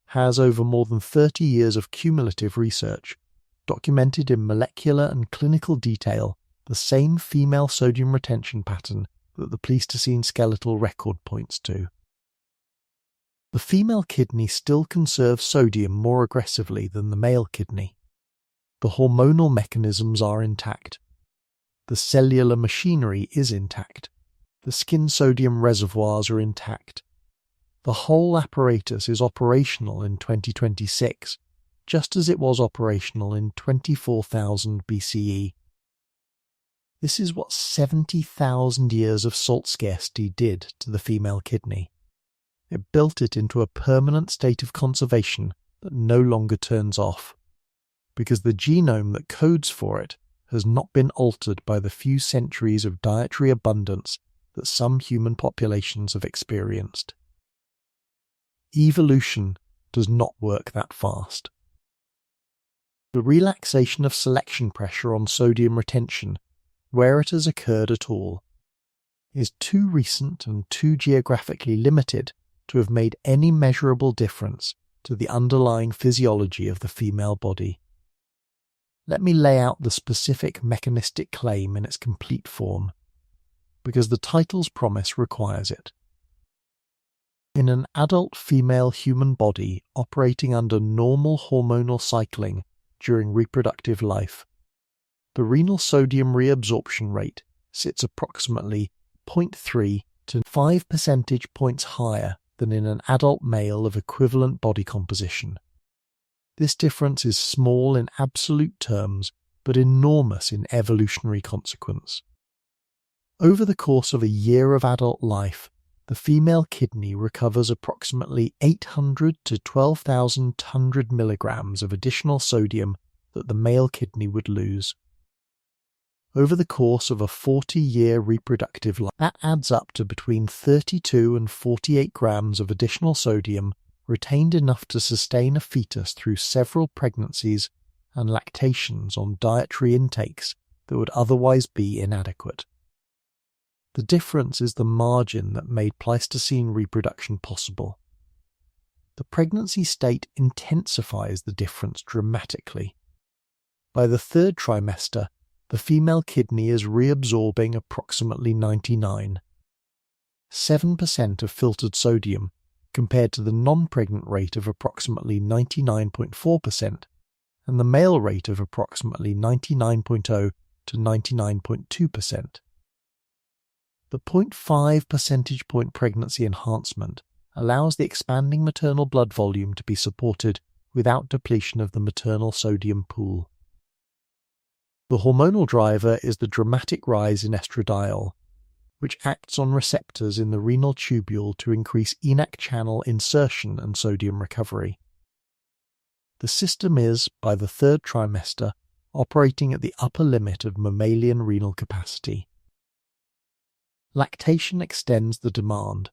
[SPEAKER 1] has over more than 30 years of cumulative research documented in molecular and clinical detail the same female sodium retention pattern that the Pleistocene skeletal record points to. The female kidney still conserves sodium more aggressively than the male kidney. The hormonal mechanisms are intact. The cellular machinery is intact. The skin sodium reservoirs are intact. The whole apparatus is operational in 2026, just as it was operational in 24,000 BCE. This is what 70,000 years of salt scarcity did to the female kidney. It built it into a permanent state of conservation that no longer turns off, because the genome that codes for it has not been altered by the few centuries of dietary abundance that some human populations have experienced. Evolution does not work that fast. The relaxation of selection pressure on sodium retention, where it has occurred at all, is too recent and too geographically limited to have made any measurable difference to the underlying physiology of the female body. Let me lay out the specific mechanistic claim in its complete form, because the title's promise requires it. In an adult female human body operating under normal hormonal cycling during reproductive life, the renal sodium reabsorption rate sits approximately 0.3 to 5 percentage points higher than in an adult male of equivalent body composition. This difference is small in absolute terms, but enormous in evolutionary consequence. Over the course of a year of adult life, the female kidney recovers approximately 800 to 12,100 milligrams of additional sodium that the male kidney would lose. Over the course of a 40-year reproductive life, that adds up to between 32 and 48 grams of additional sodium retained enough to sustain a fetus through several pregnancies and lactations on dietary intakes that would otherwise be inadequate. The difference is the margin that made Pleistocene reproduction possible. The pregnancy state intensifies the difference dramatically. By the third trimester, the female kidney is reabsorbing approximately 7% of filtered sodium, compared to the non-pregnant rate of approximately 99.4% and the male rate of approximately 99.0 to 99.2%. The 0.5 percentage point pregnancy enhancement allows the expanding maternal blood volume to be supported without depletion of the maternal sodium pool. The hormonal driver is the dramatic rise in estradiol, which acts on receptors in the renal tubule to increase ENaC channel insertion and sodium recovery. The system is, by the third trimester, operating at the upper limit of mammalian renal capacity. Lactation extends the demand.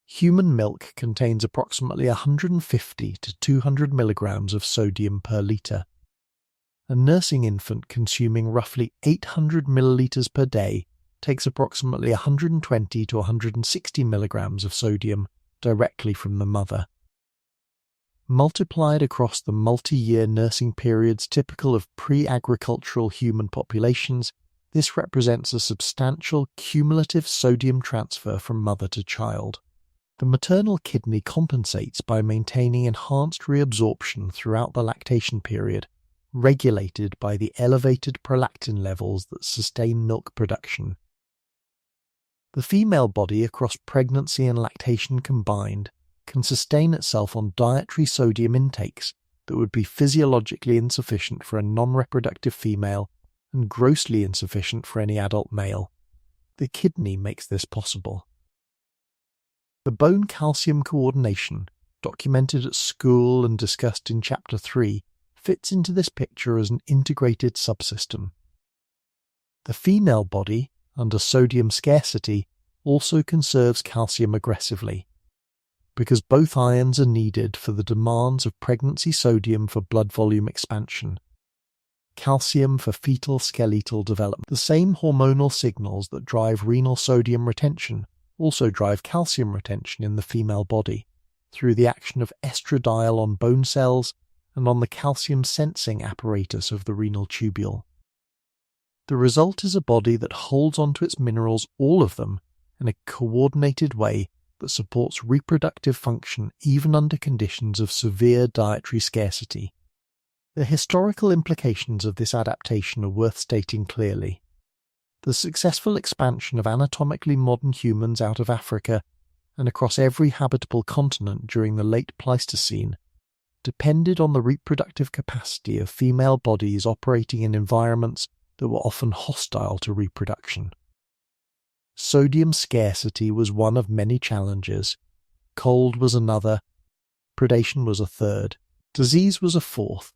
[SPEAKER 1] Human milk contains approximately 150 to 200 milligrams of sodium per litre. A nursing infant consuming roughly 800 millilitres per day takes approximately 120 to 160 milligrams of sodium directly from the mother. Multiplied across the multi-year nursing periods typical of pre-agricultural human populations, this represents a substantial cumulative sodium transfer from mother to child. The maternal kidney compensates by maintaining enhanced reabsorption throughout the lactation period, regulated by the elevated prolactin levels that sustain milk production. The female body across pregnancy and lactation combined can sustain itself on dietary sodium intakes that would be physiologically insufficient for a non-reproductive female and grossly insufficient for any adult male. The kidney makes this possible. The bone calcium coordination, documented at school and discussed in Chapter 3, fits into this picture as an integrated subsystem. The female body, under sodium scarcity, also conserves calcium aggressively, because both ions are needed for the demands of pregnancy sodium for blood volume expansion, calcium for fetal skeletal development. The same hormonal signals that drive renal sodium retention also drive calcium retention in the female body, through the action of estradiol on bone cells and on the calcium sensing apparatus of the renal tubule. The result is a body that holds onto its minerals, all of them, in a coordinated way that supports reproductive function even under conditions of severe dietary scarcity. The historical implications of this adaptation are worth stating clearly. The successful expansion of anatomically modern humans out of Africa and across every habitable continent during the late Pleistocene depended on the reproductive capacity of female bodies operating in environments that were often hostile to reproduction. Sodium scarcity was one of many challenges, cold was another, predation was a third, disease was a fourth.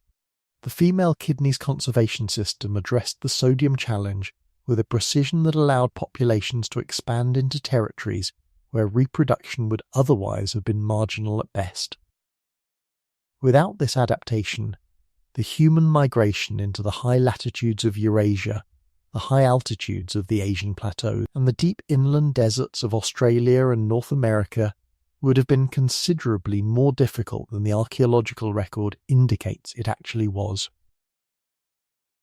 [SPEAKER 1] The female kidney's conservation system addressed the sodium challenge with a precision that allowed populations to expand into territories where reproduction would otherwise have been marginal at best. Without this adaptation, the human migration into the high latitudes of Eurasia, the high altitudes of the Asian plateau, and the deep inland deserts of Australia and North America would have been considerably more difficult than the archaeological record indicates it actually was.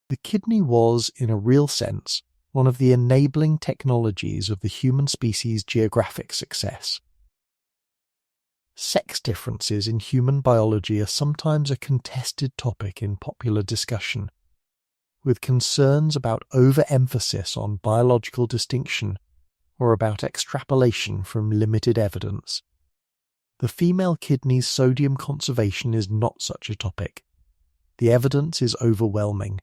[SPEAKER 1] The kidney was, in a real sense, one of the enabling technologies of the human species' geographic success. Sex differences in human biology are sometimes a contested topic in popular discussion, with concerns about overemphasis on biological distinction or about extrapolation from limited evidence. The female kidney's sodium conservation is not such a topic. The evidence is overwhelming.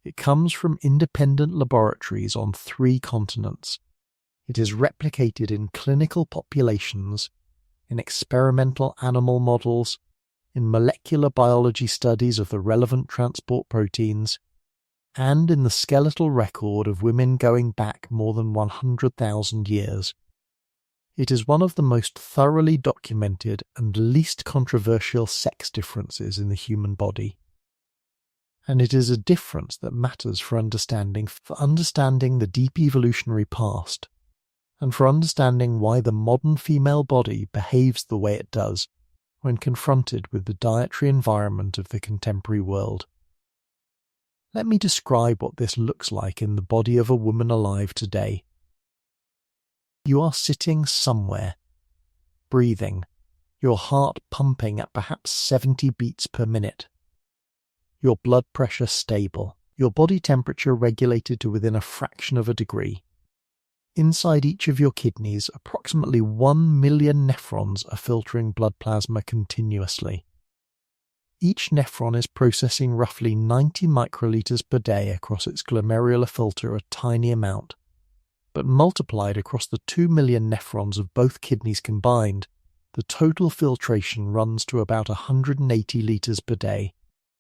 [SPEAKER 1] It comes from independent laboratories on 3 continents. It is replicated in clinical populations, in experimental animal models, in molecular biology studies of the relevant transport proteins, and in the skeletal record of women going back more than 100,000 years. It is one of the most thoroughly documented and least controversial sex differences in the human body. And it is a difference that matters for understanding the deep evolutionary past, and for understanding why the modern female body behaves the way it does when confronted with the dietary environment of the contemporary world. Let me describe what this looks like in the body of a woman alive today. You are sitting somewhere, breathing, your heart pumping at perhaps 70 beats per minute, your blood pressure stable, your body temperature regulated to within a fraction of a degree. Inside each of your kidneys, approximately 1 million nephrons are filtering blood plasma continuously. Each nephron is processing roughly 90 microliters per day across its glomerular filter, a tiny amount, but multiplied across the 2 million nephrons of both kidneys combined, the total filtration runs to about 180 litres per day.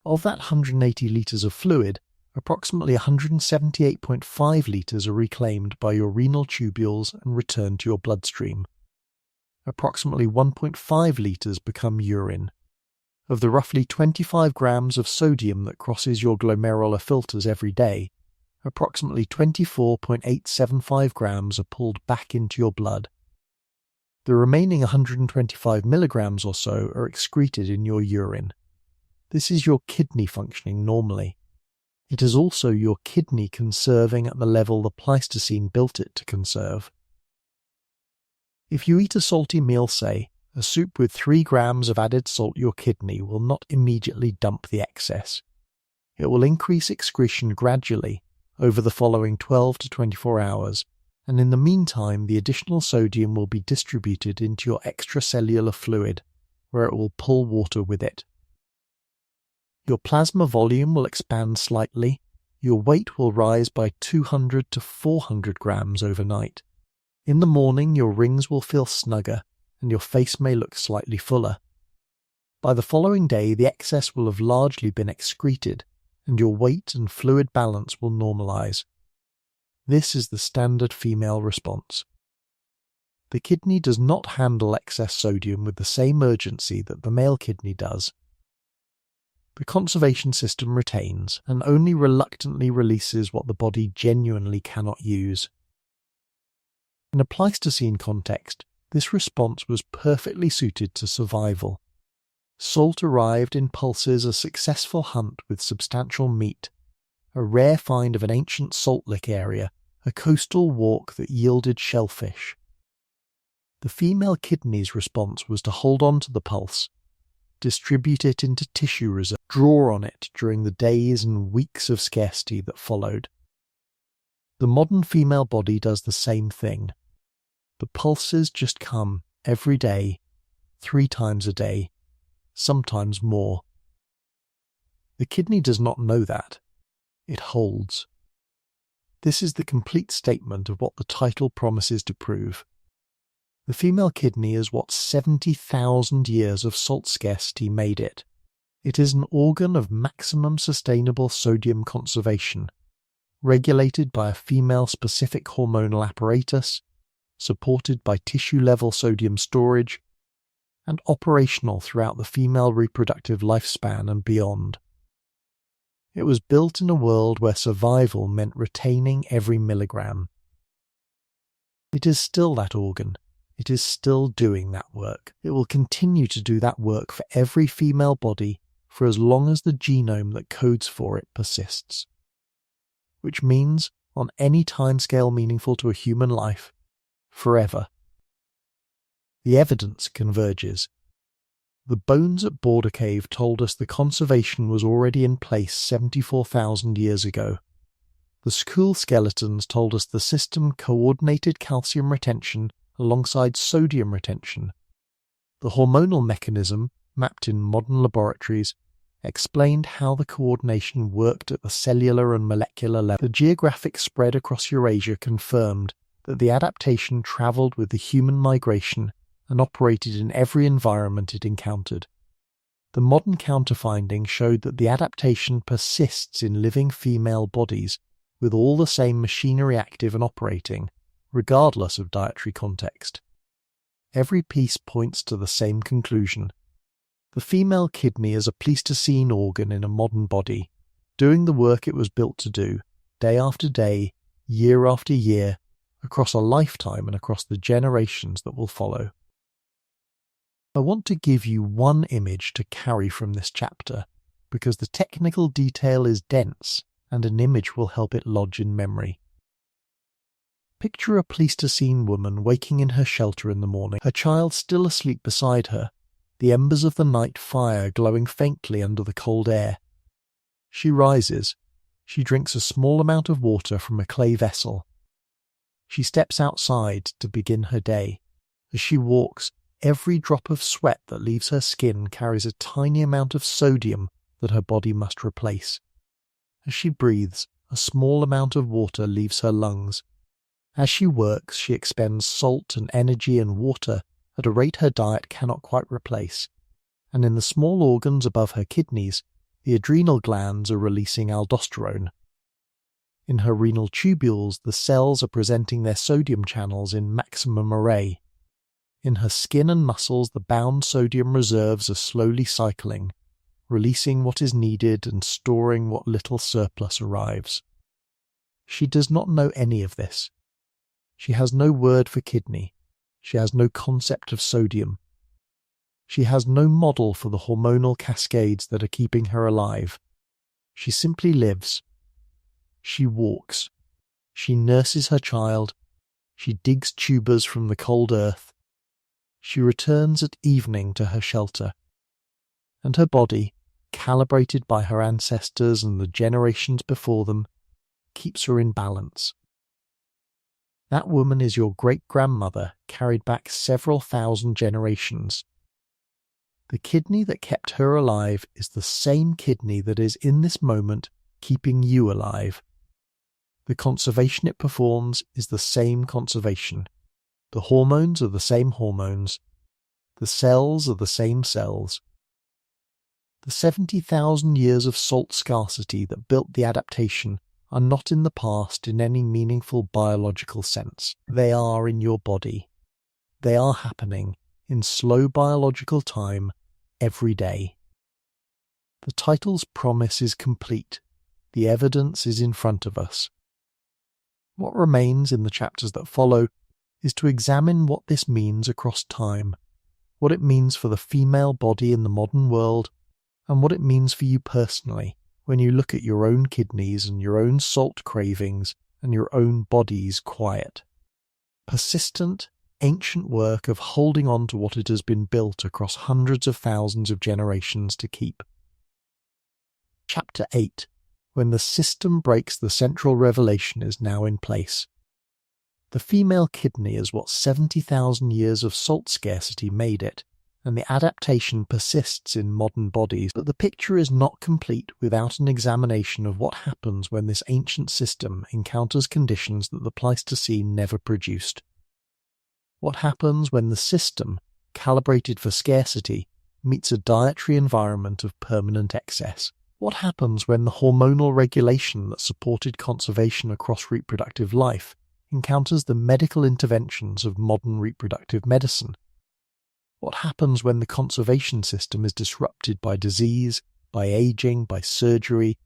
[SPEAKER 1] Of that 180 litres of fluid, approximately 178.5 litres are reclaimed by your renal tubules and returned to your bloodstream. Approximately 1.5 litres become urine. Of the roughly 25 grams of sodium that crosses your glomerular filters every day, approximately 24.875 grams are pulled back into your blood. The remaining 125 milligrams or so are excreted in your urine. This is your kidney functioning normally. It is also your kidney conserving at the level the Pleistocene built it to conserve. If you eat a salty meal, say, a soup with 3 grams of added salt, your kidney will not immediately dump the excess. It will increase excretion gradually over the following 12 to 24 hours, and in the meantime the additional sodium will be distributed into your extracellular fluid, where it will pull water with it. Your plasma volume will expand slightly, your weight will rise by 200 to 400 grams overnight. In the morning your rings will feel snugger, and your face may look slightly fuller. By the following day, the excess will have largely been excreted, and your weight and fluid balance will normalize. This is the standard female response. The kidney does not handle excess sodium with the same urgency that the male kidney does. The conservation system retains and only reluctantly releases what the body genuinely cannot use. In a Pleistocene context, this response was perfectly suited to survival. Salt arrived in pulses a successful hunt with substantial meat, a rare find of an ancient salt lick area, a coastal walk that yielded shellfish. The female kidney's response was to hold on to the pulse, distribute it into tissue reserve, draw on it during the days and weeks of scarcity that followed. The modern female body does the same thing. The pulses just come every day, 3 times a day, sometimes more. The kidney does not know that. It holds. This is the complete statement of what the title promises to prove. The female kidney is what 70,000 years of salt scarcity made it. It is an organ of maximum sustainable sodium conservation, regulated by a female-specific hormonal apparatus, supported by tissue-level sodium storage, and operational throughout the female reproductive lifespan and beyond. It was built in a world where survival meant retaining every milligram. It is still that organ. It is still doing that work. It will continue to do that work for every female body for as long as the genome that codes for it persists. Which means, on any timescale meaningful to a human life, forever. The evidence converges. The bones at Border Cave told us the conservation was already in place 74,000 years ago. The Skhul skeletons told us the system coordinated calcium retention alongside sodium retention. The hormonal mechanism, mapped in modern laboratories, explained how the coordination worked at the cellular and molecular level. The geographic spread across Eurasia confirmed that the adaptation travelled with the human migration and operated in every environment it encountered. The modern counterfinding showed that the adaptation persists in living female bodies, with all the same machinery active and operating, regardless of dietary context. Every piece points to the same conclusion. The female kidney is a Pleistocene organ in a modern body, doing the work it was built to do, day after day, year after year, across a lifetime and across the generations that will follow. I want to give you one image to carry from this chapter, because the technical detail is dense and an image will help it lodge in memory. Picture a Pleistocene woman waking in her shelter in the morning, her child still asleep beside her, the embers of the night fire glowing faintly under the cold air. She rises. She drinks a small amount of water from a clay vessel. She steps outside to begin her day. As she walks, every drop of sweat that leaves her skin carries a tiny amount of sodium that her body must replace. As she breathes, a small amount of water leaves her lungs. As she works, she expends salt and energy and water at a rate her diet cannot quite replace. And in the small organs above her kidneys, the adrenal glands are releasing aldosterone. In her renal tubules, the cells are presenting their sodium channels in maximum array. In her skin and muscles, the bound sodium reserves are slowly cycling, releasing what is needed and storing what little surplus arrives. She does not know any of this. She has no word for kidney. She has no concept of sodium. She has no model for the hormonal cascades that are keeping her alive. She simply lives. She walks. She nurses her child. She digs tubers from the cold earth. She returns at evening to her shelter. And her body, calibrated by her ancestors and the generations before them, keeps her in balance. That woman is your great-grandmother carried back several thousand generations. The kidney that kept her alive is the same kidney that is in this moment keeping you alive. The conservation it performs is the same conservation. The hormones are the same hormones. The cells are the same cells. The 70,000 years of salt scarcity that built the adaptation are not in the past in any meaningful biological sense. They are in your body. They are happening in slow biological time every day. The title's promise is complete. The evidence is in front of us. What remains in the chapters that follow is to examine what this means across time, what it means for the female body in the modern world, and what it means for you personally when you look at your own kidneys and your own salt cravings and your own body's quiet. Persistent, ancient work of holding on to what it has been built across hundreds of thousands of generations to keep. Chapter 8. When the system breaks, the central revelation is now in place. The female kidney is what 70,000 years of salt scarcity made it, and the adaptation persists in modern bodies, but the picture is not complete without an examination of what happens when this ancient system encounters conditions that the Pleistocene never produced. What happens when the system, calibrated for scarcity, meets a dietary environment of permanent excess? What happens when the hormonal regulation that supported conservation across reproductive life encounters the medical interventions of modern reproductive medicine? What happens when the conservation system is disrupted by disease, by aging, by surgery,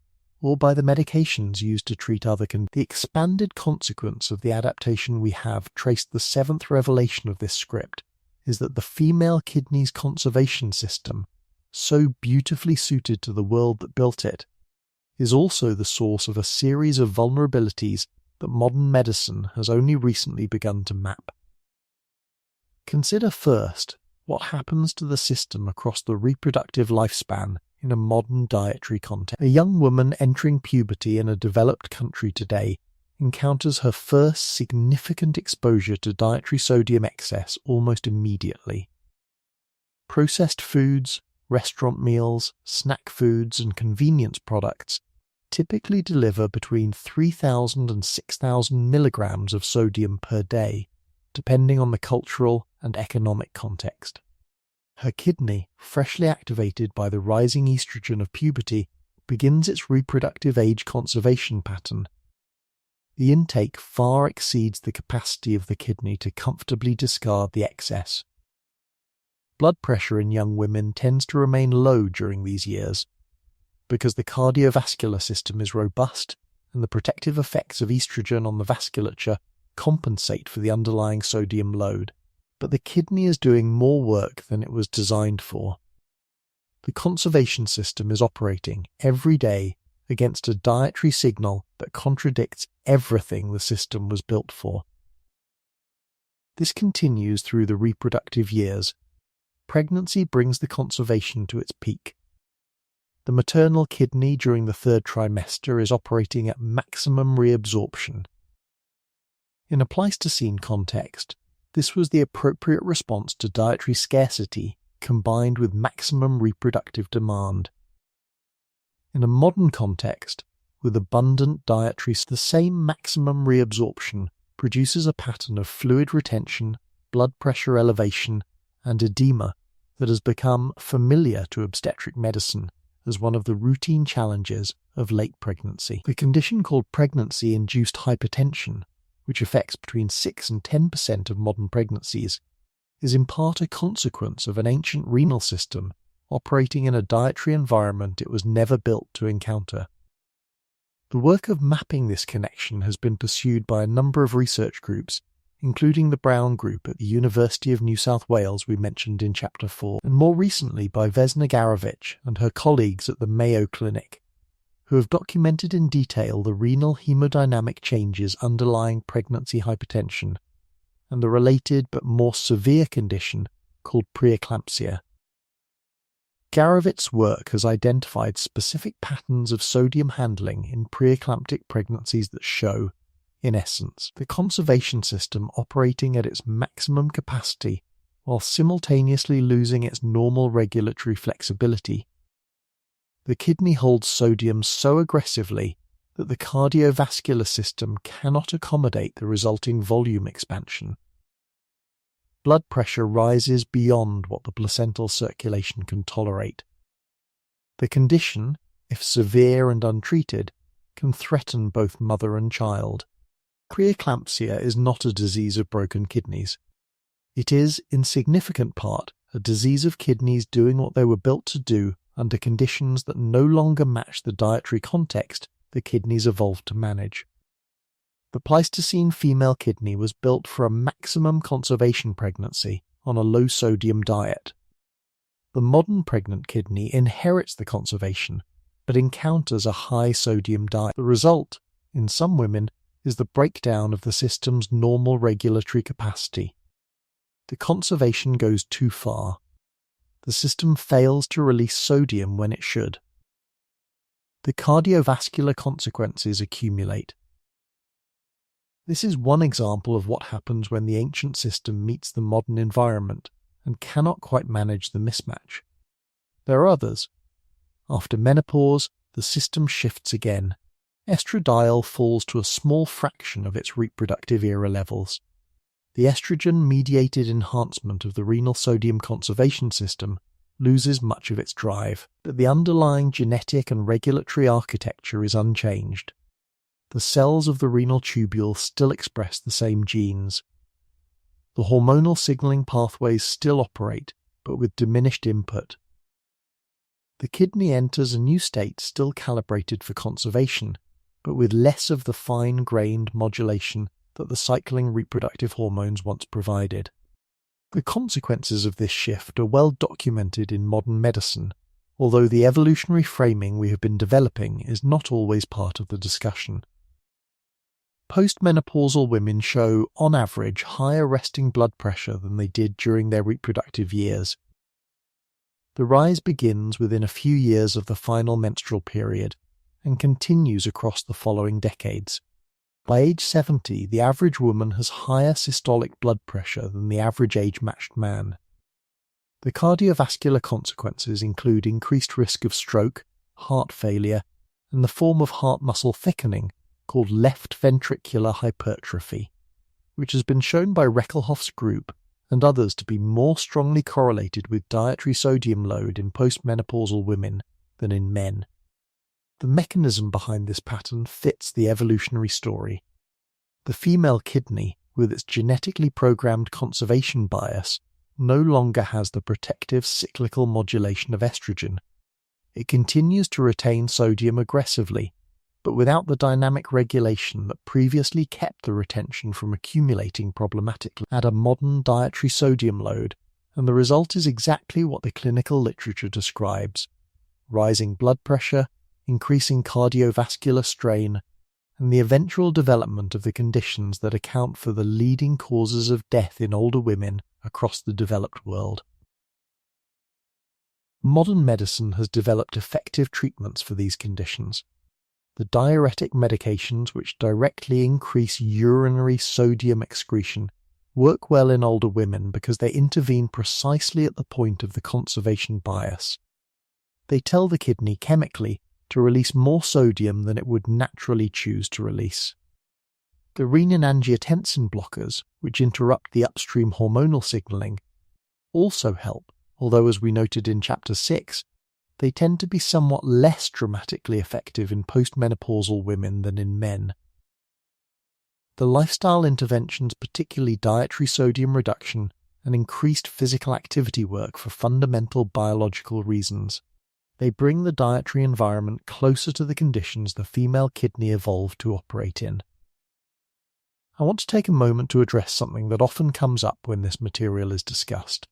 [SPEAKER 1] or by the medications used to treat other conditions? The expanded consequence of the adaptation we have traced the seventh revelation of this script is that the female kidney's conservation system, so beautifully suited to the world that built it, is also the source of a series of vulnerabilities that modern medicine has only recently begun to map. Consider first what happens to the system across the reproductive lifespan in a modern dietary context. A young woman entering puberty in a developed country today encounters her first significant exposure to dietary sodium excess almost immediately. Processed foods, restaurant meals, snack foods, and convenience products typically deliver between 3,000 and 6,000 milligrams of sodium per day, depending on the cultural and economic context. Her kidney, freshly activated by the rising estrogen of puberty, begins its reproductive age conservation pattern. The intake far exceeds the capacity of the kidney to comfortably discard the excess. Blood pressure in young women tends to remain low during these years, because the cardiovascular system is robust and the protective effects of estrogen on the vasculature compensate for the underlying sodium load. But the kidney is doing more work than it was designed for. The conservation system is operating every day against a dietary signal that contradicts everything the system was built for. This continues through the reproductive years. Pregnancy brings the conservation to its peak. The maternal kidney during the third trimester is operating at maximum reabsorption. In a Pleistocene context, this was the appropriate response to dietary scarcity combined with maximum reproductive demand. In a modern context, with abundant dietary, the same maximum reabsorption produces a pattern of fluid retention, blood pressure elevation, and edema that has become familiar to obstetric medicine as one of the routine challenges of late pregnancy. The condition called pregnancy-induced hypertension, which affects between 6 and 10% of modern pregnancies, is in part a consequence of an ancient renal system operating in a dietary environment it was never built to encounter. The work of mapping this connection has been pursued by a number of research groups, including the Brown Group at the University of New South Wales we mentioned in Chapter 4, and more recently by Vesna Garovich and her colleagues at the Mayo Clinic, who have documented in detail the renal hemodynamic changes underlying pregnancy hypertension and the related but more severe condition called preeclampsia. Garovich's work has identified specific patterns of sodium handling in preeclamptic pregnancies that show, in essence, the conservation system operating at its maximum capacity while simultaneously losing its normal regulatory flexibility. The kidney holds sodium so aggressively that the cardiovascular system cannot accommodate the resulting volume expansion. blood pressure rises beyond what the placental circulation can tolerate. The condition, if severe and untreated, can threaten both mother and child. Preeclampsia is not a disease of broken kidneys. It is, in significant part, a disease of kidneys doing what they were built to do under conditions that no longer match the dietary context the kidneys evolved to manage. The Pleistocene female kidney was built for a maximum conservation pregnancy on a low-sodium diet. The modern pregnant kidney inherits the conservation, but encounters a high-sodium diet. The result, in some women, is the breakdown of the system's normal regulatory capacity. The conservation goes too far. The system fails to release sodium when it should. The cardiovascular consequences accumulate. This is one example of what happens when the ancient system meets the modern environment and cannot quite manage the mismatch. There are others. After menopause, the system shifts again. Estradiol falls to a small fraction of its reproductive era levels. The estrogen-mediated enhancement of the renal sodium conservation system loses much of its drive, but the underlying genetic and regulatory architecture is unchanged. The cells of the renal tubule still express the same genes. The hormonal signaling pathways still operate, but with diminished input. The kidney enters a new state still calibrated for conservation, but with less of the fine-grained modulation that the cycling reproductive hormones once provided. The consequences of this shift are well documented in modern medicine, although the evolutionary framing we have been developing is not always part of the discussion. Postmenopausal women show, on average, higher resting blood pressure than they did during their reproductive years. The rise begins within a few years of the final menstrual period and continues across the following decades. By age 70, the average woman has higher systolic blood pressure than the average age-matched man. The cardiovascular consequences include increased risk of stroke, heart failure, and the form of heart muscle thickening called left ventricular hypertrophy, which has been shown by Reckelhoff's group and others to be more strongly correlated with dietary sodium load in postmenopausal women than in men. The mechanism behind this pattern fits the evolutionary story. The female kidney, with its genetically programmed conservation bias, no longer has the protective cyclical modulation of estrogen. It continues to retain sodium aggressively, but without the dynamic regulation that previously kept the retention from accumulating problematically. Add a modern dietary sodium load, and the result is exactly what the clinical literature describes: rising blood pressure, increasing cardiovascular strain, and the eventual development of the conditions that account for the leading causes of death in older women across the developed world. Modern medicine has developed effective treatments for these conditions. The diuretic medications, which directly increase urinary sodium excretion, work well in older women because they intervene precisely at the point of the conservation bias. They tell the kidney chemically to release more sodium than it would naturally choose to release. The renin-angiotensin blockers, which interrupt the upstream hormonal signaling, also help, although as we noted in Chapter 6, they tend to be somewhat less dramatically effective in postmenopausal women than in men. The lifestyle interventions, particularly dietary sodium reduction and increased physical activity, work for fundamental biological reasons. They bring the dietary environment closer to the conditions the female kidney evolved to operate in. I want to take a moment to address something that often comes up when this material is discussed.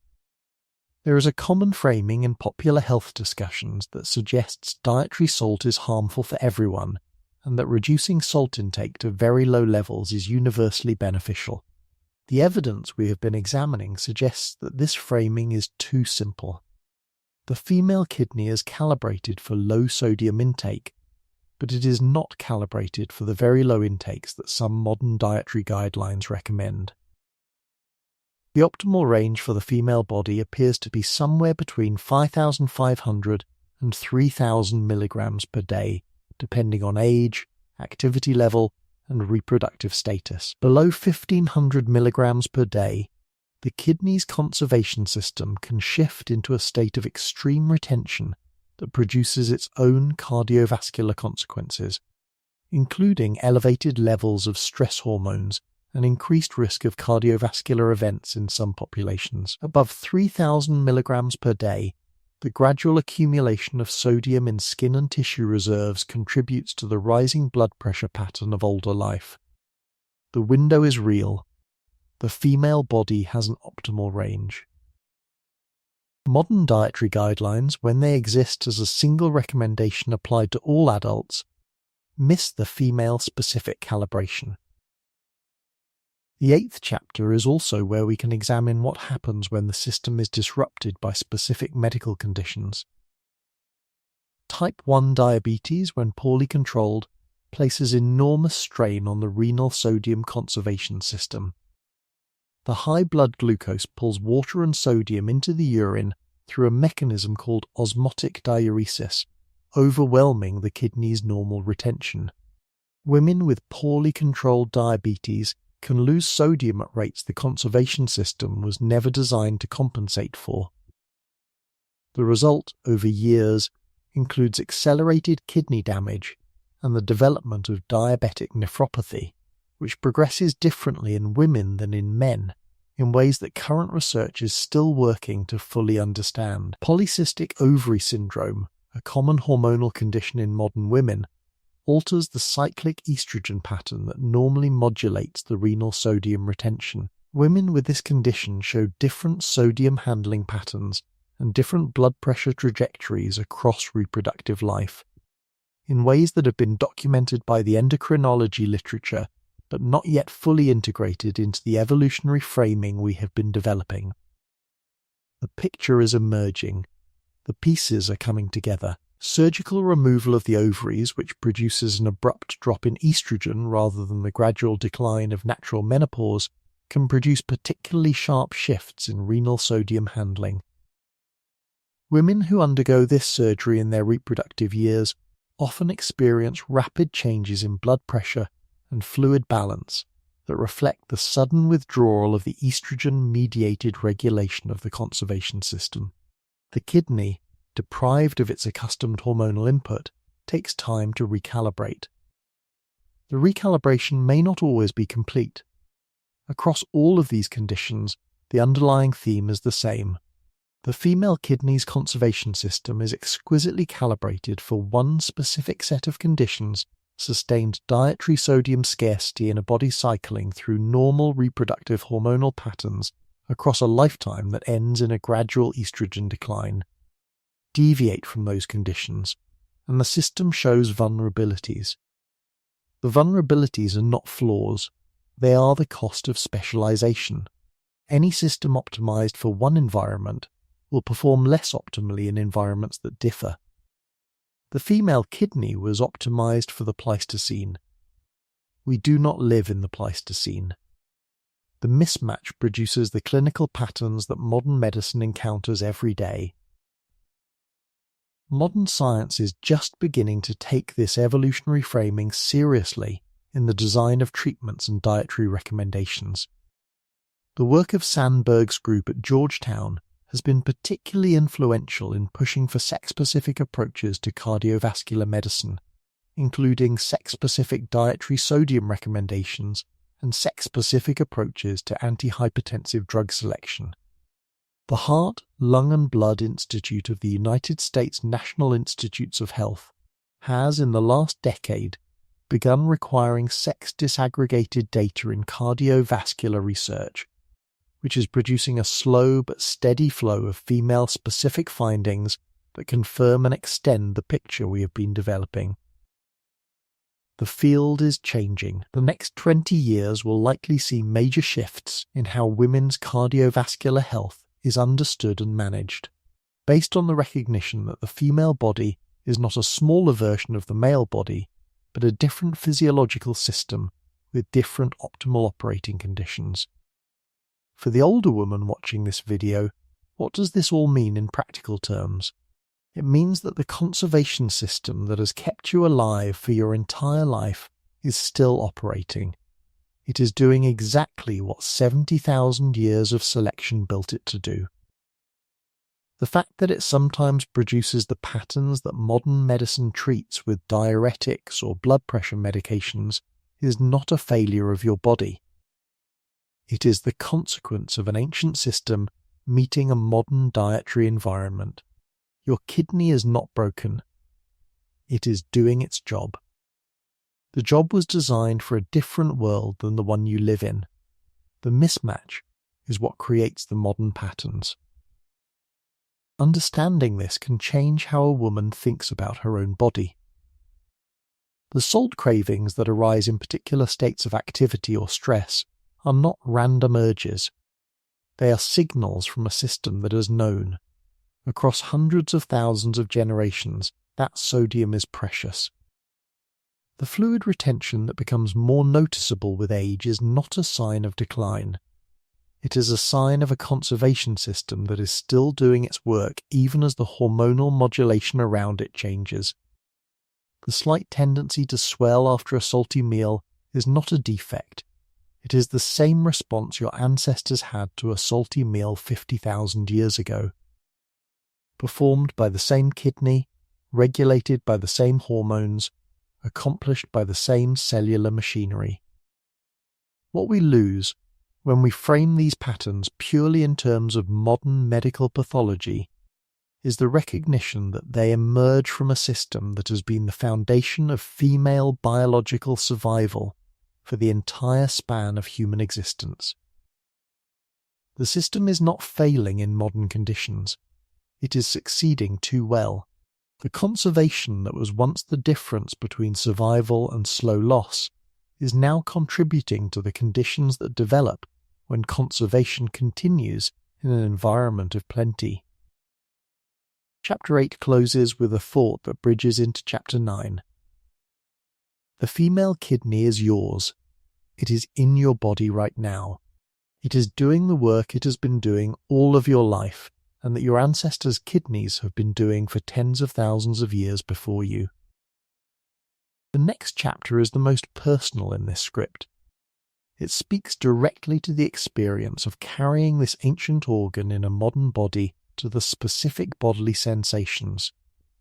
[SPEAKER 1] There is a common framing in popular health discussions that suggests dietary salt is harmful for everyone, and that reducing salt intake to very low levels is universally beneficial. The evidence we have been examining suggests that this framing is too simple. The female kidney is calibrated for low sodium intake, but it is not calibrated for the very low intakes that some modern dietary guidelines recommend. The optimal range for the female body appears to be somewhere between 5,500 and 3,000 milligrams per day, depending on age, activity level, and reproductive status. Below 1,500 milligrams per day, the kidney's conservation system can shift into a state of extreme retention that produces its own cardiovascular consequences, including elevated levels of stress hormones and increased risk of cardiovascular events in some populations. Above 3,000 milligrams per day, the gradual accumulation of sodium in skin and tissue reserves contributes to the rising blood pressure pattern of older life. The window is real. The female body has an optimal range. Modern dietary guidelines, when they exist as a single recommendation applied to all adults, miss the female-specific calibration. The 8th chapter is also where we can examine what happens when the system is disrupted by specific medical conditions. Type 1 diabetes, when poorly controlled, places enormous strain on the renal sodium conservation system. The high blood glucose pulls water and sodium into the urine through a mechanism called osmotic diuresis, overwhelming the kidney's normal retention. Women with poorly controlled diabetes can lose sodium at rates the conservation system was never designed to compensate for. The result, over years, includes accelerated kidney damage and the development of diabetic nephropathy, which progresses differently in women than in men, in ways that current research is still working to fully understand. Polycystic ovary syndrome, a common hormonal condition in modern women, alters the cyclic estrogen pattern that normally modulates the renal sodium retention. Women with this condition show different sodium handling patterns and different blood pressure trajectories across reproductive life, in ways that have been documented by the endocrinology literature but not yet fully integrated into the evolutionary framing we have been developing. The picture is emerging. The pieces are coming together. Surgical removal of the ovaries, which produces an abrupt drop in estrogen rather than the gradual decline of natural menopause, can produce particularly sharp shifts in renal sodium handling. Women who undergo this surgery in their reproductive years often experience rapid changes in blood pressure and fluid balance that reflect the sudden withdrawal of the estrogen-mediated regulation of the conservation system. The kidney, deprived of its accustomed hormonal input, takes time to recalibrate. The recalibration may not always be complete. Across all of these conditions, the underlying theme is the same. The female kidney's conservation system is exquisitely calibrated for one specific set of conditions: sustained dietary sodium scarcity in a body cycling through normal reproductive hormonal patterns across a lifetime that ends in a gradual estrogen decline. Deviate from those conditions, and the system shows vulnerabilities. The vulnerabilities are not flaws, they are the cost of specialization. Any system optimized for one environment will perform less optimally in environments that differ. The female kidney was optimized for the Pleistocene. We do not live in the Pleistocene. The mismatch produces the clinical patterns that modern medicine encounters every day. Modern science is just beginning to take this evolutionary framing seriously in the design of treatments and dietary recommendations. The work of Sandberg's group at Georgetown has been particularly influential in pushing for sex-specific approaches to cardiovascular medicine, including sex-specific dietary sodium recommendations and sex-specific approaches to antihypertensive drug selection. The Heart, Lung and Blood Institute of the United States National Institutes of Health has, in the last decade, begun requiring sex-disaggregated data in cardiovascular research, which is producing a slow but steady flow of female-specific findings that confirm and extend the picture we have been developing. The field is changing. The next 20 years will likely see major shifts in how women's cardiovascular health is understood and managed, based on the recognition that the female body is not a smaller version of the male body, but a different physiological system with different optimal operating conditions. For the older woman watching this video, what does this all mean in practical terms? It means that the conservation system that has kept you alive for your entire life is still operating. It is doing exactly what 70,000 years of selection built it to do. The fact that it sometimes produces the patterns that modern medicine treats with diuretics or blood pressure medications is not a failure of your body. It is the consequence of an ancient system meeting a modern dietary environment. Your kidney is not broken. It is doing its job. The job was designed for a different world than the one you live in. The mismatch is what creates the modern patterns. Understanding this can change how a woman thinks about her own body. The salt cravings that arise in particular states of activity or stress are not random urges. They are signals from a system that has known, across hundreds of thousands of generations, that sodium is precious. The fluid retention that becomes more noticeable with age is not a sign of decline. It is a sign of a conservation system that is still doing its work even as the hormonal modulation around it changes. The slight tendency to swell after a salty meal is not a defect. It is the same response your ancestors had to a salty meal 50,000 years ago. Performed by the same kidney, regulated by the same hormones, accomplished by the same cellular machinery. What we lose when we frame these patterns purely in terms of modern medical pathology is the recognition that they emerge from a system that has been the foundation of female biological survival for the entire span of human existence. The system is not failing in modern conditions. It is succeeding too well. The conservation that was once the difference between survival and slow loss is now contributing to the conditions that develop when conservation continues in an environment of plenty. Chapter 8 closes with a thought that bridges into Chapter 9. The female kidney is yours. It is in your body right now. It is doing the work it has been doing all of your life, and that your ancestors' kidneys have been doing for tens of thousands of years before you. The next chapter is the most personal in this script. It speaks directly to the experience of carrying this ancient organ in a modern body to the specific bodily sensations,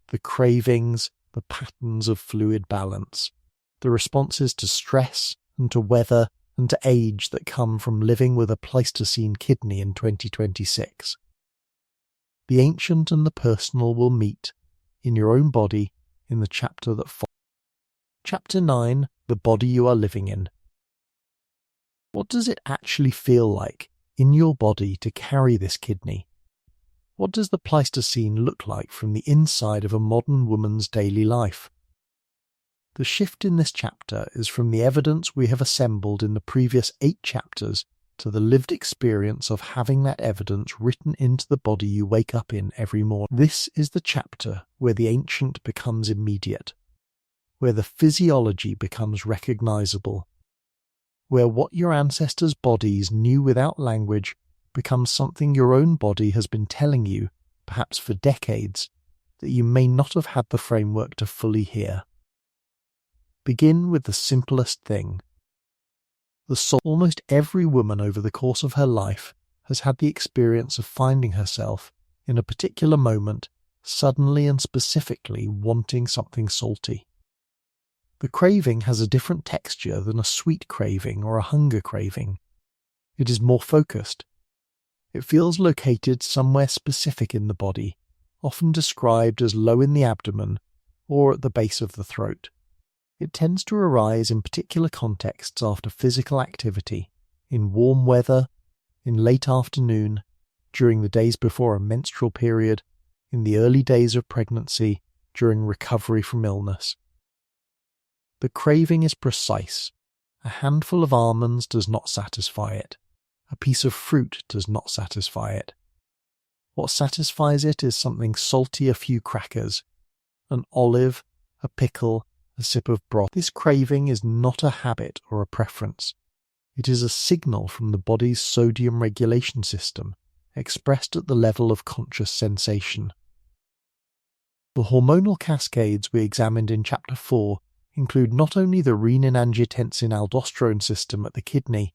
[SPEAKER 1] the cravings, the patterns of fluid balance, the responses to stress and to weather and to age that come from living with a Pleistocene kidney in 2026. The ancient and the personal will meet, in your own body, in the chapter that follows. Chapter 9, The Body You Are Living In. What does it actually feel like, in your body, to carry this kidney? What does the Pleistocene look like from the inside of a modern woman's daily life? The shift in this chapter is from the evidence we have assembled in the previous 8 chapters to the lived experience of having that evidence written into the body you wake up in every morning. This is the chapter where the ancient becomes immediate, where the physiology becomes recognizable, where what your ancestors' bodies knew without language becomes something your own body has been telling you, perhaps for decades, that you may not have had the framework to fully hear. Begin with the simplest thing. The soul. Almost every woman over the course of her life has had the experience of finding herself, in a particular moment, suddenly and specifically wanting something salty. The craving has a different texture than a sweet craving or a hunger craving. It is more focused. It feels located somewhere specific in the body, often described as low in the abdomen or at the base of the throat. It tends to arise in particular contexts after physical activity, in warm weather, in late afternoon, during the days before a menstrual period, in the early days of pregnancy, during recovery from illness. The craving is precise. A handful of almonds does not satisfy it. A piece of fruit does not satisfy it. What satisfies it is something salty, a few crackers, an olive, a pickle, a sip of broth. This craving is not a habit or a preference. It is a signal from the body's sodium regulation system, expressed at the level of conscious sensation. The hormonal cascades we examined in Chapter 4 include not only the renin-angiotensin-aldosterone system at the kidney,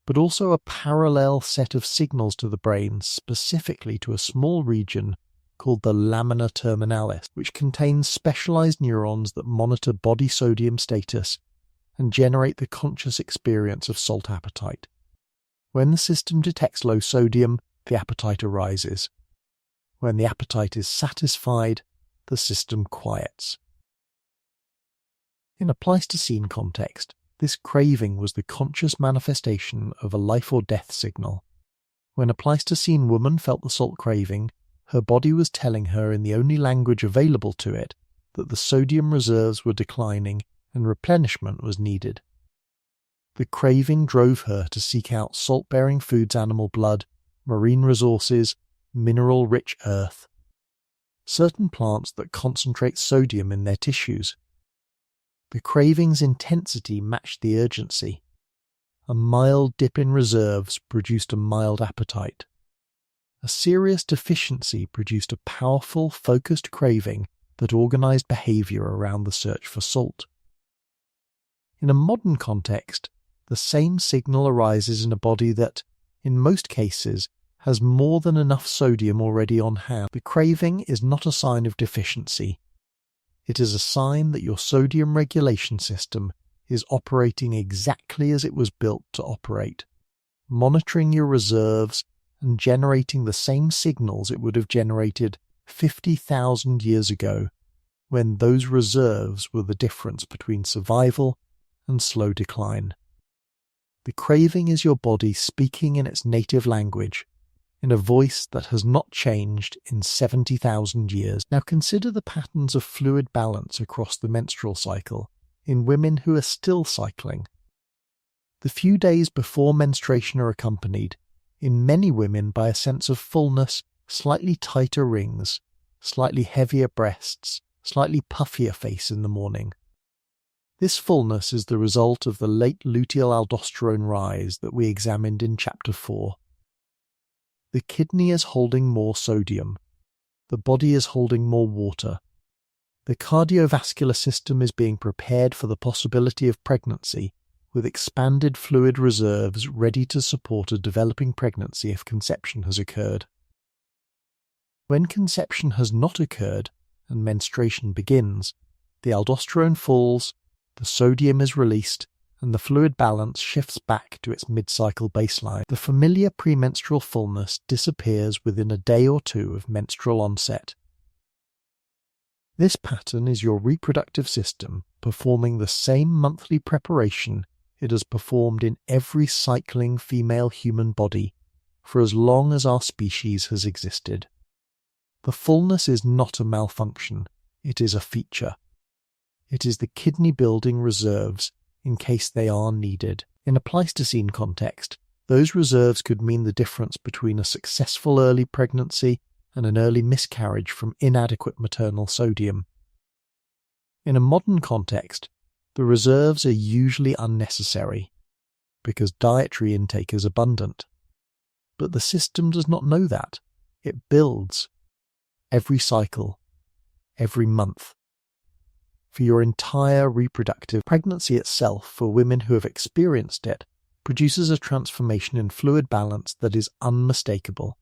[SPEAKER 1] but also a parallel set of signals to the brain specifically to a small region called the lamina terminalis, which contains specialized neurons that monitor body sodium status and generate the conscious experience of salt appetite. When the system detects low sodium, the appetite arises. When the appetite is satisfied, the system quiets. In a Pleistocene context, this craving was the conscious manifestation of a life or death signal. When a Pleistocene woman felt the salt craving, her body was telling her in the only language available to it that the sodium reserves were declining and replenishment was needed. The craving drove her to seek out salt-bearing foods, animal blood, marine resources, mineral-rich earth, certain plants that concentrate sodium in their tissues. The craving's intensity matched the urgency. A mild dip in reserves produced a mild appetite. A serious deficiency produced a powerful, focused craving that organized behavior around the search for salt. In a modern context, the same signal arises in a body that, in most cases, has more than enough sodium already on hand. The craving is not a sign of deficiency. It is a sign that your sodium regulation system is operating exactly as it was built to operate, monitoring your reserves and generating the same signals it would have generated 50,000 years ago, when those reserves were the difference between survival and slow decline. The craving is your body speaking in its native language, in a voice that has not changed in 70,000 years. Now consider the patterns of fluid balance across the menstrual cycle in women who are still cycling. The few days before menstruation are accompanied, in many women, by a sense of fullness, slightly tighter rings, slightly heavier breasts, slightly puffier face in the morning. This fullness is the result of the late luteal aldosterone rise that we examined in Chapter 4. The kidney is holding more sodium. The body is holding more water. The cardiovascular system is being prepared for the possibility of pregnancy, with expanded fluid reserves ready to support a developing pregnancy if conception has occurred. When conception has not occurred and menstruation begins, the aldosterone falls, the sodium is released, and the fluid balance shifts back to its mid-cycle baseline. The familiar premenstrual fullness disappears within a day or two of menstrual onset. This pattern is your reproductive system performing the same monthly preparation it has performed in every cycling female human body for as long as our species has existed. The fullness is not a malfunction, it is a feature. It is the kidney building reserves in case they are needed. In a Pleistocene context, those reserves could mean the difference between a successful early pregnancy and an early miscarriage from inadequate maternal sodium. In a modern context, the reserves are usually unnecessary, because dietary intake is abundant. But the system does not know that. It builds every cycle, every month. For your entire reproductive pregnancy itself, for women who have experienced it, produces a transformation in fluid balance that is unmistakable.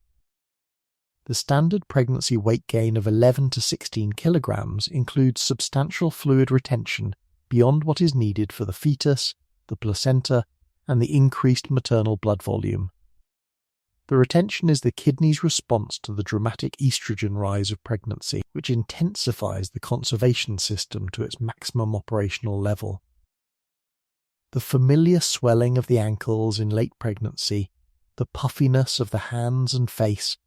[SPEAKER 1] The standard pregnancy weight gain of 11 to 16 kilograms includes substantial fluid retention beyond what is needed for the fetus, the placenta, and the increased maternal blood volume. The retention is the kidney's response to the dramatic estrogen rise of pregnancy, which intensifies the conservation system to its maximum operational level. The familiar swelling of the ankles in late pregnancy, the puffiness of the hands and face,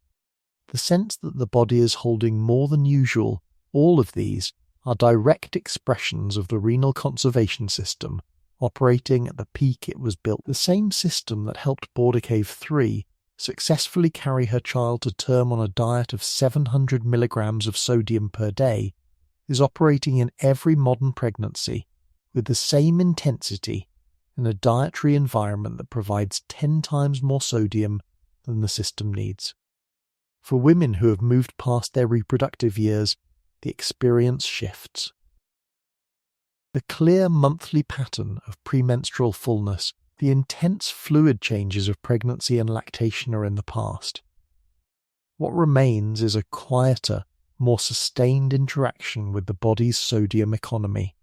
[SPEAKER 1] the sense that the body is holding more than usual, all of these are direct expressions of the renal conservation system operating at the peak it was built. The same system that helped Border Cave 3 successfully carry her child to term on a diet of 700 milligrams of sodium per day is operating in every modern pregnancy with the same intensity in a dietary environment that provides 10 times more sodium than the system needs. For women who have moved past their reproductive years, the experience shifts. The clear monthly pattern of premenstrual fullness, the intense fluid changes of pregnancy and lactation are in the past. What remains is a quieter, more sustained interaction with the body's sodium economy.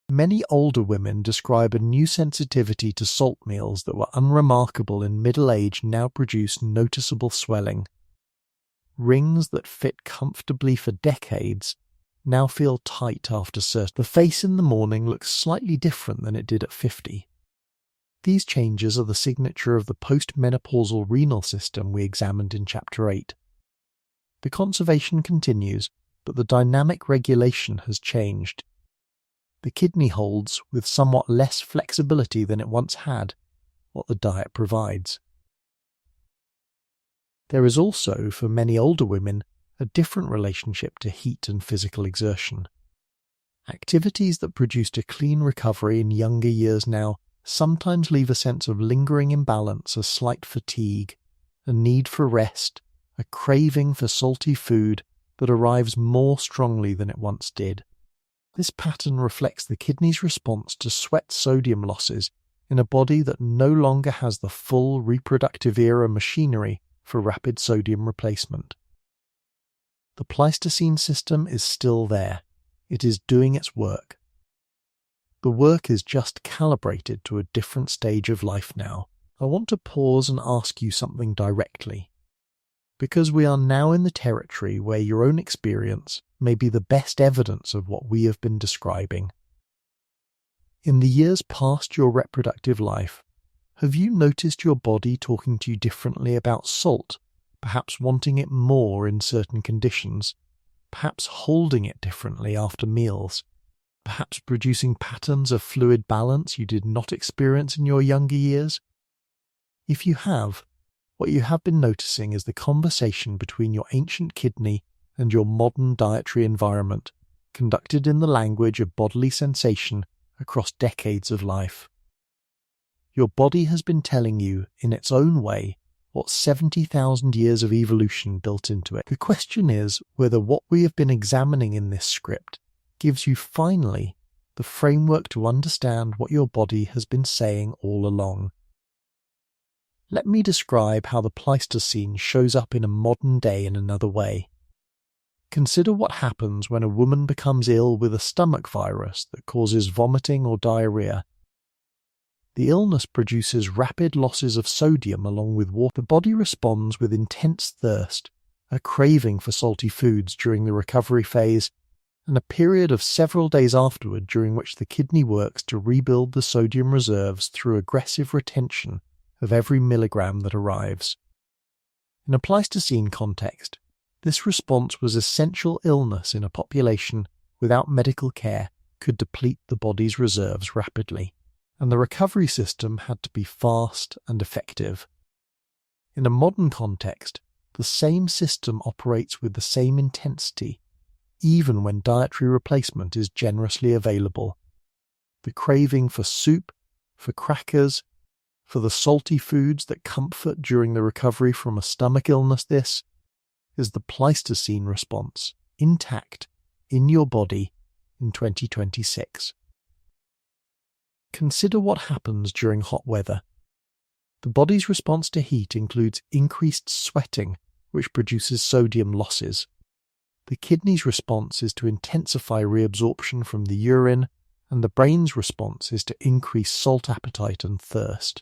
[SPEAKER 1] Many older women describe a new sensitivity to salt meals that were unremarkable in middle age now produce noticeable swelling. Rings that fit comfortably for decades now feel tight after certain. The face in the morning looks slightly different than it did at 50. These changes are the signature of the postmenopausal renal system we examined in Chapter 8. The conservation continues, but the dynamic regulation has changed. The kidney holds, with somewhat less flexibility than it once had, what the diet provides. There is also, for many older women, a different relationship to heat and physical exertion. Activities that produced a clean recovery in younger years now sometimes leave a sense of lingering imbalance, a slight fatigue, a need for rest, a craving for salty food that arrives more strongly than it once did. This pattern reflects the kidney's response to sweat sodium losses in a body that no longer has the full reproductive era machinery for rapid sodium replacement. The Pleistocene system is still there. It is doing its work. The work is just calibrated to a different stage of life now. I want to pause and ask you something directly, because we are now in the territory where your own experience may be the best evidence of what we have been describing. In the years past your reproductive life, have you noticed your body talking to you differently about salt, perhaps wanting it more in certain conditions, perhaps holding it differently after meals, perhaps producing patterns of fluid balance you did not experience in your younger years? If you have, what you have been noticing is the conversation between your ancient kidney and your modern dietary environment, conducted in the language of bodily sensation across decades of life. Your body has been telling you, in its own way, what 70,000 years of evolution built into it. The question is whether what we have been examining in this script gives you finally the framework to understand what your body has been saying all along. Let me describe how the Pleistocene shows up in a modern day in another way. Consider what happens when a woman becomes ill with a stomach virus that causes vomiting or diarrhea. The illness produces rapid losses of sodium along with water. The body responds with intense thirst, a craving for salty foods during the recovery phase, and a period of several days afterward during which the kidney works to rebuild the sodium reserves through aggressive retention of every milligram that arrives. In a Pleistocene context, this response was essential. Illness in a population without medical care could deplete the body's reserves rapidly, and the recovery system had to be fast and effective. In a modern context, the same system operates with the same intensity, even when dietary replacement is generously available. The craving for soup, for crackers, for the salty foods that comfort during the recovery from a stomach illness, this is the Pleistocene response, intact, in your body, in 2026. Consider what happens during hot weather. The body's response to heat includes increased sweating, which produces sodium losses. The kidney's response is to intensify reabsorption from the urine, and the brain's response is to increase salt appetite and thirst.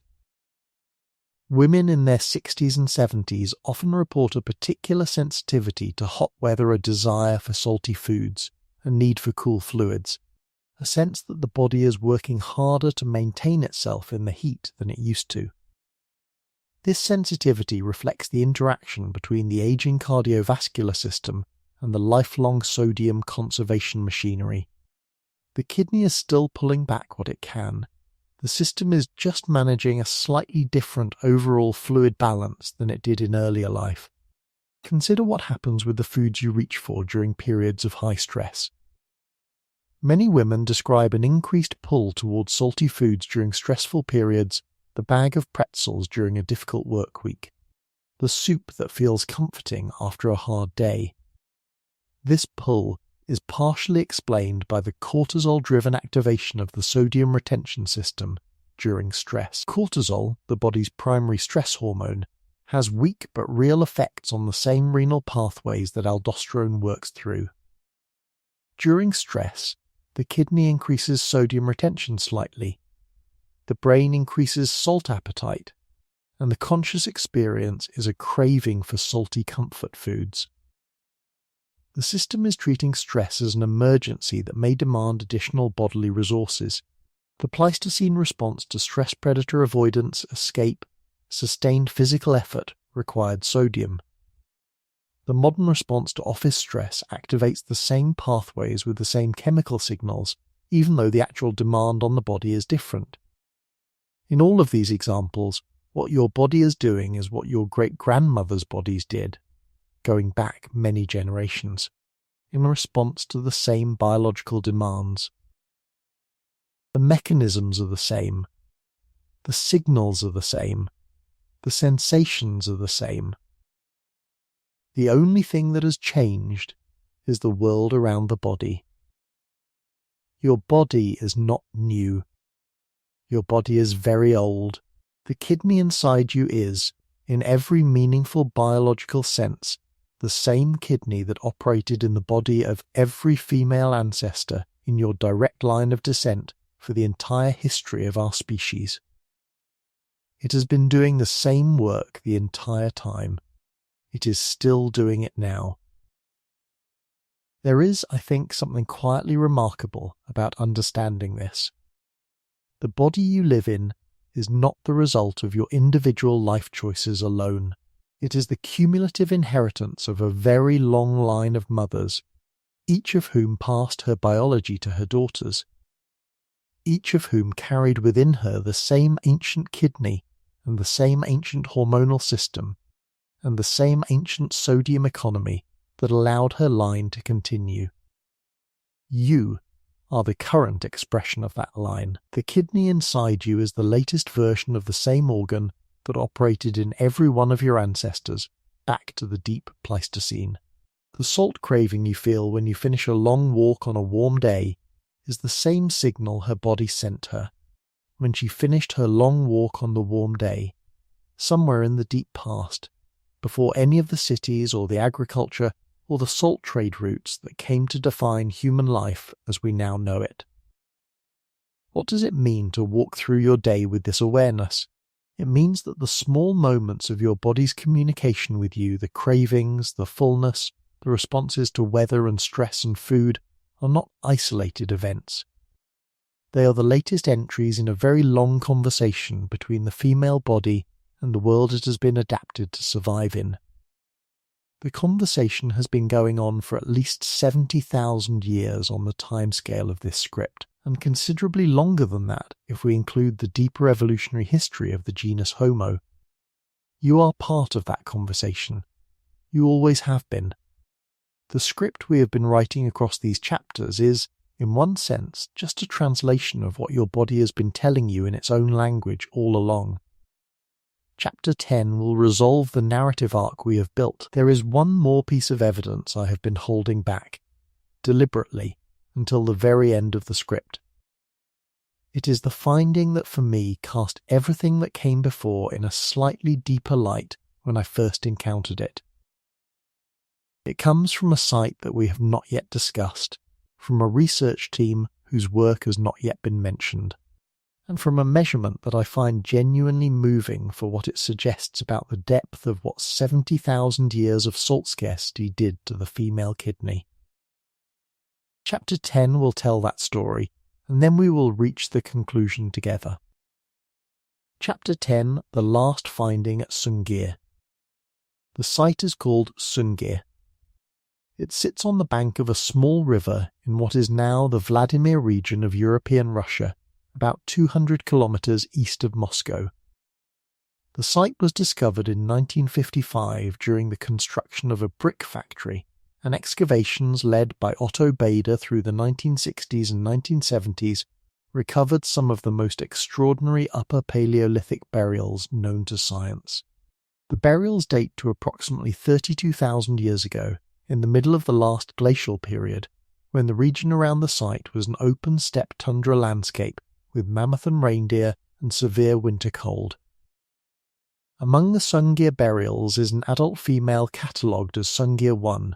[SPEAKER 1] Women in their 60s and 70s often report a particular sensitivity to hot weather, a desire for salty foods, a need for cool fluids, a sense that the body is working harder to maintain itself in the heat than it used to. This sensitivity reflects the interaction between the aging cardiovascular system and the lifelong sodium conservation machinery. The kidney is still pulling back what it can. The system is just managing a slightly different overall fluid balance than it did in earlier life. Consider what happens with the foods you reach for during periods of high stress. Many women describe an increased pull towards salty foods during stressful periods, the bag of pretzels during a difficult work week, the soup that feels comforting after a hard day. This pull is partially explained by the cortisol-driven activation of the sodium retention system during stress. Cortisol, the body's primary stress hormone, has weak but real effects on the same renal pathways that aldosterone works through. During stress, the kidney increases sodium retention slightly, the brain increases salt appetite, and the conscious experience is a craving for salty comfort foods. The system is treating stress as an emergency that may demand additional bodily resources. The Pleistocene response to stress predator avoidance, escape, sustained physical effort required sodium. The modern response to office stress activates the same pathways with the same chemical signals, even though the actual demand on the body is different. In all of these examples, what your body is doing is what your great-grandmother's bodies did, going back many generations, in response to the same biological demands. The mechanisms are the same, the signals are the same, the sensations are the same. The only thing that has changed is the world around the body. Your body is not new. Your body is very old. The kidney inside you is, in every meaningful biological sense, the same kidney that operated in the body of every female ancestor in your direct line of descent for the entire history of our species. It has been doing the same work the entire time. It is still doing it now. There is, I think, something quietly remarkable about understanding this. The body you live in is not the result of your individual life choices alone. It is the cumulative inheritance of a very long line of mothers, each of whom passed her biology to her daughters, each of whom carried within her the same ancient kidney and the same ancient hormonal system and the same ancient sodium economy that allowed her line to continue. You are the current expression of that line. The kidney inside you is the latest version of the same organ that operated in every one of your ancestors, back to the deep Pleistocene. The salt craving you feel when you finish a long walk on a warm day is the same signal her body sent her when she finished her long walk on the warm day, somewhere in the deep past, before any of the cities or the agriculture or the salt trade routes that came to define human life as we now know it. What does it mean to walk through your day with this awareness? It means that the small moments of your body's communication with you, the cravings, the fullness, the responses to weather and stress and food, are not isolated events. They are the latest entries in a very long conversation between the female body and the world it has been adapted to survive in. The conversation has been going on for at least 70,000 years on the timescale of this script, and considerably longer than that if we include the deeper evolutionary history of the genus Homo. You are part of that conversation. You always have been. The script we have been writing across these chapters is, in one sense, just a translation of what your body has been telling you in its own language all along. Chapter 10 will resolve the narrative arc we have built. There is one more piece of evidence I have been holding back, deliberately, until the very end of the script. It is the finding that for me cast everything that came before in a slightly deeper light when I first encountered it. It comes from a site that we have not yet discussed, from a research team whose work has not yet been mentioned, and from a measurement that I find genuinely moving for what it suggests about the depth of what 70,000 years of salt scarcity did to the female kidney. Chapter 10 will tell that story, and then we will reach the conclusion together. Chapter 10, the last finding at Sungir. The site is called Sungir. It sits on the bank of a small river in what is now the Vladimir region of European Russia, about 200 kilometers east of Moscow. The site was discovered in 1955 during the construction of a brick factory, and excavations led by Otto Bader through the 1960s and 1970s recovered some of the most extraordinary Upper Paleolithic burials known to science. The burials date to approximately 32,000 years ago, in the middle of the last glacial period, when the region around the site was an open steppe tundra landscape with mammoth and reindeer and severe winter cold. Among the Sungir burials is an adult female catalogued as Sungir 1,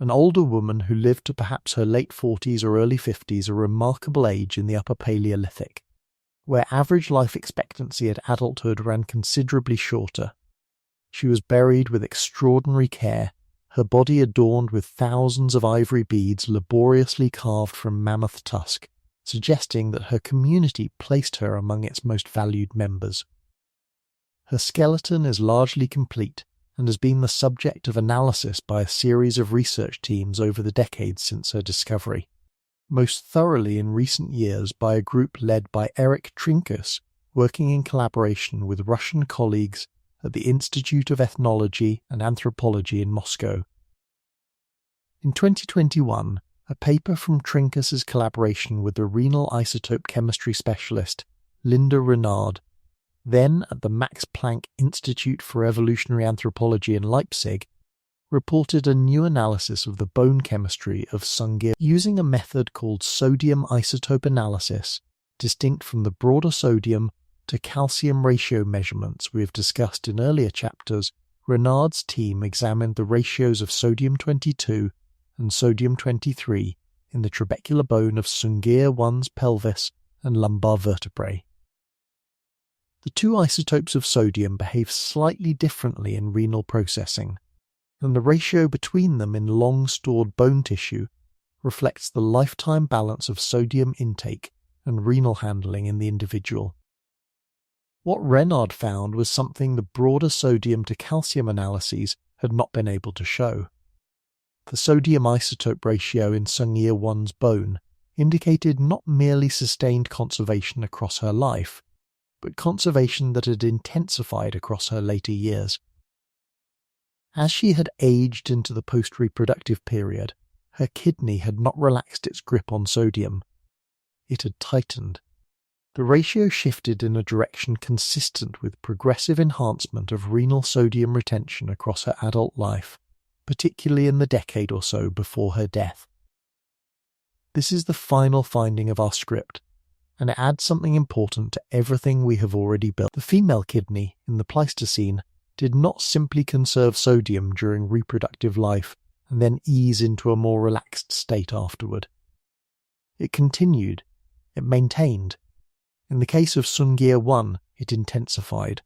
[SPEAKER 1] an older woman who lived to perhaps her late 40s or early 50s, a remarkable age in the Upper Paleolithic, where average life expectancy at adulthood ran considerably shorter. She was buried with extraordinary care, her body adorned with thousands of ivory beads laboriously carved from mammoth tusk, suggesting that her community placed her among its most valued members. Her skeleton is largely complete and has been the subject of analysis by a series of research teams over the decades since her discovery, most thoroughly in recent years by a group led by Erich Trinkas, working in collaboration with Russian colleagues at the Institute of Ethnology and Anthropology in Moscow. In 2021, a paper from Trinkas's collaboration with the renal isotope chemistry specialist Linda Renard, then at the Max Planck Institute for Evolutionary Anthropology in Leipzig, reported a new analysis of the bone chemistry of Sungir using a method called sodium isotope analysis, distinct from the broader sodium to calcium ratio measurements we have discussed in earlier chapters. Renard's team examined the ratios of sodium-22 and sodium-23 in the trabecular bone of Sungir 1's pelvis and lumbar vertebrae. The two isotopes of sodium behave slightly differently in renal processing, and the ratio between them in long-stored bone tissue reflects the lifetime balance of sodium intake and renal handling in the individual. What Renard found was something the broader sodium to calcium analyses had not been able to show. The sodium isotope ratio in Sungir 1's bone indicated not merely sustained conservation across her life, but conservation that had intensified across her later years. As she had aged into the post-reproductive period, her kidney had not relaxed its grip on sodium. It had tightened. The ratio shifted in a direction consistent with progressive enhancement of renal sodium retention across her adult life, particularly in the decade or so before her death. This is the final finding of our script, and it adds something important to everything we have already built. The female kidney in the Pleistocene did not simply conserve sodium during reproductive life and then ease into a more relaxed state afterward. It continued, it maintained. In the case of Sungir 1, it intensified.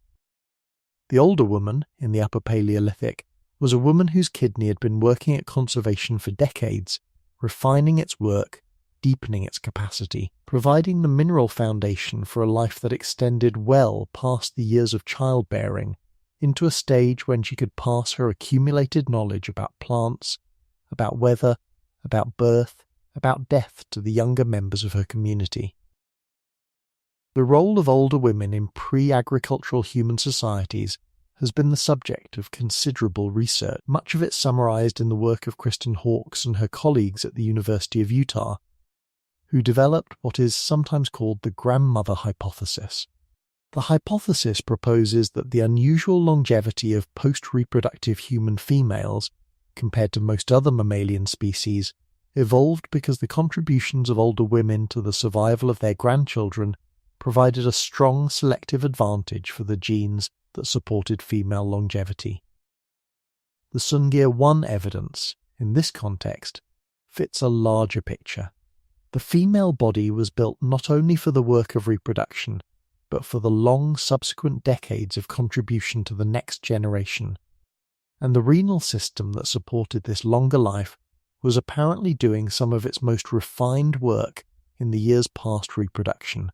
[SPEAKER 1] The older woman, in the Upper Paleolithic, was a woman whose kidney had been working at conservation for decades, refining its work, deepening its capacity, providing the mineral foundation for a life that extended well past the years of childbearing, into a stage when she could pass her accumulated knowledge about plants, about weather, about birth, about death to the younger members of her community. The role of older women in pre-agricultural human societies has been the subject of considerable research, much of it summarized in the work of Kristen Hawkes and her colleagues at the University of Utah, who developed what is sometimes called the grandmother hypothesis. The hypothesis proposes that the unusual longevity of post-reproductive human females, compared to most other mammalian species, evolved because the contributions of older women to the survival of their grandchildren provided a strong selective advantage for the genes that supported female longevity. The Sungir 1 evidence, in this context, fits a larger picture. The female body was built not only for the work of reproduction, but for the long subsequent decades of contribution to the next generation, and the renal system that supported this longer life was apparently doing some of its most refined work in the years past reproduction.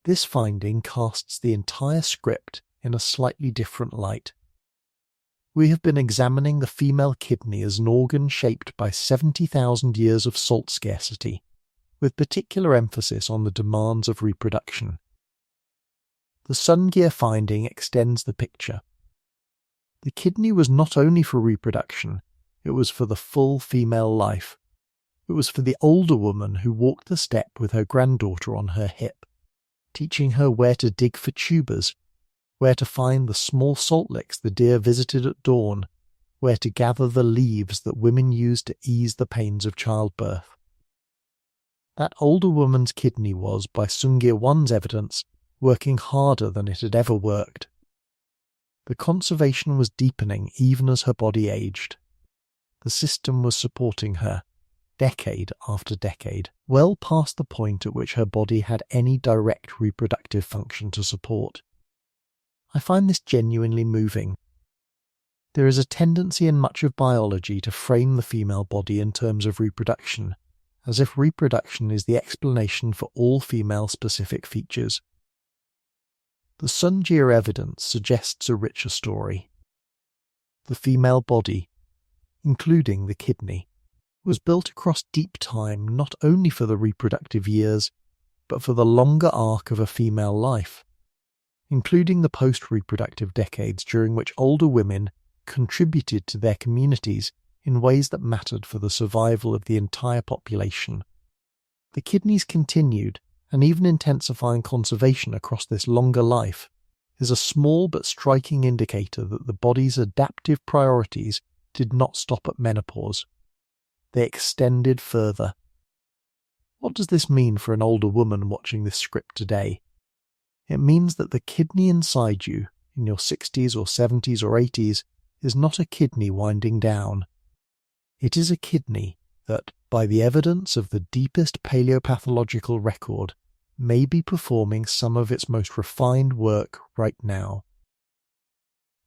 [SPEAKER 1] This finding casts the entire script in a slightly different light. We have been examining the female kidney as an organ shaped by 70,000 years of salt scarcity, with particular emphasis on the demands of reproduction. The Sungir finding extends the picture. The kidney was not only for reproduction, it was for the full female life. It was for the older woman who walked the steppe with her granddaughter on her hip, teaching her where to dig for tubers, where to find the small salt licks the deer visited at dawn, where to gather the leaves that women use to ease the pains of childbirth. That older woman's kidney was, by Sungir 1's evidence, working harder than it had ever worked. The conservation was deepening even as her body aged. The system was supporting her, decade after decade, well past the point at which her body had any direct reproductive function to support. I find this genuinely moving. There is a tendency in much of biology to frame the female body in terms of reproduction, as if reproduction is the explanation for all female-specific features. The Sungir evidence suggests a richer story. The female body, including the kidney, was built across deep time not only for the reproductive years, but for the longer arc of a female life, including the post-reproductive decades during which older women contributed to their communities in ways that mattered for the survival of the entire population. The kidneys continued, and even intensifying conservation across this longer life is a small but striking indicator that the body's adaptive priorities did not stop at menopause. They extended further. What does this mean for an older woman watching this script today? It means that the kidney inside you, in your 60s or 70s or 80s, is not a kidney winding down. It is a kidney that, by the evidence of the deepest paleopathological record, may be performing some of its most refined work right now.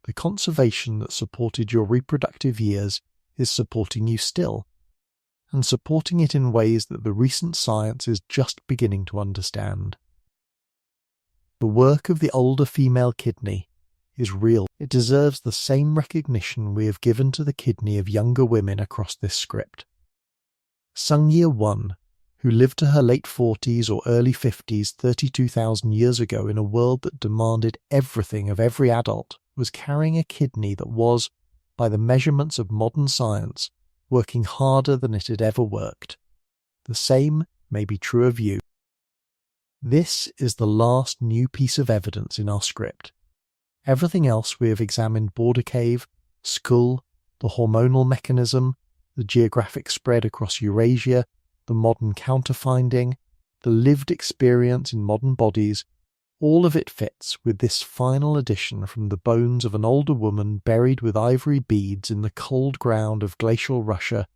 [SPEAKER 1] The conservation that supported your reproductive years is supporting you still, and supporting it in ways that the recent science is just beginning to understand. The work of the older female kidney is real. It deserves the same recognition we have given to the kidney of younger women across this script. Sungir 1, who lived to her late 40s or early 50s 32,000 years ago in a world that demanded everything of every adult, was carrying a kidney that was, by the measurements of modern science, working harder than it had ever worked. The same may be true of you. This is the last new piece of evidence in our script. Everything else we have examined: border cave, Skhul, the hormonal mechanism, the geographic spread across Eurasia, the modern counterfinding, the lived experience in modern bodies, all of it fits with this final addition from the bones of an older woman buried with ivory beads in the cold ground of glacial Russia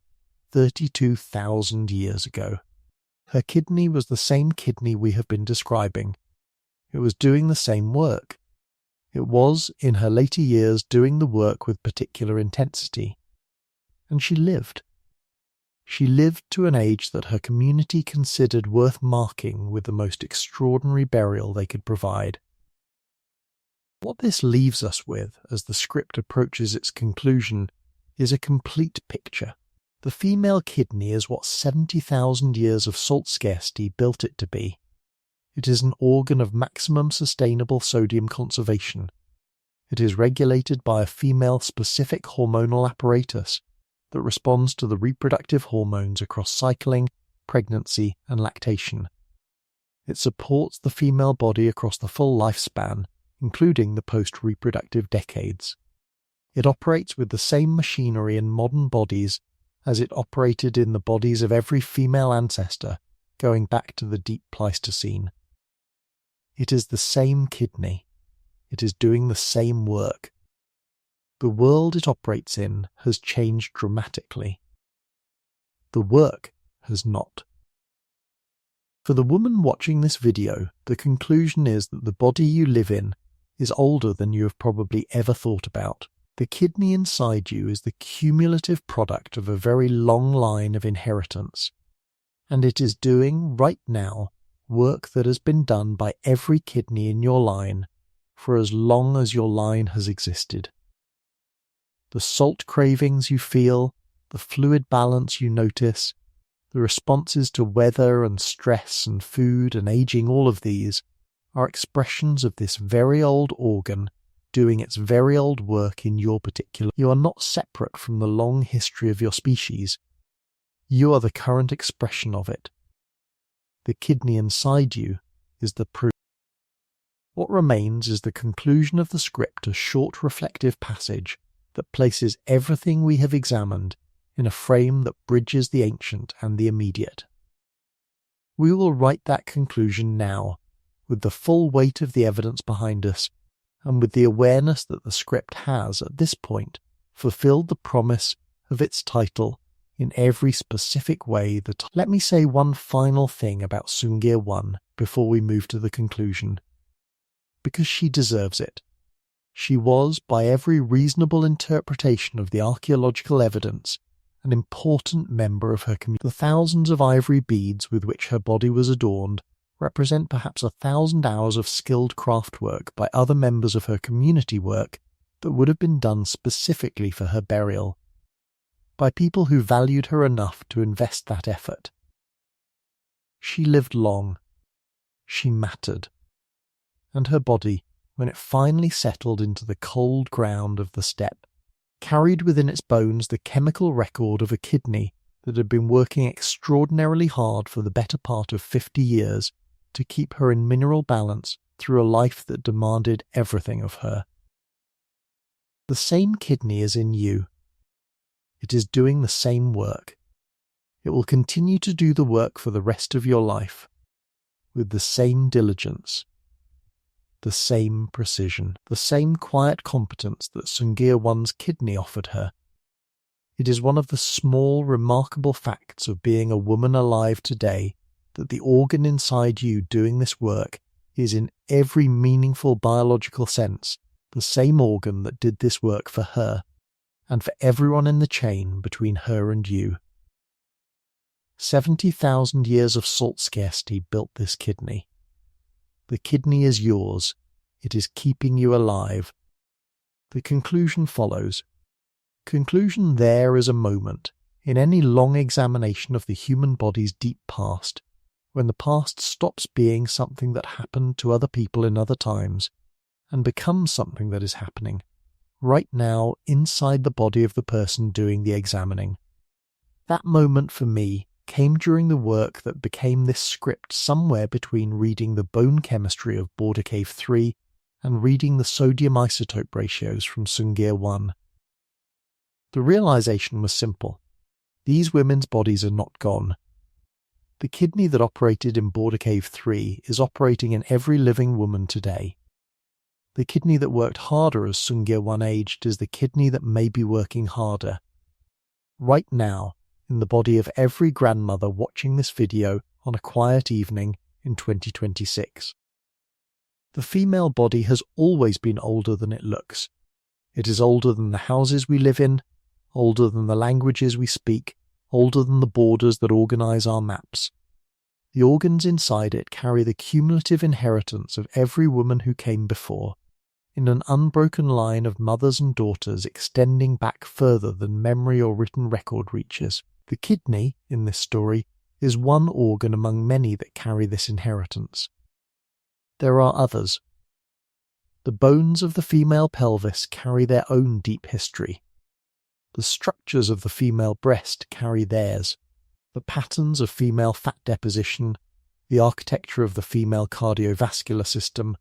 [SPEAKER 1] 32,000 years ago. Her kidney was the same kidney we have been describing. It was doing the same work. It was, in her later years, doing the work with particular intensity. And she lived. She lived to an age that her community considered worth marking with the most extraordinary burial they could provide. What this leaves us with, as the script approaches its conclusion, is a complete picture. The female kidney is what 70,000 years of salt scarcity built it to be. It is an organ of maximum sustainable sodium conservation. It is regulated by a female-specific hormonal apparatus that responds to the reproductive hormones across cycling, pregnancy, and lactation. It supports the female body across the full lifespan, including the post-reproductive decades. It operates with the same machinery in modern bodies as it operated in the bodies of every female ancestor going back to the deep Pleistocene. It is the same kidney. It is doing the same work. The world it operates in has changed dramatically. The work has not. For the woman watching this video, the conclusion is that the body you live in is older than you have probably ever thought about. The kidney inside you is the cumulative product of a very long line of inheritance, and it is doing, right now, work that has been done by every kidney in your line for as long as your line has existed. The salt cravings you feel, the fluid balance you notice, the responses to weather and stress and food and aging, all of these are expressions of this very old organ doing its very old work in your particular. You are not separate from the long history of your species. You are the current expression of it. The kidney inside you is the proof. What remains is the conclusion of the script, a short reflective passage that places everything we have examined in a frame that bridges the ancient and the immediate. We will write that conclusion now, with the full weight of the evidence behind us, and with the awareness that the script has, at this point, fulfilled the promise of its title in every specific way. Let me say one final thing about Sungir 1 before we move to the conclusion, because she deserves it. She was, by every reasonable interpretation of the archaeological evidence, an important member of her community. The thousands of ivory beads with which her body was adorned represent perhaps 1,000 hours of skilled craftwork by other members of her community work that would have been done specifically for her burial, by people who valued her enough to invest that effort. She lived long. She mattered. And her body, when it finally settled into the cold ground of the steppe, carried within its bones the chemical record of a kidney that had been working extraordinarily hard for the better part of 50 years to keep her in mineral balance through a life that demanded everything of her. The same kidney is in you. It is doing the same work. It will continue to do the work for the rest of your life, with the same diligence, the same precision, the same quiet competence that Sungir 1's kidney offered her. It is one of the small, remarkable facts of being a woman alive today that the organ inside you doing this work is in every meaningful biological sense the same organ that did this work for her, and for everyone in the chain between her and you. 70,000 years of salt scarcity built this kidney. The kidney is yours. It is keeping you alive. The conclusion follows. Conclusion there is a moment, in any long examination of the human body's deep past, when the past stops being something that happened to other people in other times, and becomes something that is happening, right now inside the body of the person doing the examining. That moment for me came during the work that became this script somewhere between reading the bone chemistry of Border Cave 3 and reading the sodium isotope ratios from Sungir 1. The realization was simple. These women's bodies are not gone. The kidney that operated in Border Cave 3 is operating in every living woman today. The kidney that worked harder as Sungir 1 aged is the kidney that may be working harder. Right now, in the body of every grandmother watching this video on a quiet evening in 2026. The female body has always been older than it looks. It is older than the houses we live in, older than the languages we speak, older than the borders that organize our maps. The organs inside it carry the cumulative inheritance of every woman who came before, in an unbroken line of mothers and daughters extending back further than memory or written record reaches. The kidney, in this story, is one organ among many that carry this inheritance. There are others. The bones of the female pelvis carry their own deep history. The structures of the female breast carry theirs. The patterns of female fat deposition, the architecture of the female cardiovascular system,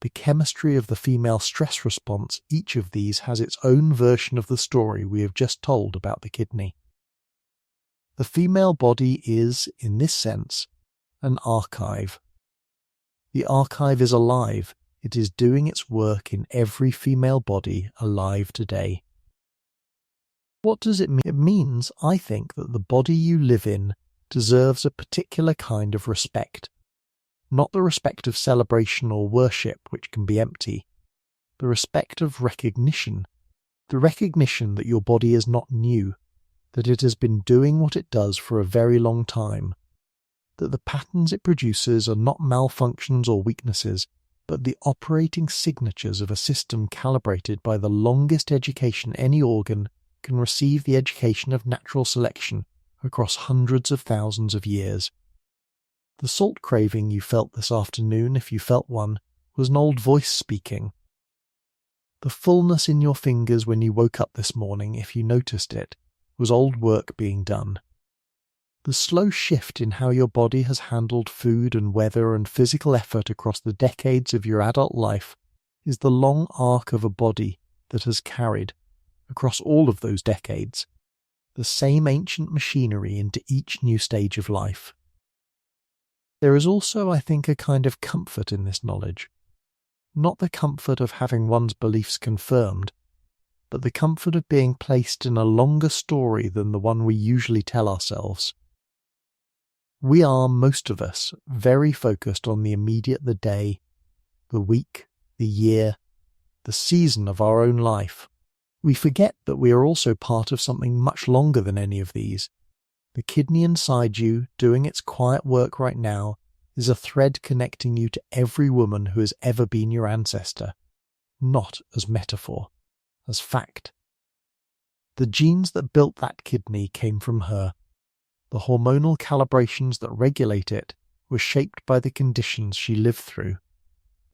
[SPEAKER 1] the chemistry of the female stress response, each of these has its own version of the story we have just told about the kidney. The female body is, in this sense, an archive. The archive is alive. It is doing its work in every female body alive today. What does it mean? It means, I think, that the body you live in deserves a particular kind of respect. Not the respect of celebration or worship, which can be empty. The respect of recognition. The recognition that your body is not new, that it has been doing what it does for a very long time, that the patterns it produces are not malfunctions or weaknesses, but the operating signatures of a system calibrated by the longest education any organ can receive the education of natural selection across hundreds of thousands of years. The salt craving you felt this afternoon, if you felt one, was an old voice speaking. The fullness in your fingers when you woke up this morning, if you noticed it, was old work being done. The slow shift in how your body has handled food and weather and physical effort across the decades of your adult life is the long arc of a body that has carried, across all of those decades, the same ancient machinery into each new stage of life. There is also, I think, a kind of comfort in this knowledge. Not the comfort of having one's beliefs confirmed, but the comfort of being placed in a longer story than the one we usually tell ourselves. We are, most of us, very focused on the immediate, the day, the week, the year, the season of our own life. We forget that we are also part of something much longer than any of these. The kidney inside you, doing its quiet work right now, is a thread connecting you to every woman who has ever been your ancestor, not as metaphor, as fact. The genes that built that kidney came from her. The hormonal calibrations that regulate it were shaped by the conditions she lived through.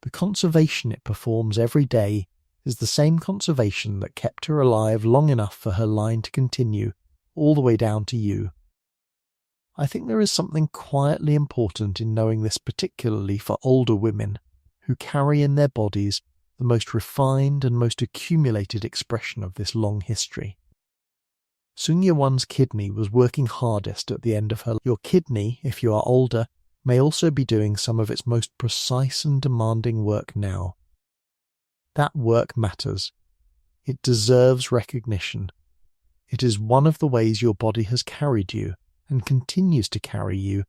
[SPEAKER 1] The conservation it performs every day is the same conservation that kept her alive long enough for her line to continue, all the way down to you. I think there is something quietly important in knowing this, particularly for older women, who carry in their bodies the most refined and most accumulated expression of this long history. Sun Yat-sen's kidney was working hardest at the end of her life. Your kidney, if you are older, may also be doing some of its most precise and demanding work now. That work matters. It deserves recognition. It is one of the ways your body has carried you, and continues to carry you,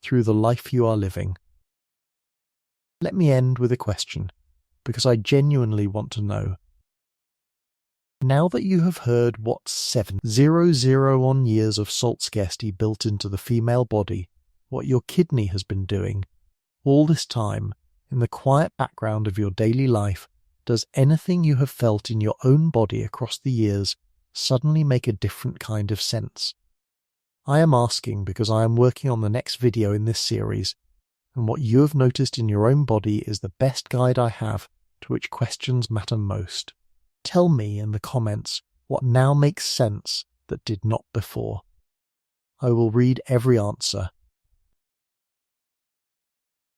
[SPEAKER 1] through the life you are living. Let me end with a question, because I genuinely want to know. Now that you have heard what 700 years of salt scarcity built into the female body, what your kidney has been doing, all this time, in the quiet background of your daily life, does anything you have felt in your own body across the years suddenly make a different kind of sense? I am asking because I am working on the next video in this series, and what you have noticed in your own body is the best guide I have to which questions matter most. Tell me in the comments what now makes sense that did not before. I will read every answer,